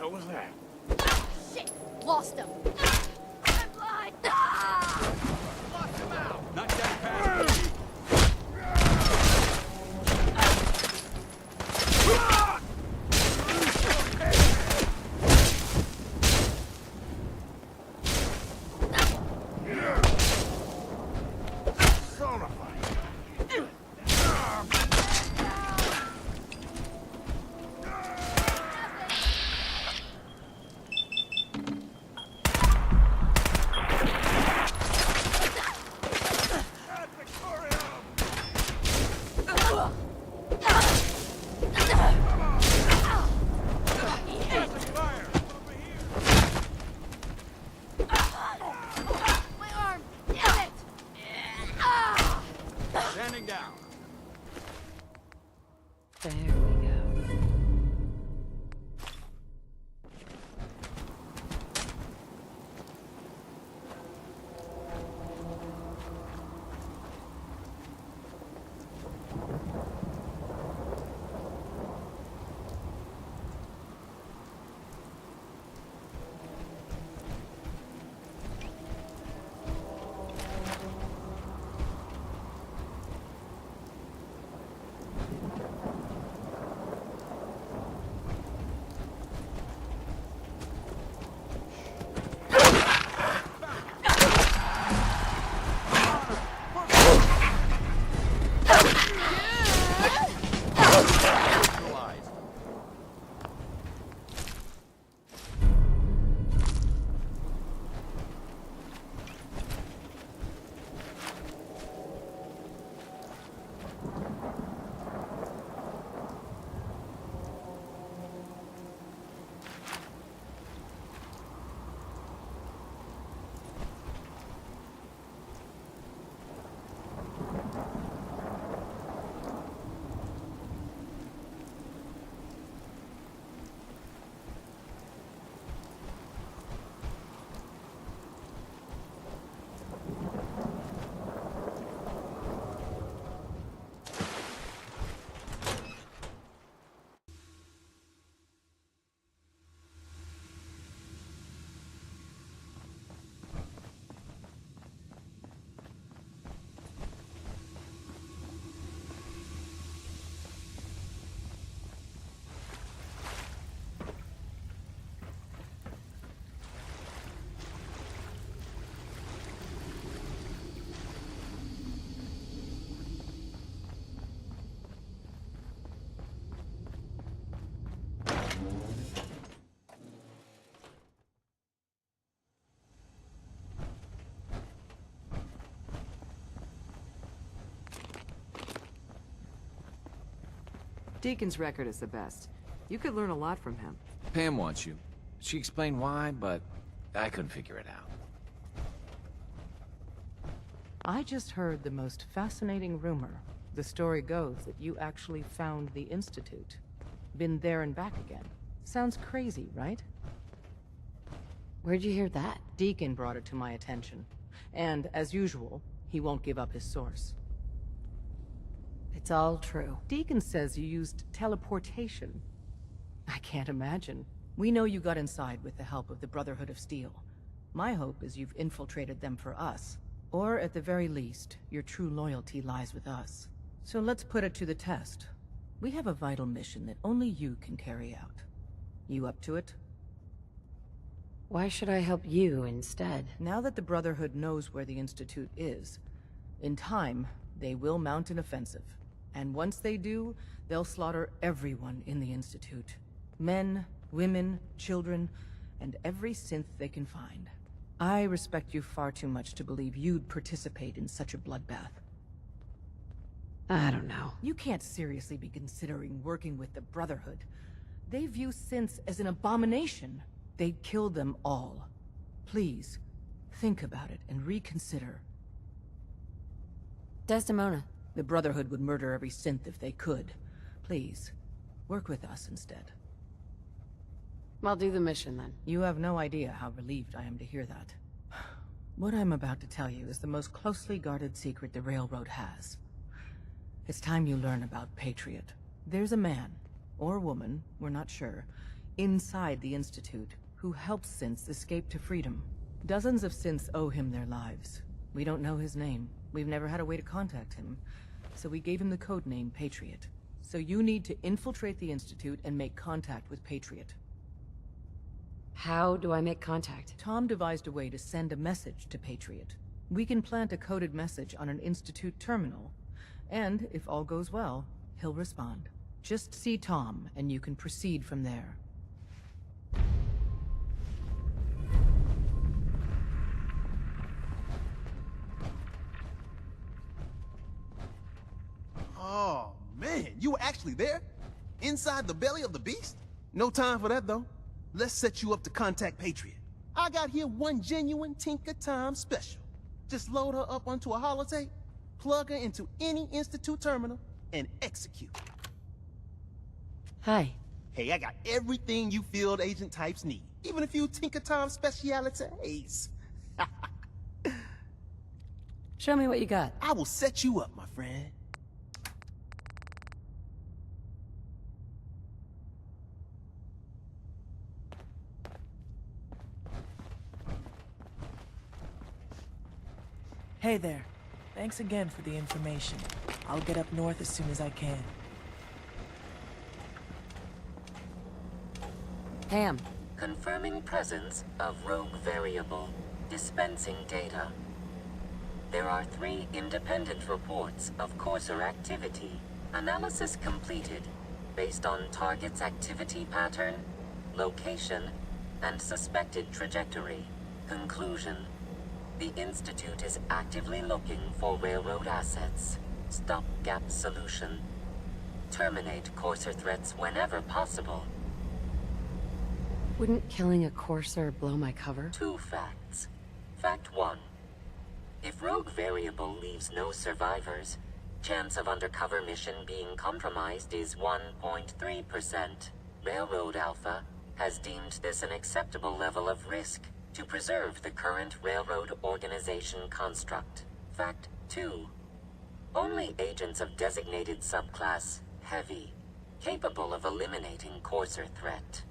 hell was that? Shit! Lost him! I'm blind! Ah! Lost him out! Not that fast! Standing down. There we go. Deacon's record is the best. You could learn a lot from him. Pam wants you. She explained why, but I couldn't figure it out. I just heard the most fascinating rumor. The story goes that you actually found the Institute. Been there and back again. Sounds crazy, right? Where'd you hear that? Deacon brought it to my attention. And, as usual, he won't give up his source. It's all true. Deacon says you used teleportation. I can't imagine. We know you got inside with the help of the Brotherhood of Steel. My hope is you've infiltrated them for us. Or, at the very least, your true loyalty lies with us. So let's put it to the test. We have a vital mission that only you can carry out. You up to it? Why should I help you instead? Now that the Brotherhood knows where the Institute is, in time, they will mount an offensive. And once they do, they'll slaughter everyone in the Institute. Men, women, children, and every synth they can find. I respect you far too much to believe you'd participate in such a bloodbath. I don't know. You can't seriously be considering working with the Brotherhood. They view synths as an abomination. They'd kill them all. Please, think about it and reconsider. Desdemona. The Brotherhood would murder every synth if they could. Please, work with us instead. I'll do the mission then. You have no idea how relieved I am to hear that. What I'm about to tell you is the most closely guarded secret the Railroad has. It's time you learn about Patriot. There's a man, or woman, we're not sure, inside the Institute, who helps synths escape to freedom. Dozens of synths owe him their lives. We don't know his name. We've never had a way to contact him. So we gave him the codename Patriot. So you need to infiltrate the Institute and make contact with Patriot. How do I make contact? Tom devised a way to send a message to Patriot. We can plant a coded message on an Institute terminal, and if all goes well, he'll respond. Just see Tom, and you can proceed from there. Oh, man, you were actually there? Inside the belly of the beast? No time for that, though. Let's set you up to contact Patriot. I got here one genuine Tinker Time special. Just load her up onto a holotape, plug her into any Institute terminal, and execute. Hi. Hey, I got everything you field agent types need. Even a few Tinker Time specialities. Show me what you got. I will set you up, my friend. Hey there. Thanks again for the information. I'll get up north as soon as I can. Ham. Confirming presence of rogue variable. Dispensing data. There are 3 independent reports of Courser activity. Analysis completed, based on target's activity pattern, location, and suspected trajectory. Conclusion. The Institute is actively looking for railroad assets. Stopgap solution. Terminate Courser threats whenever possible. Wouldn't killing a Courser blow my cover? 2 facts. Fact 1. If Rogue Variable leaves no survivors, chance of undercover mission being compromised is 1.3%. Railroad Alpha has deemed this an acceptable level of risk to preserve the current railroad organization construct. Fact 2. Only agents of designated subclass Heavy, capable of eliminating Courser threat.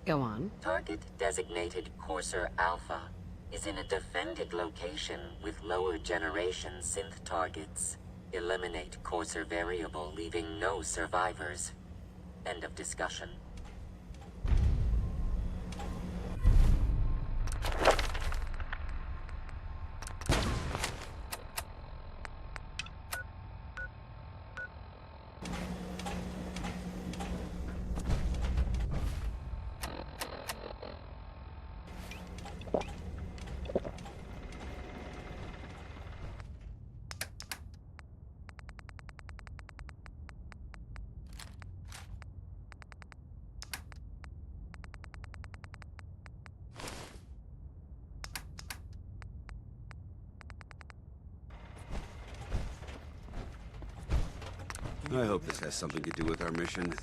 Go on. Target designated Courser Alpha is in a defended location with lower generation synth targets. Eliminate Courser Variable, leaving no survivors. End of discussion. I hope this has something to do with our mission.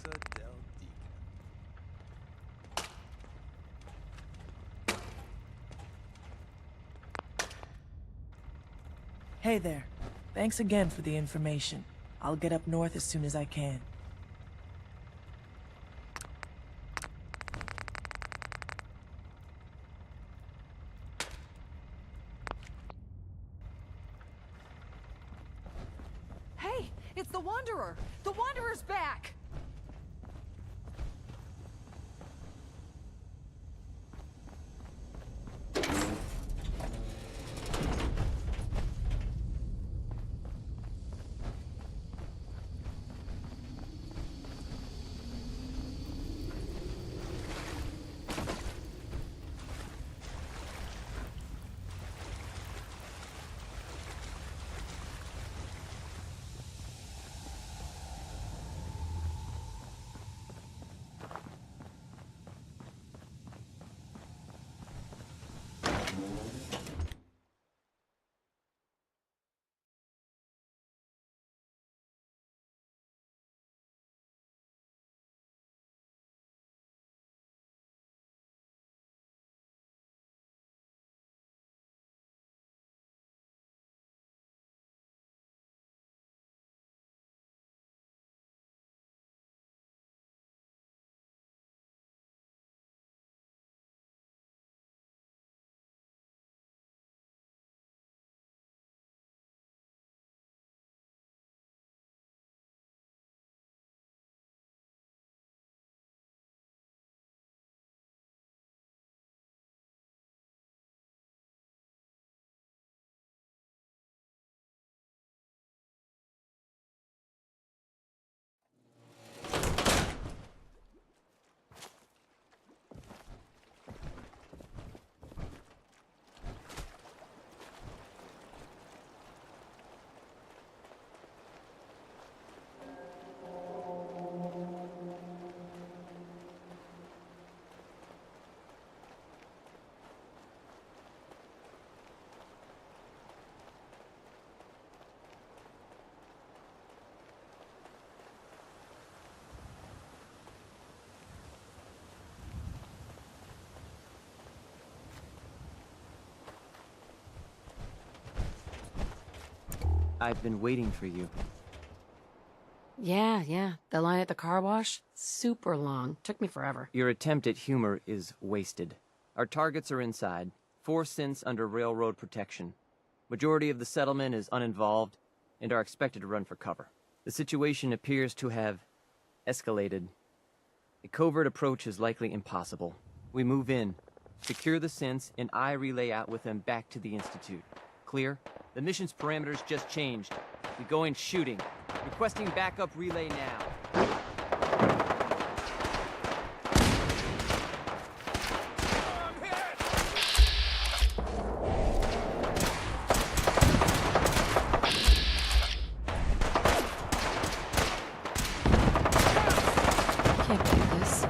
Hey there. Thanks again for the information. I'll get up north as soon as I can. Hey, it's the Wanderer! The Wanderer's back! I've been waiting for you. Yeah. The line at the car wash? Super long. Took me forever. Your attempt at humor is wasted. Our targets are inside. 4 synths under railroad protection. Majority of the settlement is uninvolved and are expected to run for cover. The situation appears to have escalated. A covert approach is likely impossible. We move in, secure the synths, and I relay out with them back to the Institute. Clear? The mission's parameters just changed. We go in shooting. Requesting backup relay now. Can't do this.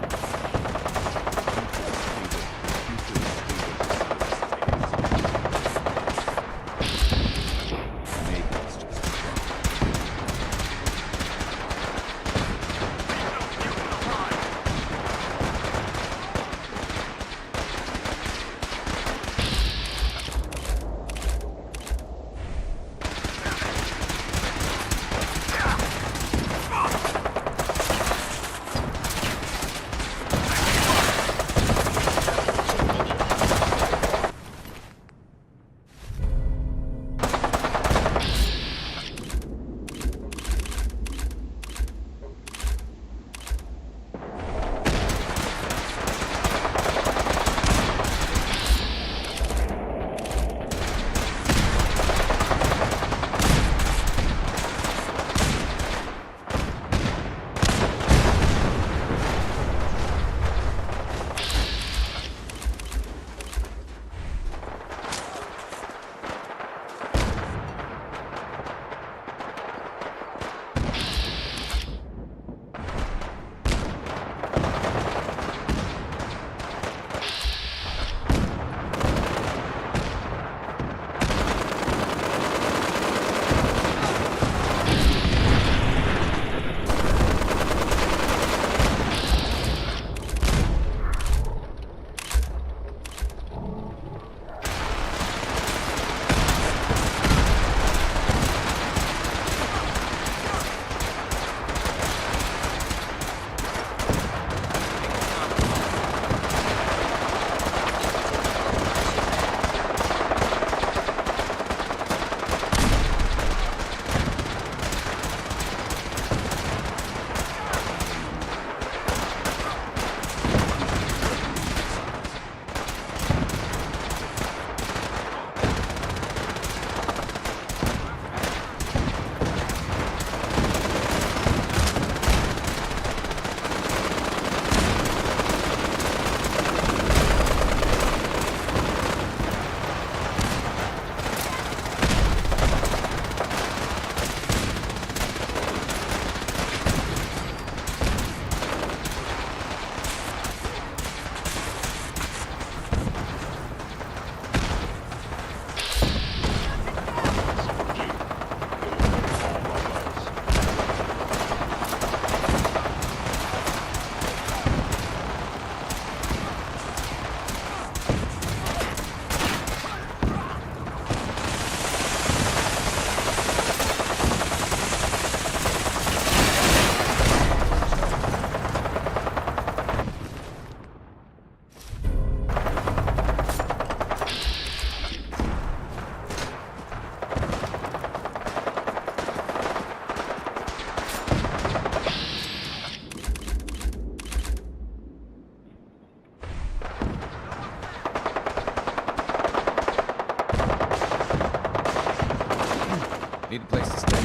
Need a place to stay.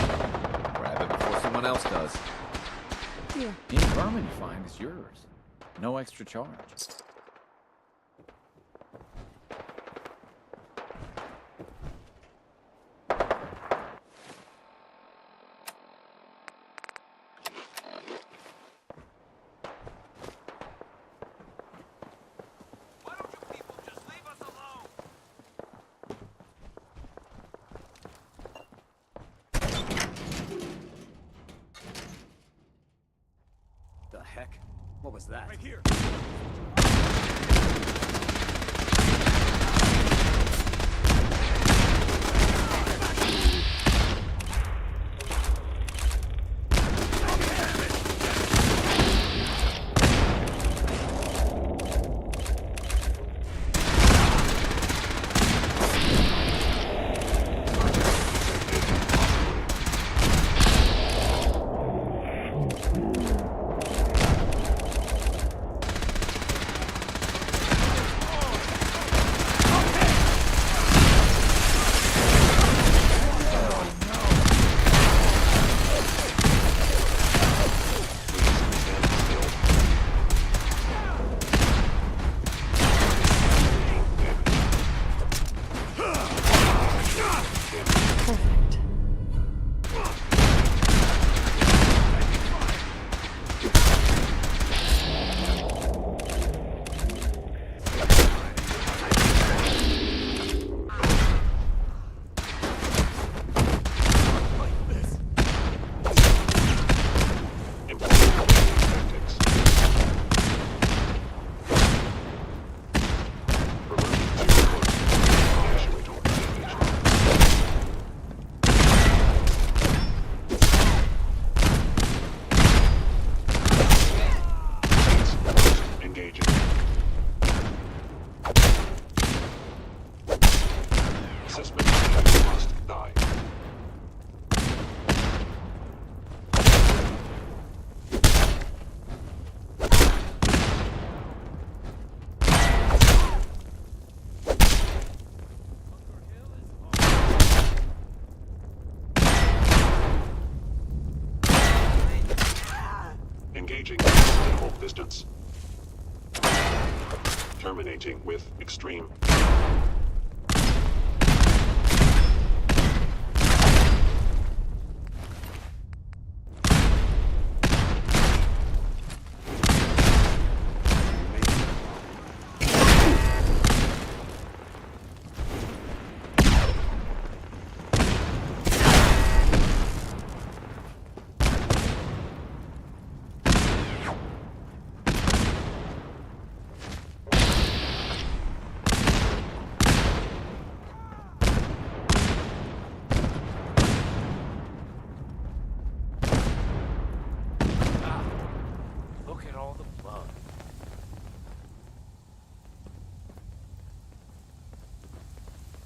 Grab it before someone else does. Here. Any garment you find is yours. No extra charge. The heck? What was that? Right here. Suspect must die. Engaging minimal distance. Terminating with extreme. Look at all the blood.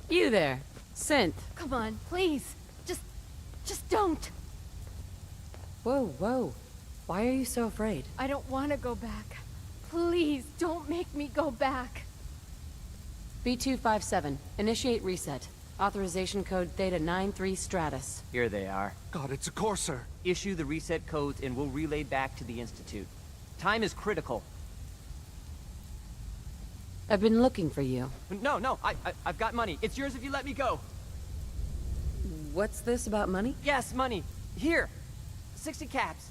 You there, Synth. Come on, please. Just don't. Whoa, whoa. Why are you so afraid? I don't want to go back. Please, don't make me go back. B257, initiate reset. Authorization code Theta 93 Stratus. Here they are. God, it's a Courser. Issue the reset codes and we'll relay back to the Institute. Time is critical. I've been looking for you. No, I've got money. It's yours if you let me go. What's this about money? Yes, money. Here. 60 caps.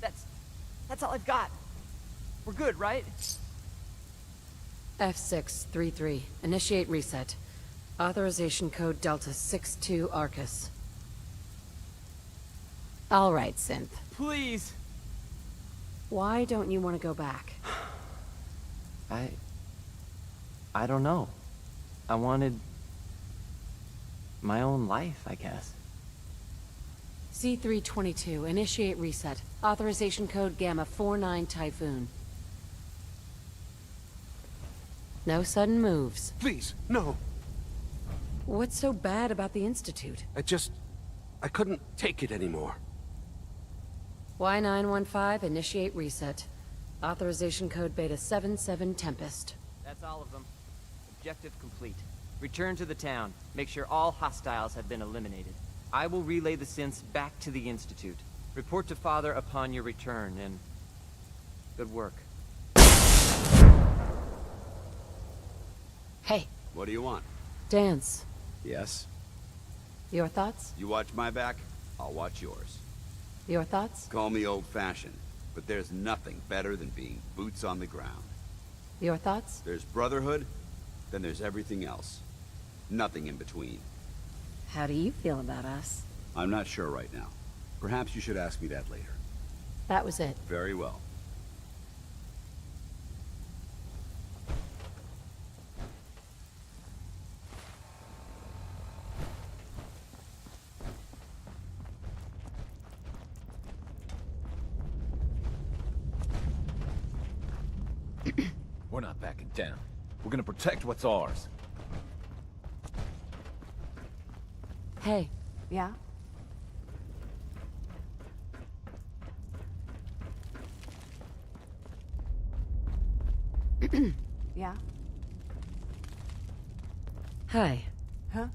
That's all I've got. We're good, right? F633, initiate reset. Authorization code Delta 62 Arcus. All right, Synth. Please. Why don't you want to go back? I don't know. I wanted my own life, I guess. C322, initiate reset. Authorization code Gamma 49 Typhoon. No sudden moves. Please, no. What's so bad about the Institute? I couldn't take it anymore. Y915, initiate reset. Authorization code Beta 77 Tempest. That's all of them. Objective complete. Return to the town. Make sure all hostiles have been eliminated. I will relay the synths back to the Institute. Report to Father upon your return, and good work. Hey. What do you want? Dance. Yes? Your thoughts? You watch my back, I'll watch yours. Your thoughts? Call me old-fashioned, but there's nothing better than being boots on the ground. Your thoughts? There's brotherhood, then there's everything else. Nothing in between. How do you feel about us? I'm not sure right now. Perhaps you should ask me that later. That was it. Very well. We're not backing down. We're gonna protect what's ours. Hey. Yeah? Yeah? Hi. Huh?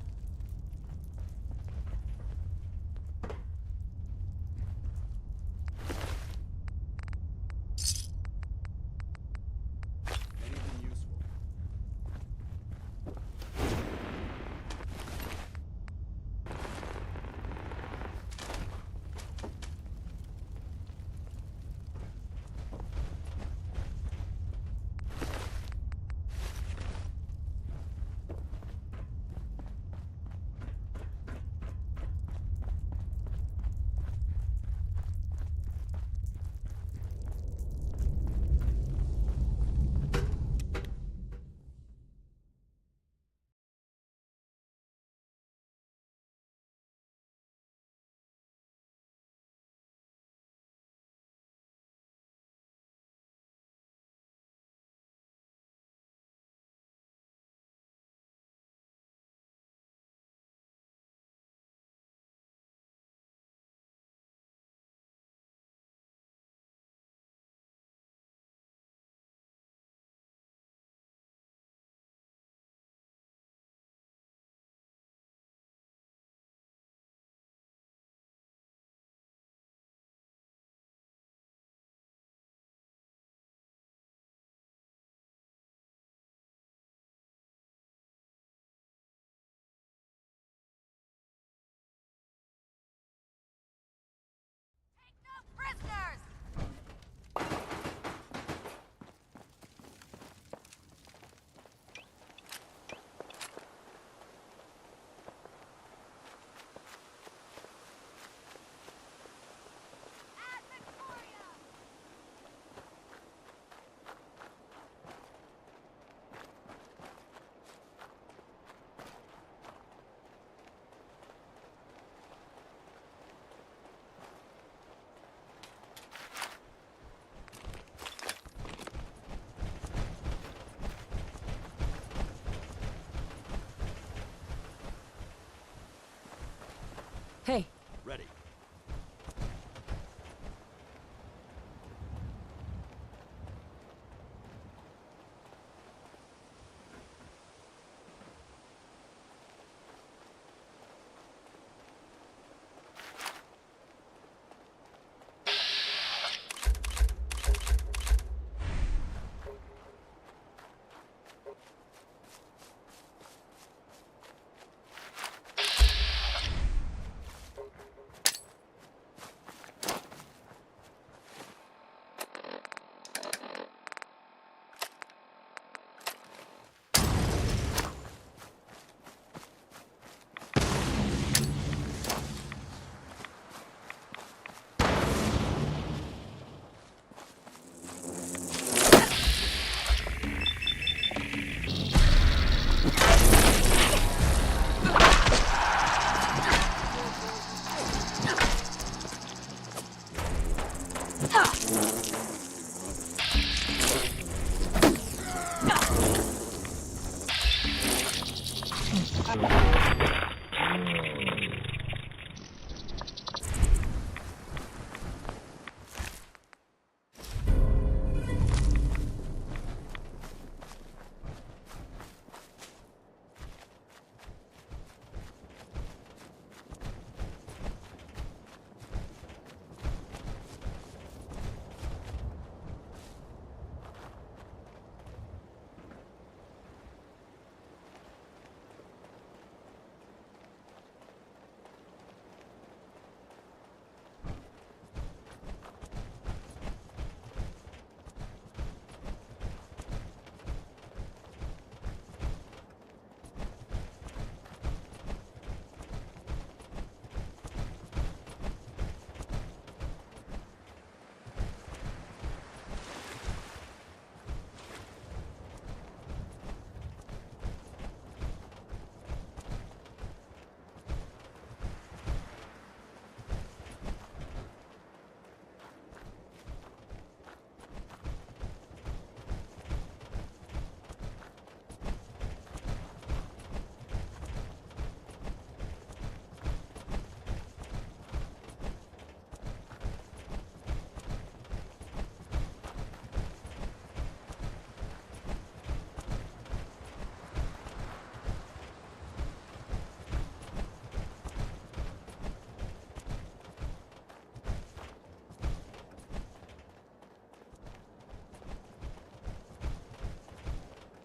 Hey. Ready.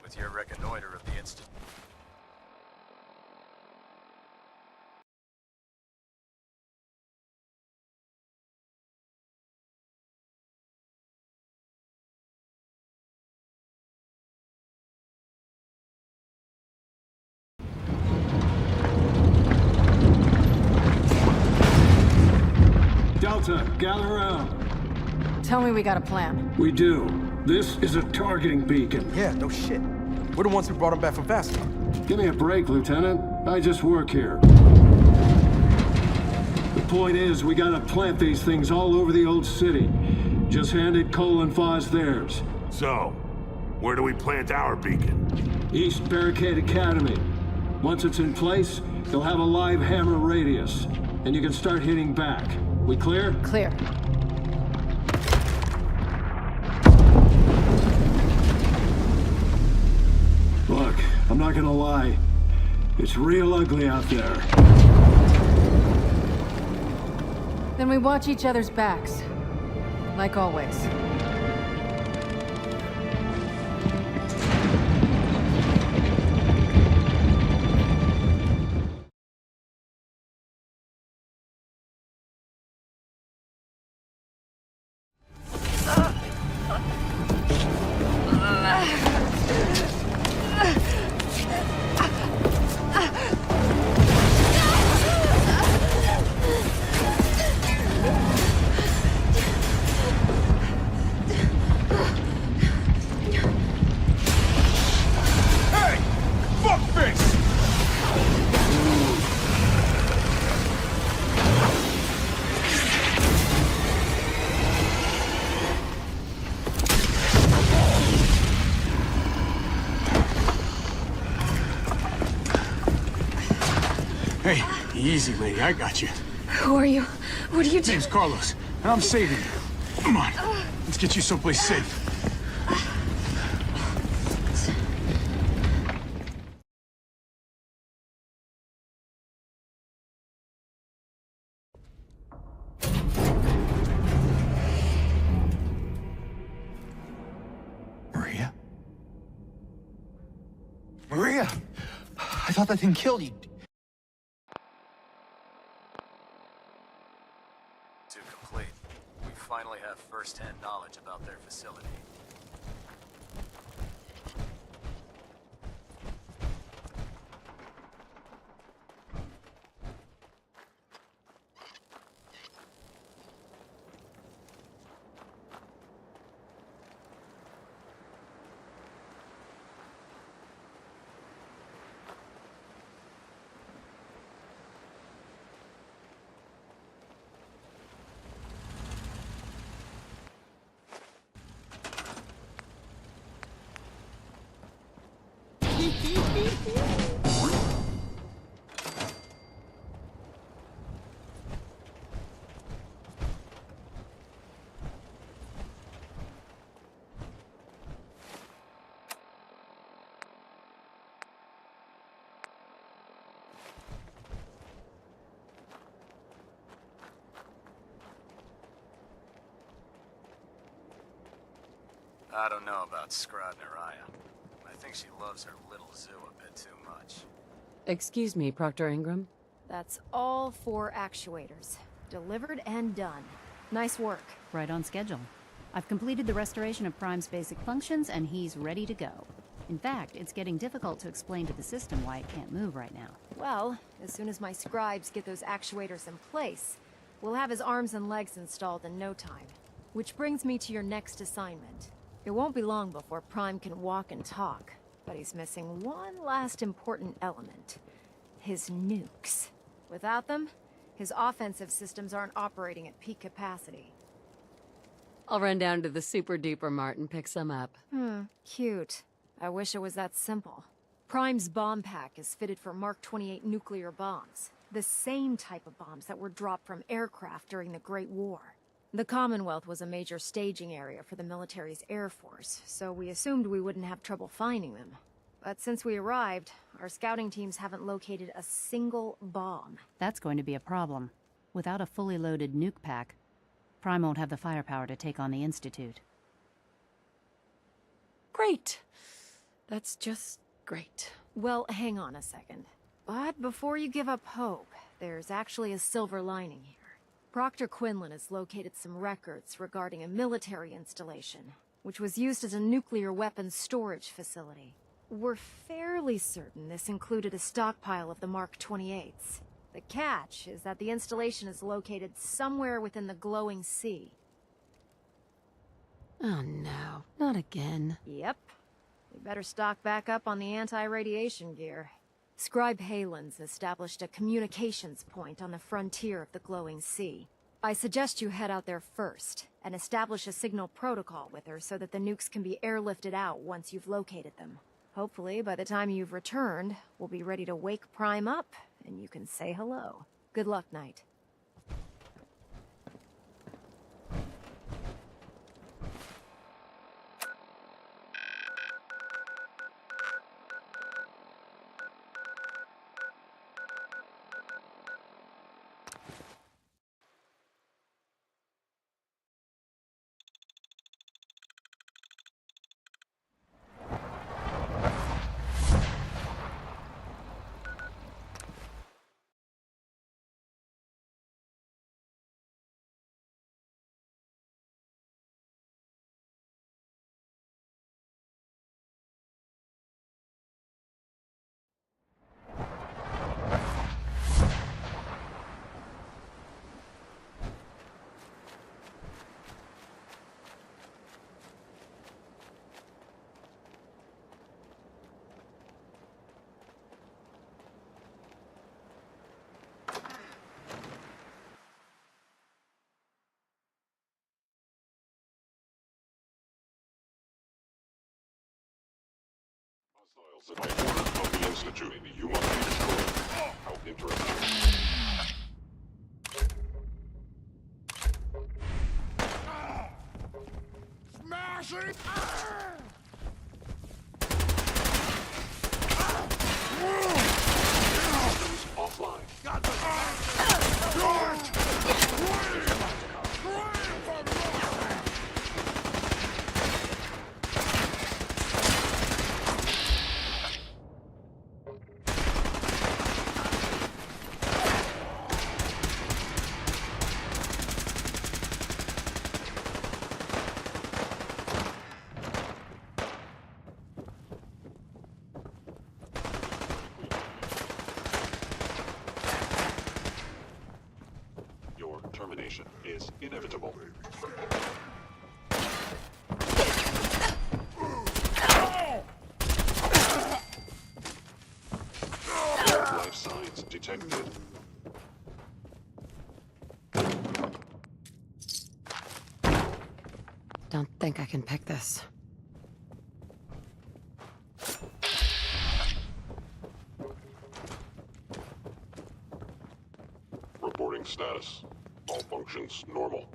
With your reconnoiter of the incident. Delta, gather around. Tell me we got a plan. We do. This is a targeting beacon. Yeah, no shit. We're the ones who brought him back from Vasco. Give me a break, Lieutenant. I just work here. The point is, we gotta plant these things all over the old city. Just handed Cole and Foz theirs. So, where do we plant our beacon? East Barricade Academy. Once it's in place, you'll have a live hammer radius, and you can start hitting back. We clear? Clear. Look, I'm not gonna lie. It's real ugly out there. Then we watch each other's backs. Like always. Hey, easy, lady. I got you. Who are you? What are you doing? Name's Carlos, and I'm saving you. Come on, let's get you someplace safe. Maria? Maria! I thought that thing killed you. To complete, we finally have first-hand knowledge about their facility. I don't know about Scribe Naraya. I think she loves her little zoo a bit too much. Excuse me, Proctor Ingram. That's all 4 actuators. Delivered and done. Nice work. Right on schedule. I've completed the restoration of Prime's basic functions, and he's ready to go. In fact, it's getting difficult to explain to the system why it can't move right now. Well, as soon as my scribes get those actuators in place, we'll have his arms and legs installed in no time. Which brings me to your next assignment. It won't be long before Prime can walk and talk, but he's missing one last important element. His nukes. Without them, his offensive systems aren't operating at peak capacity. I'll run down to the Super Duper Mart and pick some up. Cute. I wish it was that simple. Prime's bomb pack is fitted for Mark 28 nuclear bombs. The same type of bombs that were dropped from aircraft during the Great War. The Commonwealth was a major staging area for the military's air force, so we assumed we wouldn't have trouble finding them. But since we arrived, our scouting teams haven't located a single bomb. That's going to be a problem. Without a fully loaded nuke pack, Prime won't have the firepower to take on the Institute. Great. That's just great. Well, hang on a second. But before you give up hope, there's actually a silver lining here. Proctor Quinlan has located some records regarding a military installation, which was used as a nuclear weapons storage facility. We're fairly certain this included a stockpile of the Mark 28s. The catch is that the installation is located somewhere within the glowing sea. Oh no, not again. Yep. We better stock back up on the anti-radiation gear. Scribe Halen's established a communications point on the frontier of the glowing sea. I suggest you head out there first, and establish a signal protocol with her so that the nukes can be airlifted out once you've located them. Hopefully, by the time you've returned, we'll be ready to wake Prime up, and you can say hello. Good luck, Knight. Hostiles at my orders of the Institute. You must be destroyed. How interesting. flashing! Offline. Got the Your termination is inevitable. Life signs detected. Don't think I can pick this. Reporting status. All functions normal.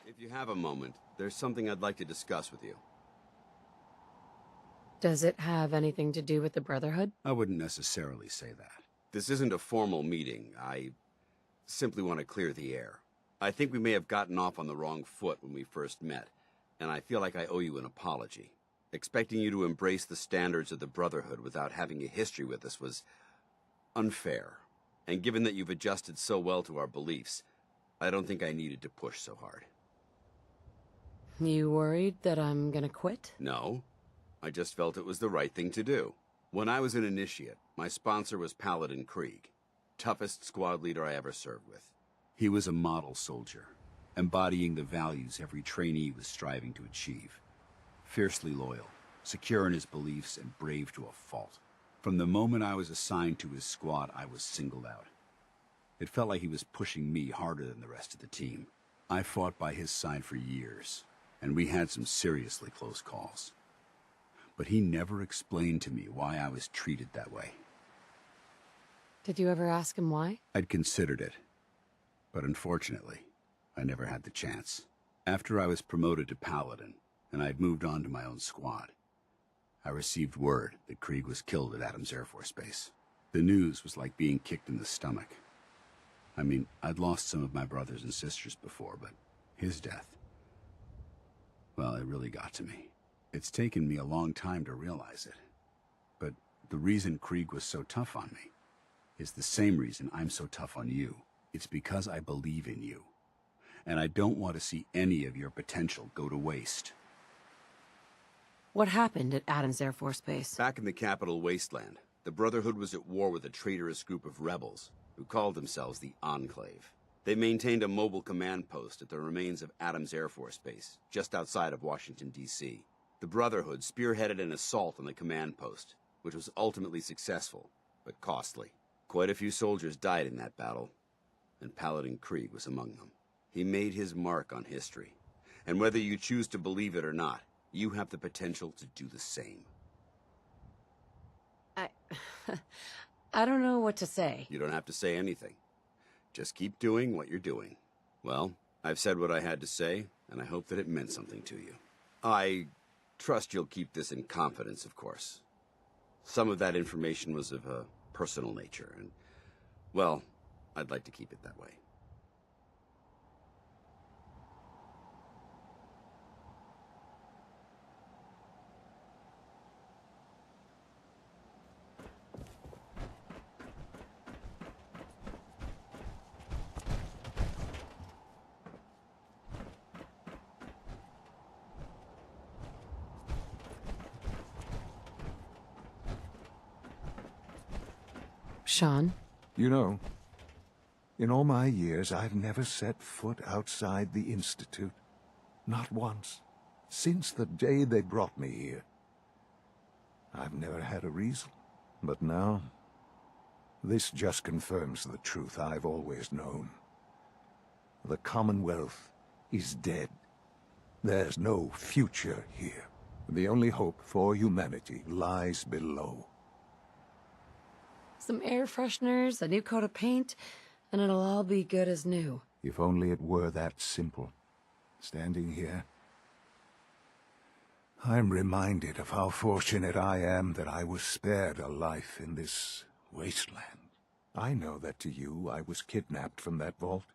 If you have a moment, there's something I'd like to discuss with you. Does it have anything to do with the Brotherhood? I wouldn't necessarily say that. This isn't a formal meeting. I simply want to clear the air. I think we may have gotten off on the wrong foot when we first met, and I feel like I owe you an apology. Expecting you to embrace the standards of the Brotherhood without having a history with us was unfair. And given that you've adjusted so well to our beliefs, I don't think I needed to push so hard. You worried that I'm gonna quit? No. I just felt it was the right thing to do. When I was an initiate, my sponsor was Paladin Krieg, toughest squad leader I ever served with. He was a model soldier, embodying the values every trainee was striving to achieve. Fiercely loyal, secure in his beliefs, and brave to a fault. From the moment I was assigned to his squad, I was singled out. It felt like he was pushing me harder than the rest of the team. I fought by his side for years, and we had some seriously close calls. But he never explained to me why I was treated that way. Did you ever ask him why? I'd considered it, but unfortunately, I never had the chance. After I was promoted to Paladin, and I'd moved on to my own squad, I received word that Krieg was killed at Adams Air Force Base. The news was like being kicked in the stomach. I mean, I'd lost some of my brothers and sisters before, but his death, well, it really got to me. It's taken me a long time to realize it. But the reason Krieg was so tough on me is the same reason I'm so tough on you. It's because I believe in you. And I don't want to see any of your potential go to waste. What happened at Adams Air Force Base? Back in the capital wasteland, the Brotherhood was at war with a traitorous group of rebels who called themselves the Enclave. They maintained a mobile command post at the remains of Adams Air Force Base, just outside of Washington, D.C. The Brotherhood spearheaded an assault on the command post, which was ultimately successful, but costly. Quite a few soldiers died in that battle, and Paladin Krieg was among them. He made his mark on history, and whether you choose to believe it or not, you have the potential to do the same. I don't know what to say. You don't have to say anything. Just keep doing what you're doing. Well, I've said what I had to say, and I hope that it meant something to you. I trust you'll keep this in confidence, of course. Some of that information was of a personal nature, and, well, I'd like to keep it that way. Sean? You know, in all my years, I've never set foot outside the Institute. Not once. Since the day they brought me here. I've never had a reason. But now, this just confirms the truth I've always known. The Commonwealth is dead. There's no future here. The only hope for humanity lies below. Some air fresheners, a new coat of paint, and it'll all be good as new. If only it were that simple. Standing here, I'm reminded of how fortunate I am that I was spared a life in this wasteland. I know that to you, I was kidnapped from that vault.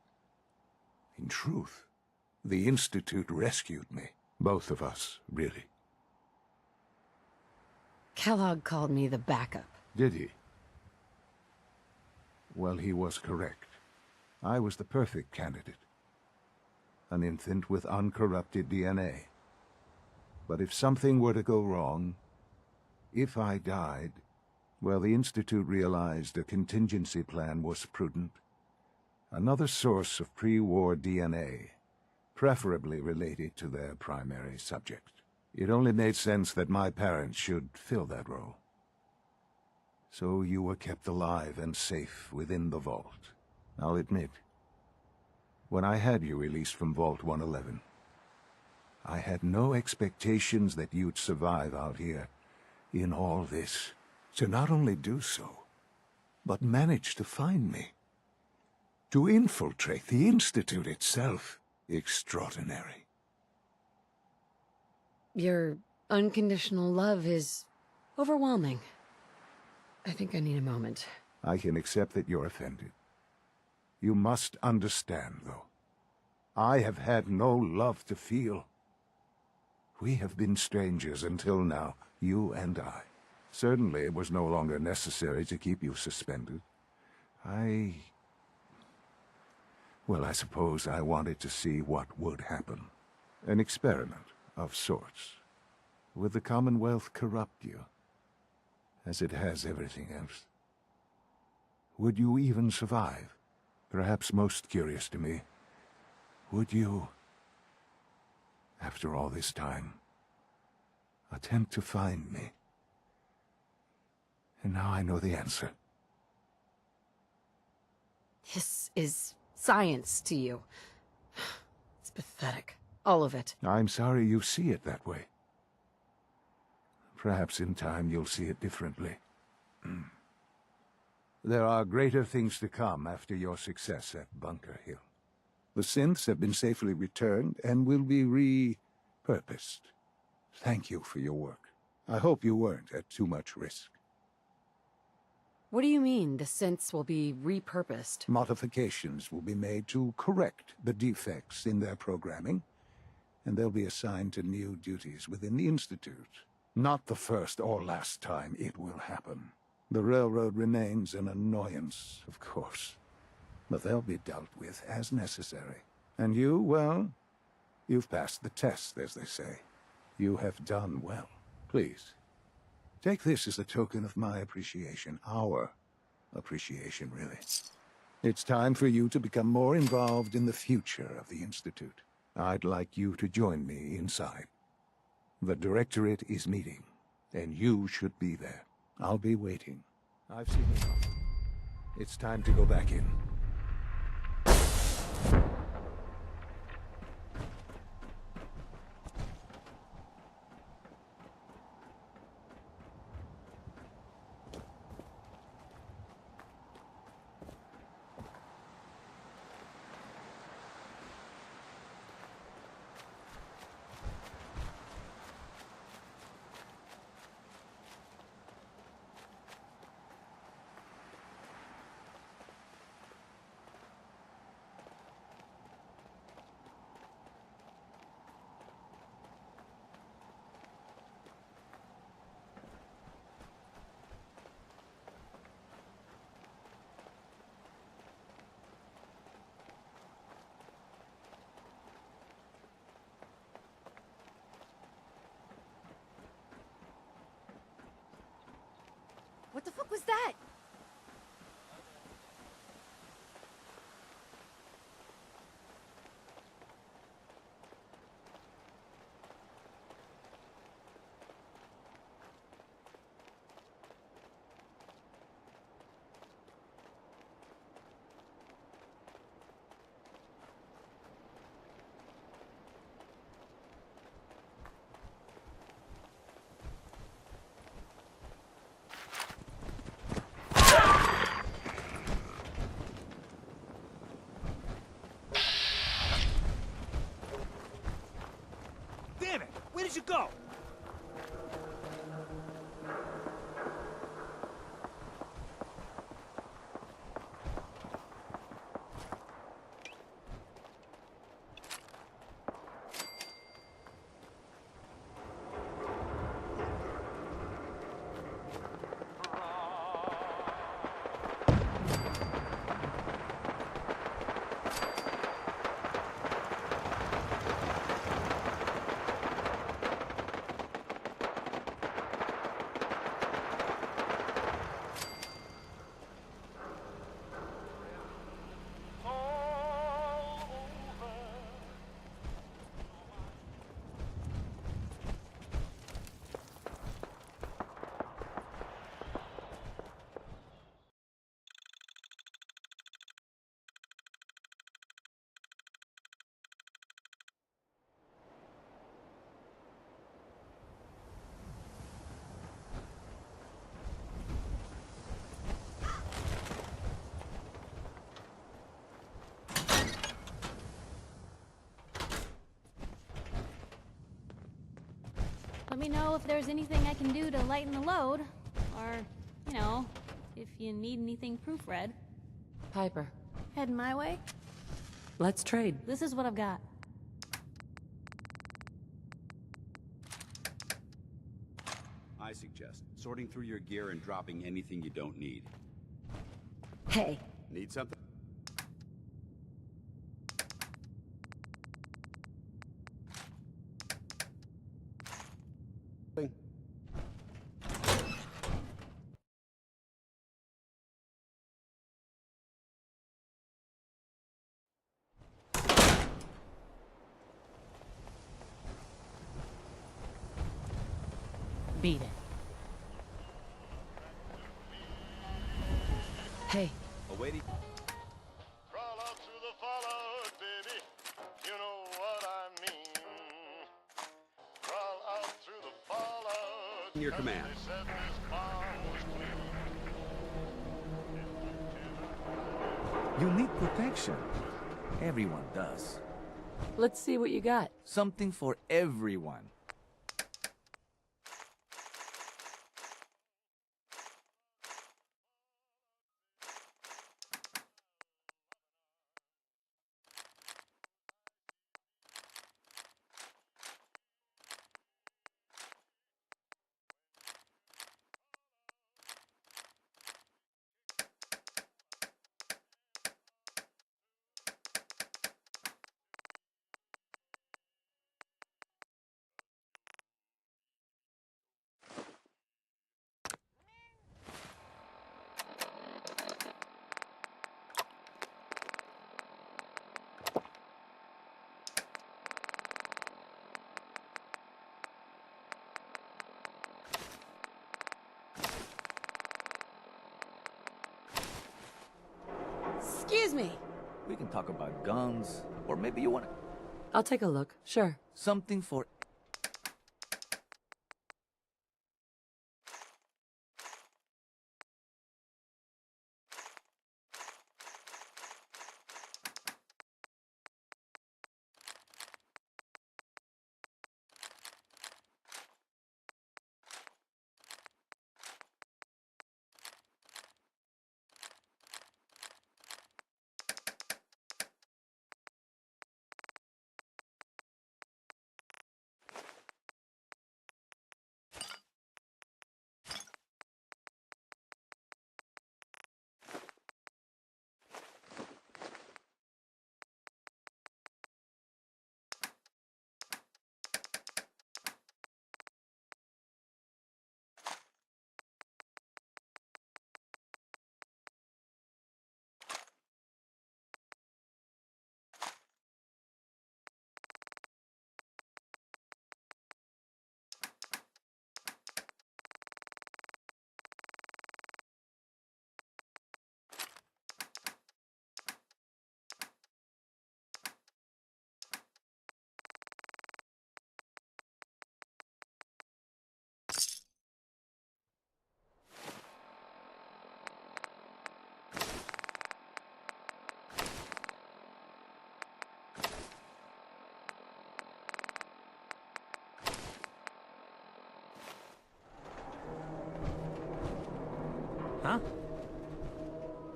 In truth, the Institute rescued me. Both of us, really. Kellogg called me the backup. Did he? Well, he was correct. I was the perfect candidate. An infant with uncorrupted DNA. But if something were to go wrong, if I died, well, the Institute realized a contingency plan was prudent. Another source of pre-war DNA, preferably related to their primary subject. It only made sense that my parents should fill that role. So you were kept alive and safe within the vault. I'll admit, when I had you released from Vault 111, I had no expectations that you'd survive out here in all this. To not only do so, but manage to find me. To infiltrate the Institute itself. Extraordinary. Your unconditional love is overwhelming. I think I need a moment. I can accept that you're offended. You must understand, though. I have had no love to feel. We have been strangers until now, you and I. Certainly it was no longer necessary to keep you suspended. Well, I suppose I wanted to see what would happen. An experiment of sorts. Would the Commonwealth corrupt you? As it has everything else. Would you even survive? Perhaps most curious to me, would you, after all this time, attempt to find me? And now I know the answer. This is science to you. It's pathetic. All of it. I'm sorry you see it that way. Perhaps in time you'll see it differently. There are greater things to come after your success at Bunker Hill. The synths have been safely returned and will be repurposed. Thank you for your work. I hope you weren't at too much risk. What do you mean, the synths will be repurposed? Modifications will be made to correct the defects in their programming, and they'll be assigned to new duties within the Institute. Not the first or last time it will happen. The railroad remains an annoyance, of course, but they'll be dealt with as necessary. And you, well, you've passed the test, as they say. You have done well. Please, take this as a token of my appreciation. Our appreciation, really. It's time for you to become more involved in the future of the Institute. I'd like you to join me inside. The Directorate is meeting, and you should be there. I'll be waiting. I've seen enough. It's time to go back in. What the fuck was that? Damn it! Where did you go? Let me know if there's anything I can do to lighten the load. Or, you know, if you need anything proofread. Piper, Heading my way? let's trade. This is what I've got. I suggest sorting through your gear and dropping anything you don't need. Hey. Need something? Beat it. Hey. Awaiting. Crawl out to the fallout, baby. You know what I mean. Crawl out through the fallout. In your command. They said this farm was clean. You need protection. Everyone does. Let's see what you got. Something for everyone. Excuse me. We can talk about guns, or maybe you want I'll take a look. Sure. something for huh?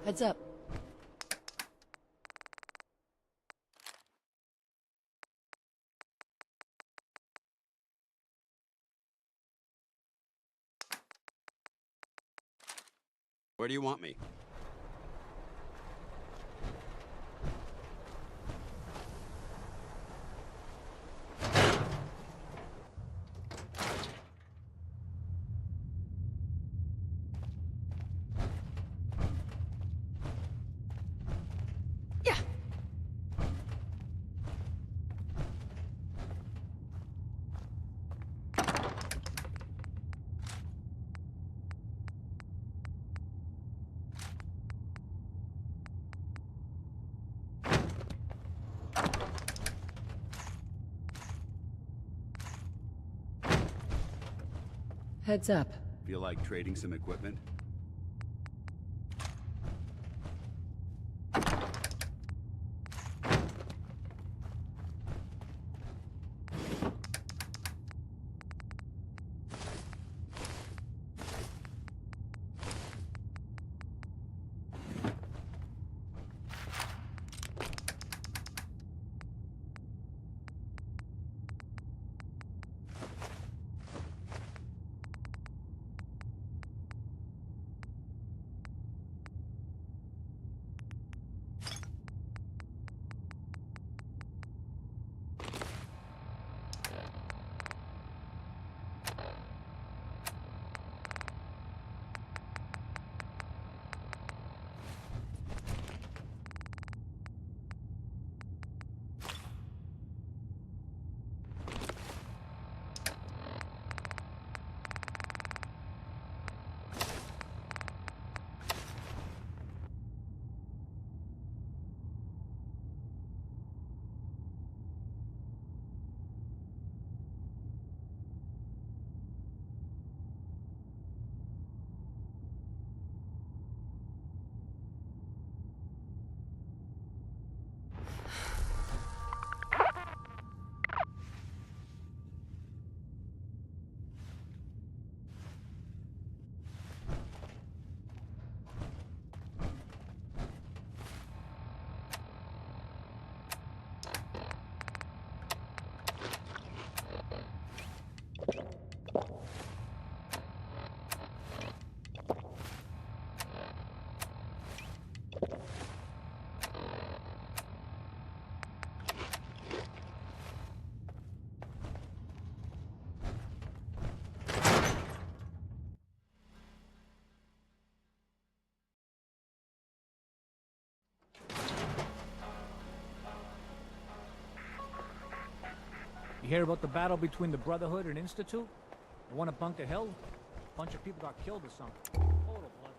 Heads up. Where do you want me? Heads up. Feel like trading some equipment? You hear about the battle between the Brotherhood and Institute? The one at Bunker Hill? A bunch of people got killed or something. Total blood.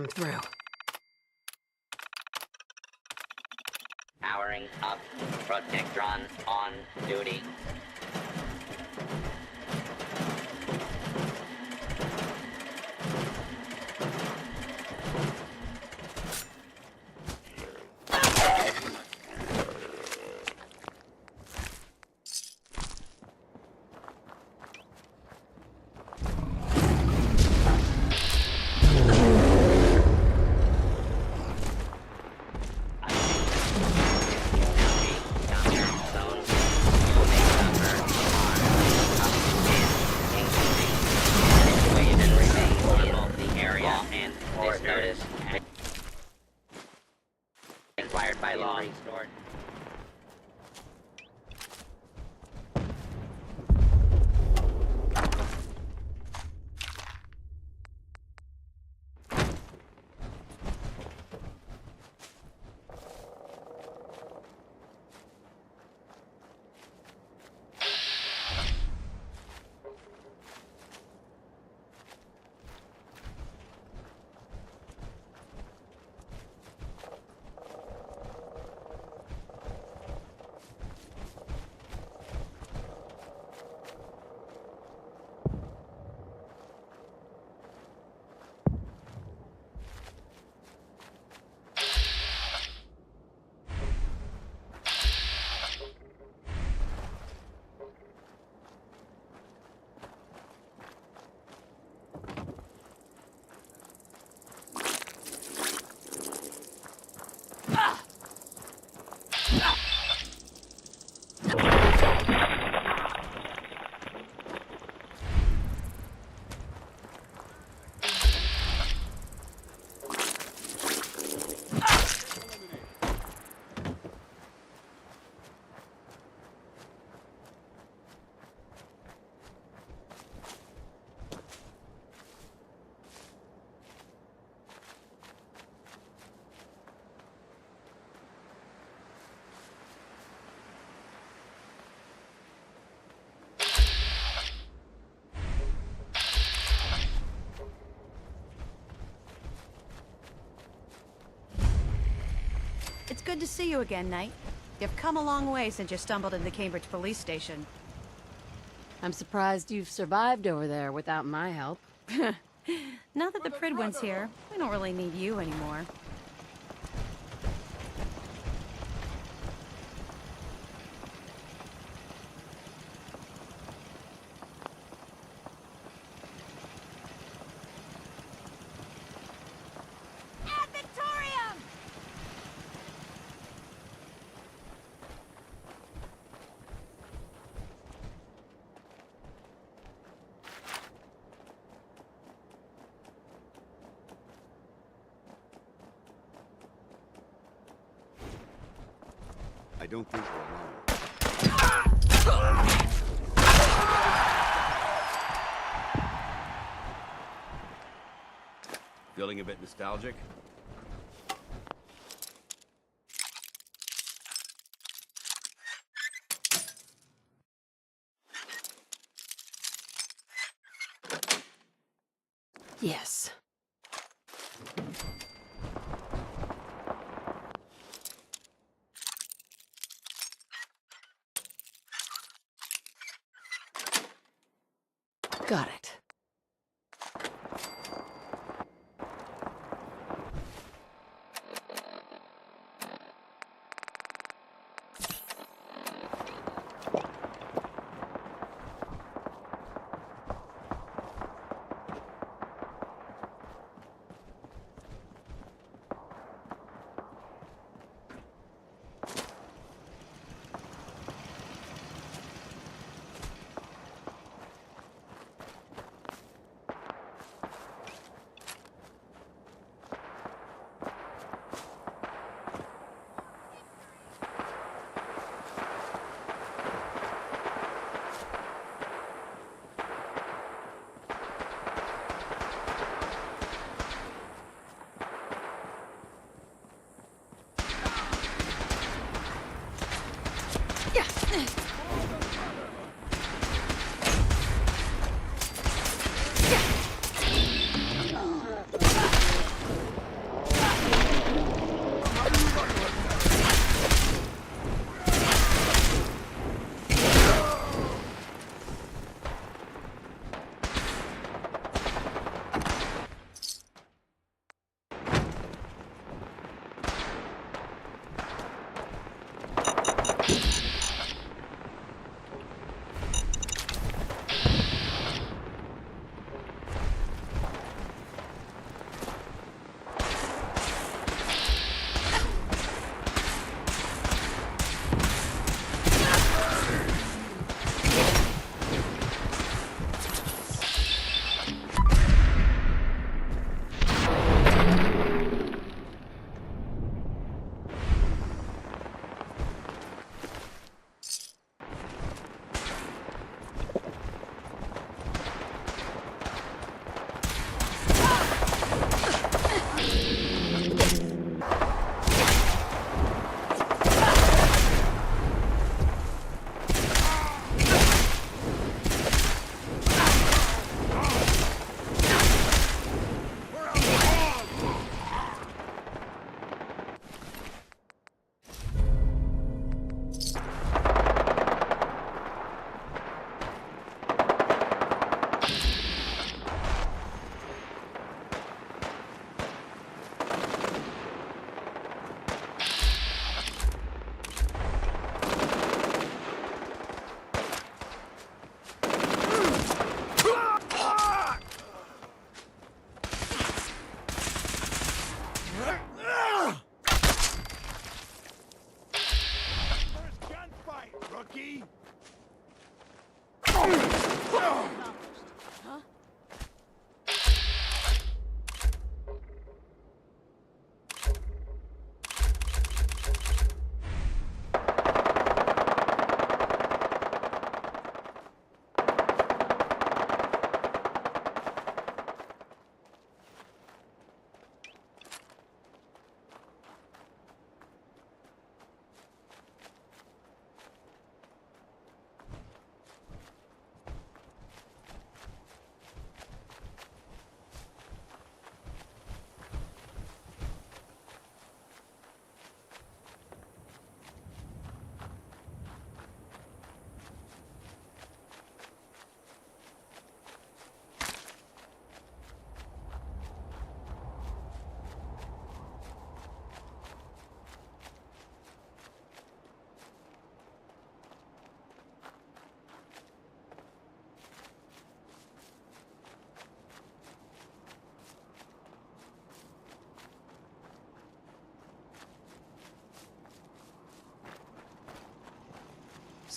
I'm through. Powering up. Protectron on duty. Required by law. Restored. It's good to see you again, Knight. You've come a long way since you stumbled into the Cambridge police station. I'm surprised you've survived over there without my help. Now that the Pridwin's here, we don't really need you anymore. I don't think we're alone. Feeling a bit nostalgic? Yes. Got it.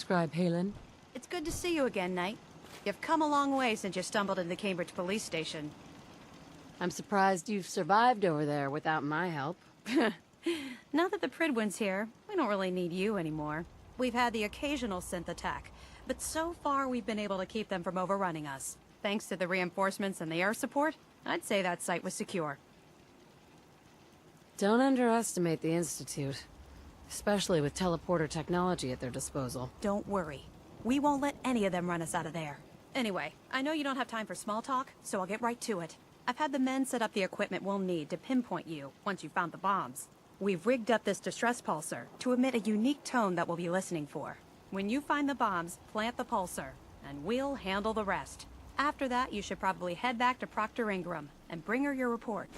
Scribe Halen. It's good to see you again, Knight. You've come a long way since you stumbled into the Cambridge police station. I'm surprised you've survived over there without my help. Now that the Pridwin's here, we don't really need you anymore. We've had the occasional synth attack, but so far we've been able to keep them from overrunning us. Thanks to the reinforcements and the air support, I'd say that site was secure. Don't underestimate the Institute, especially with teleporter technology at their disposal. Don't worry. We won't let any of them run us out of there. Anyway, I know you don't have time for small talk, so I'll get right to it. I've had the men set up the equipment we'll need to pinpoint you once you've found the bombs. We've rigged up this distress pulsar to emit a unique tone that we'll be listening for. When you find the bombs, plant the pulsar, and we'll handle the rest. After that, you should probably head back to Proctor Ingram and bring her your report.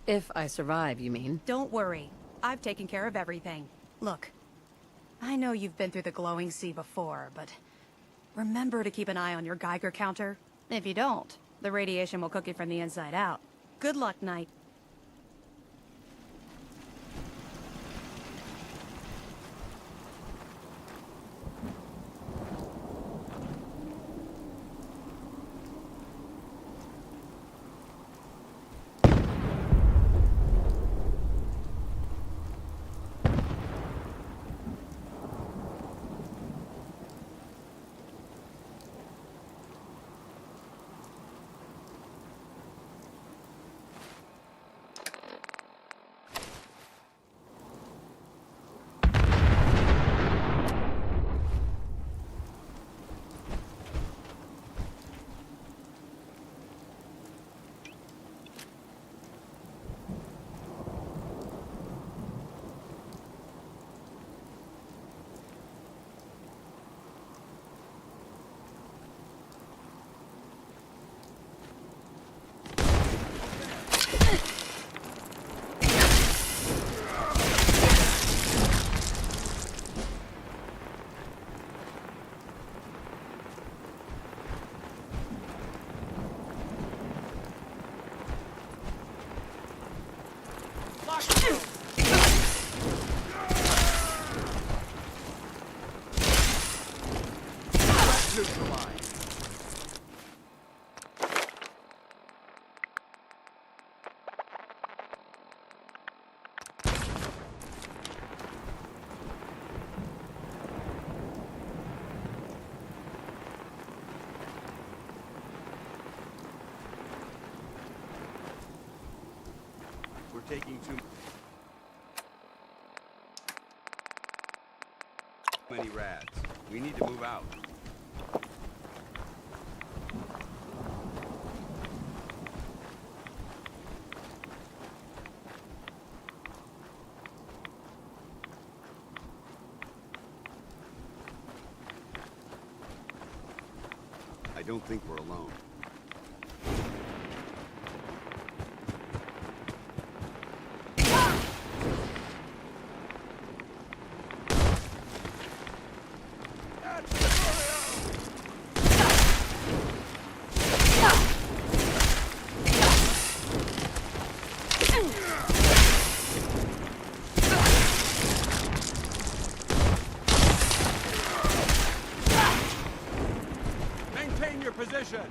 If I survive, you mean? Don't worry. I've taken care of everything. Look, I know you've been through the glowing sea before, but remember to keep an eye on your Geiger counter. If you don't, the radiation will cook you from the inside out. Good luck, Knight. Taking too many rads. We need to move out. I don't think we're alone. Maintain your position!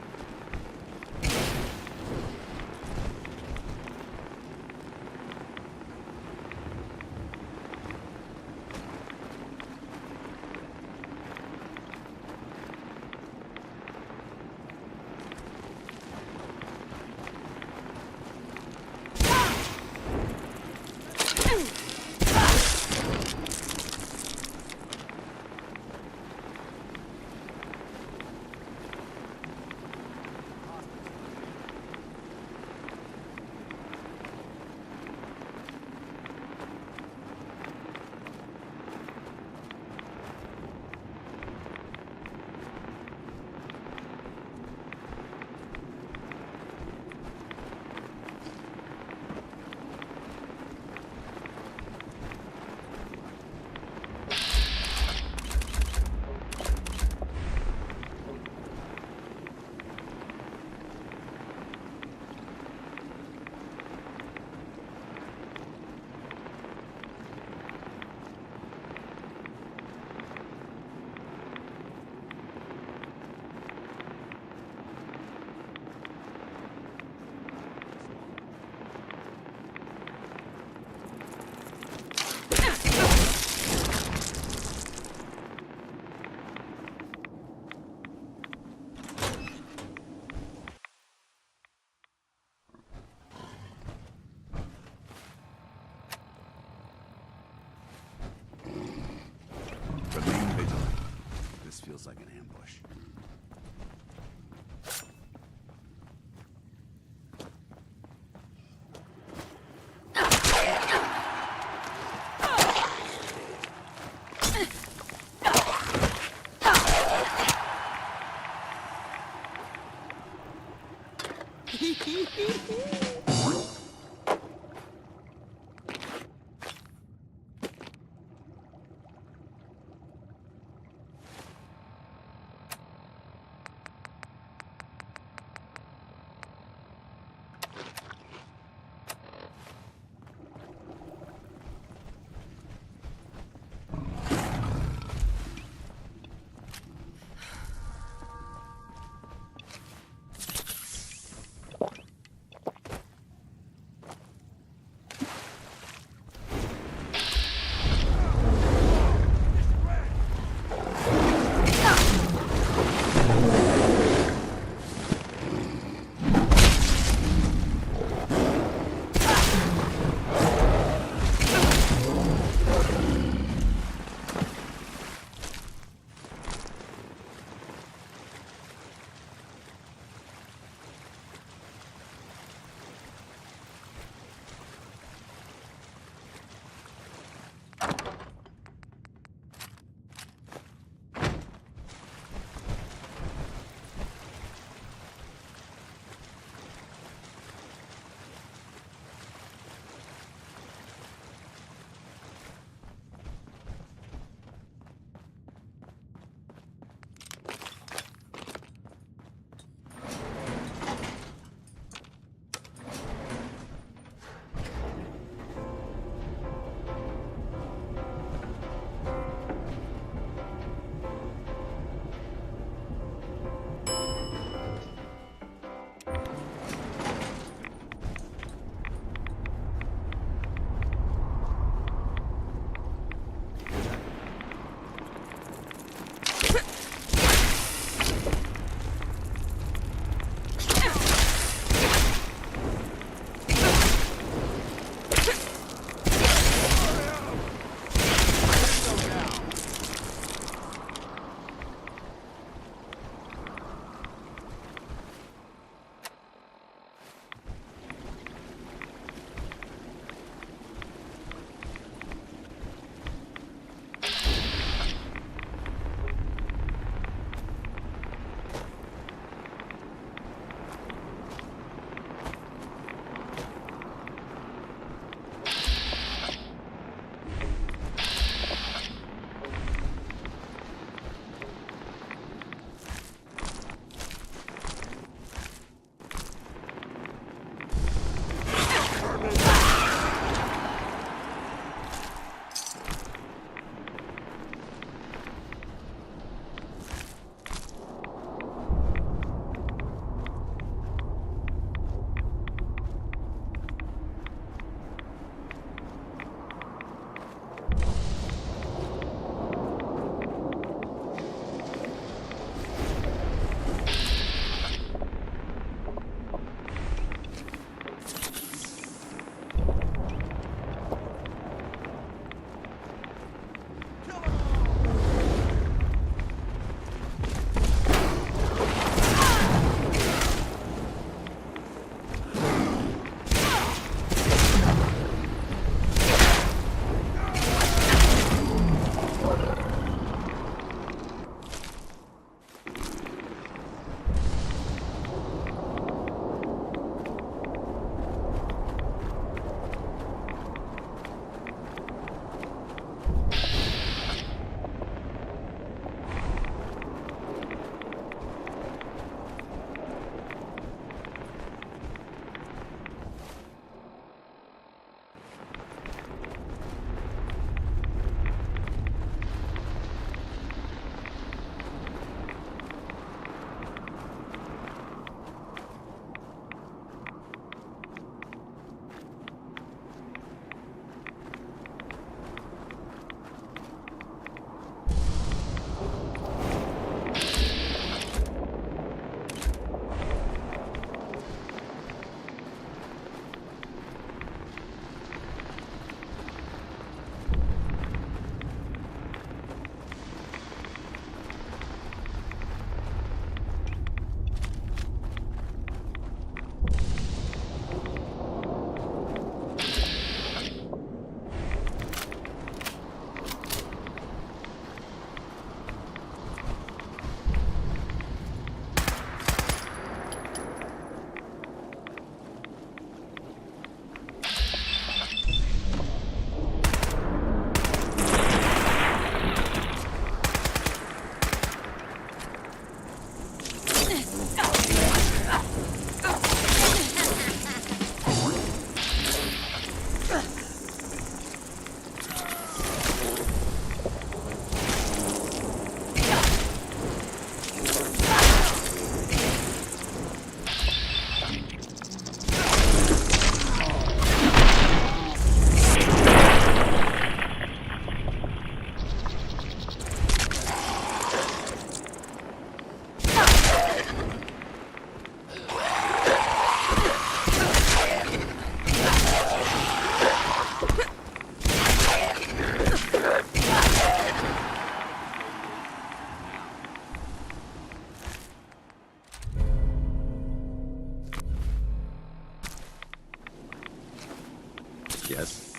Yes?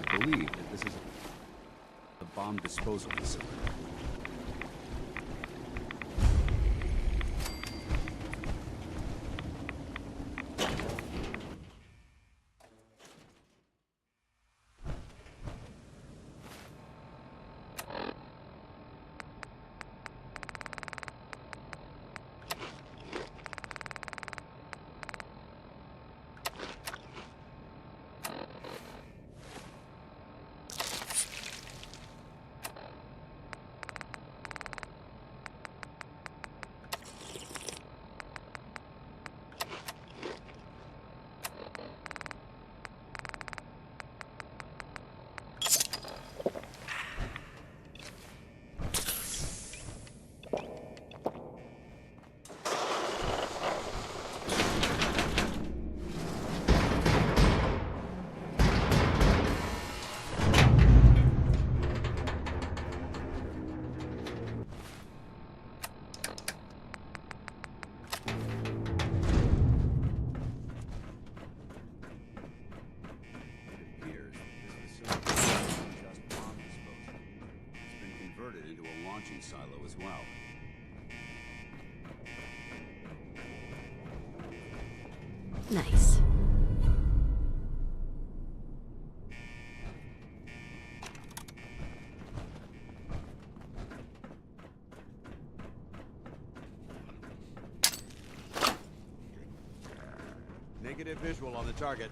I believe that this is a bomb disposal facility. Into a launching silo as well. Nice. Negative visual on the target.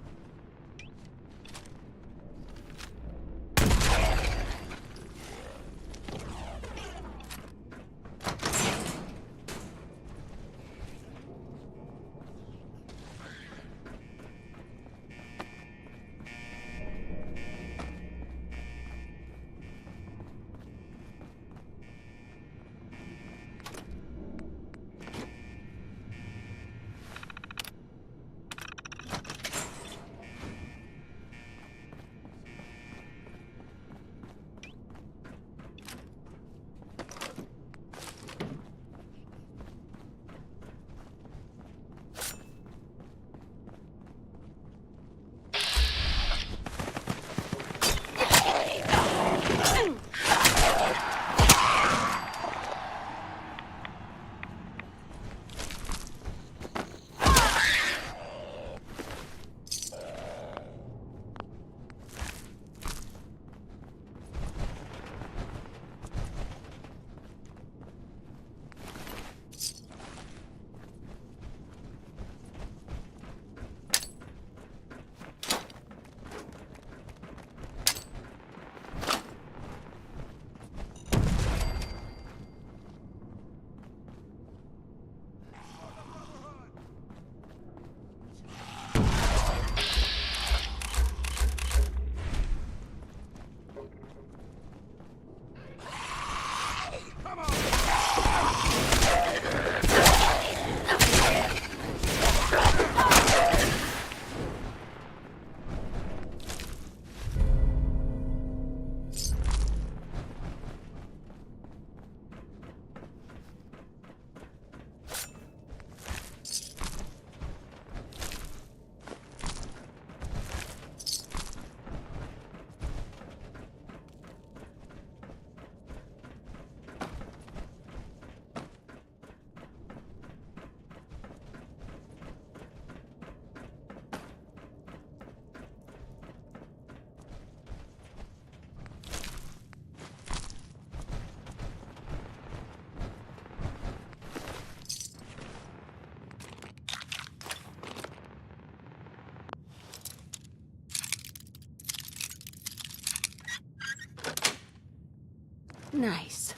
Nice.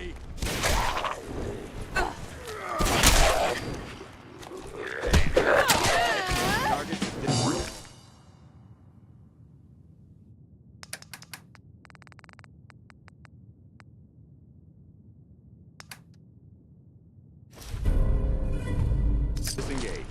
me! Disengage.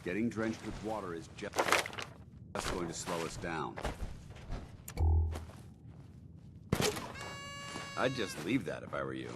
Getting drenched with water is just going to slow us down. I'd just leave that if I were you.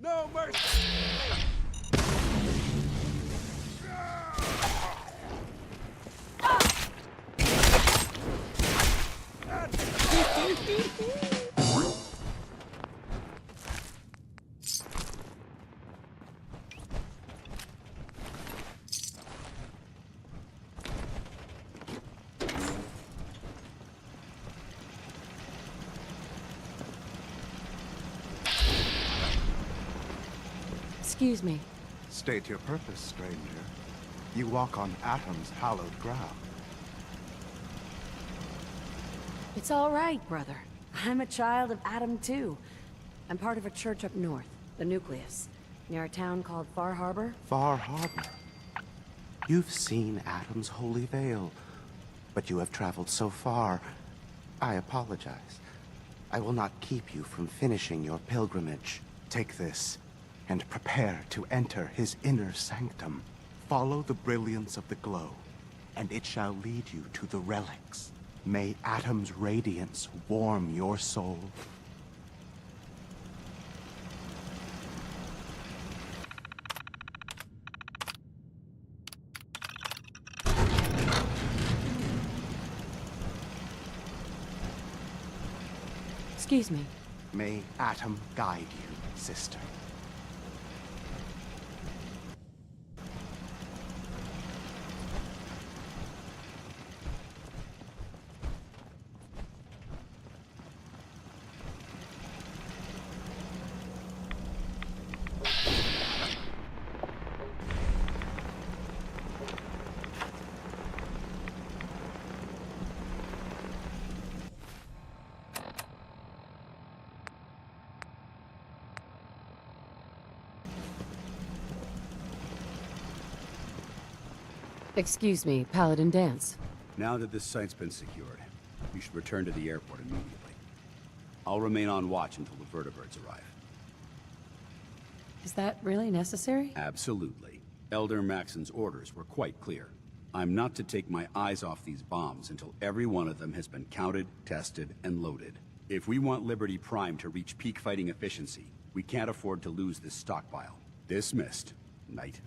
No mercy! Excuse me. State your purpose, stranger. You walk on Atom's hallowed ground. It's all right, brother. I'm a child of Atom too. I'm part of a church up north, the Nucleus, near a town called Far Harbor. Far Harbor. You've seen Atom's holy veil, but you have traveled so far. I apologize. I will not keep you from finishing your pilgrimage. Take this, and prepare to enter his inner sanctum. Follow the brilliance of the glow, and it shall lead you to the relics. May Atom's radiance warm your soul. Excuse me. May Atom guide you, sister. Excuse me, Paladin Dance. Now that this site's been secured, you should return to the airport immediately. I'll remain on watch until the vertibirds arrive. Is that really necessary? Absolutely. Elder Maxon's orders were quite clear. I'm not to take my eyes off these bombs until every one of them has been counted, tested, and loaded. If we want Liberty Prime to reach peak fighting efficiency, we can't afford to lose this stockpile. Dismissed, Knight.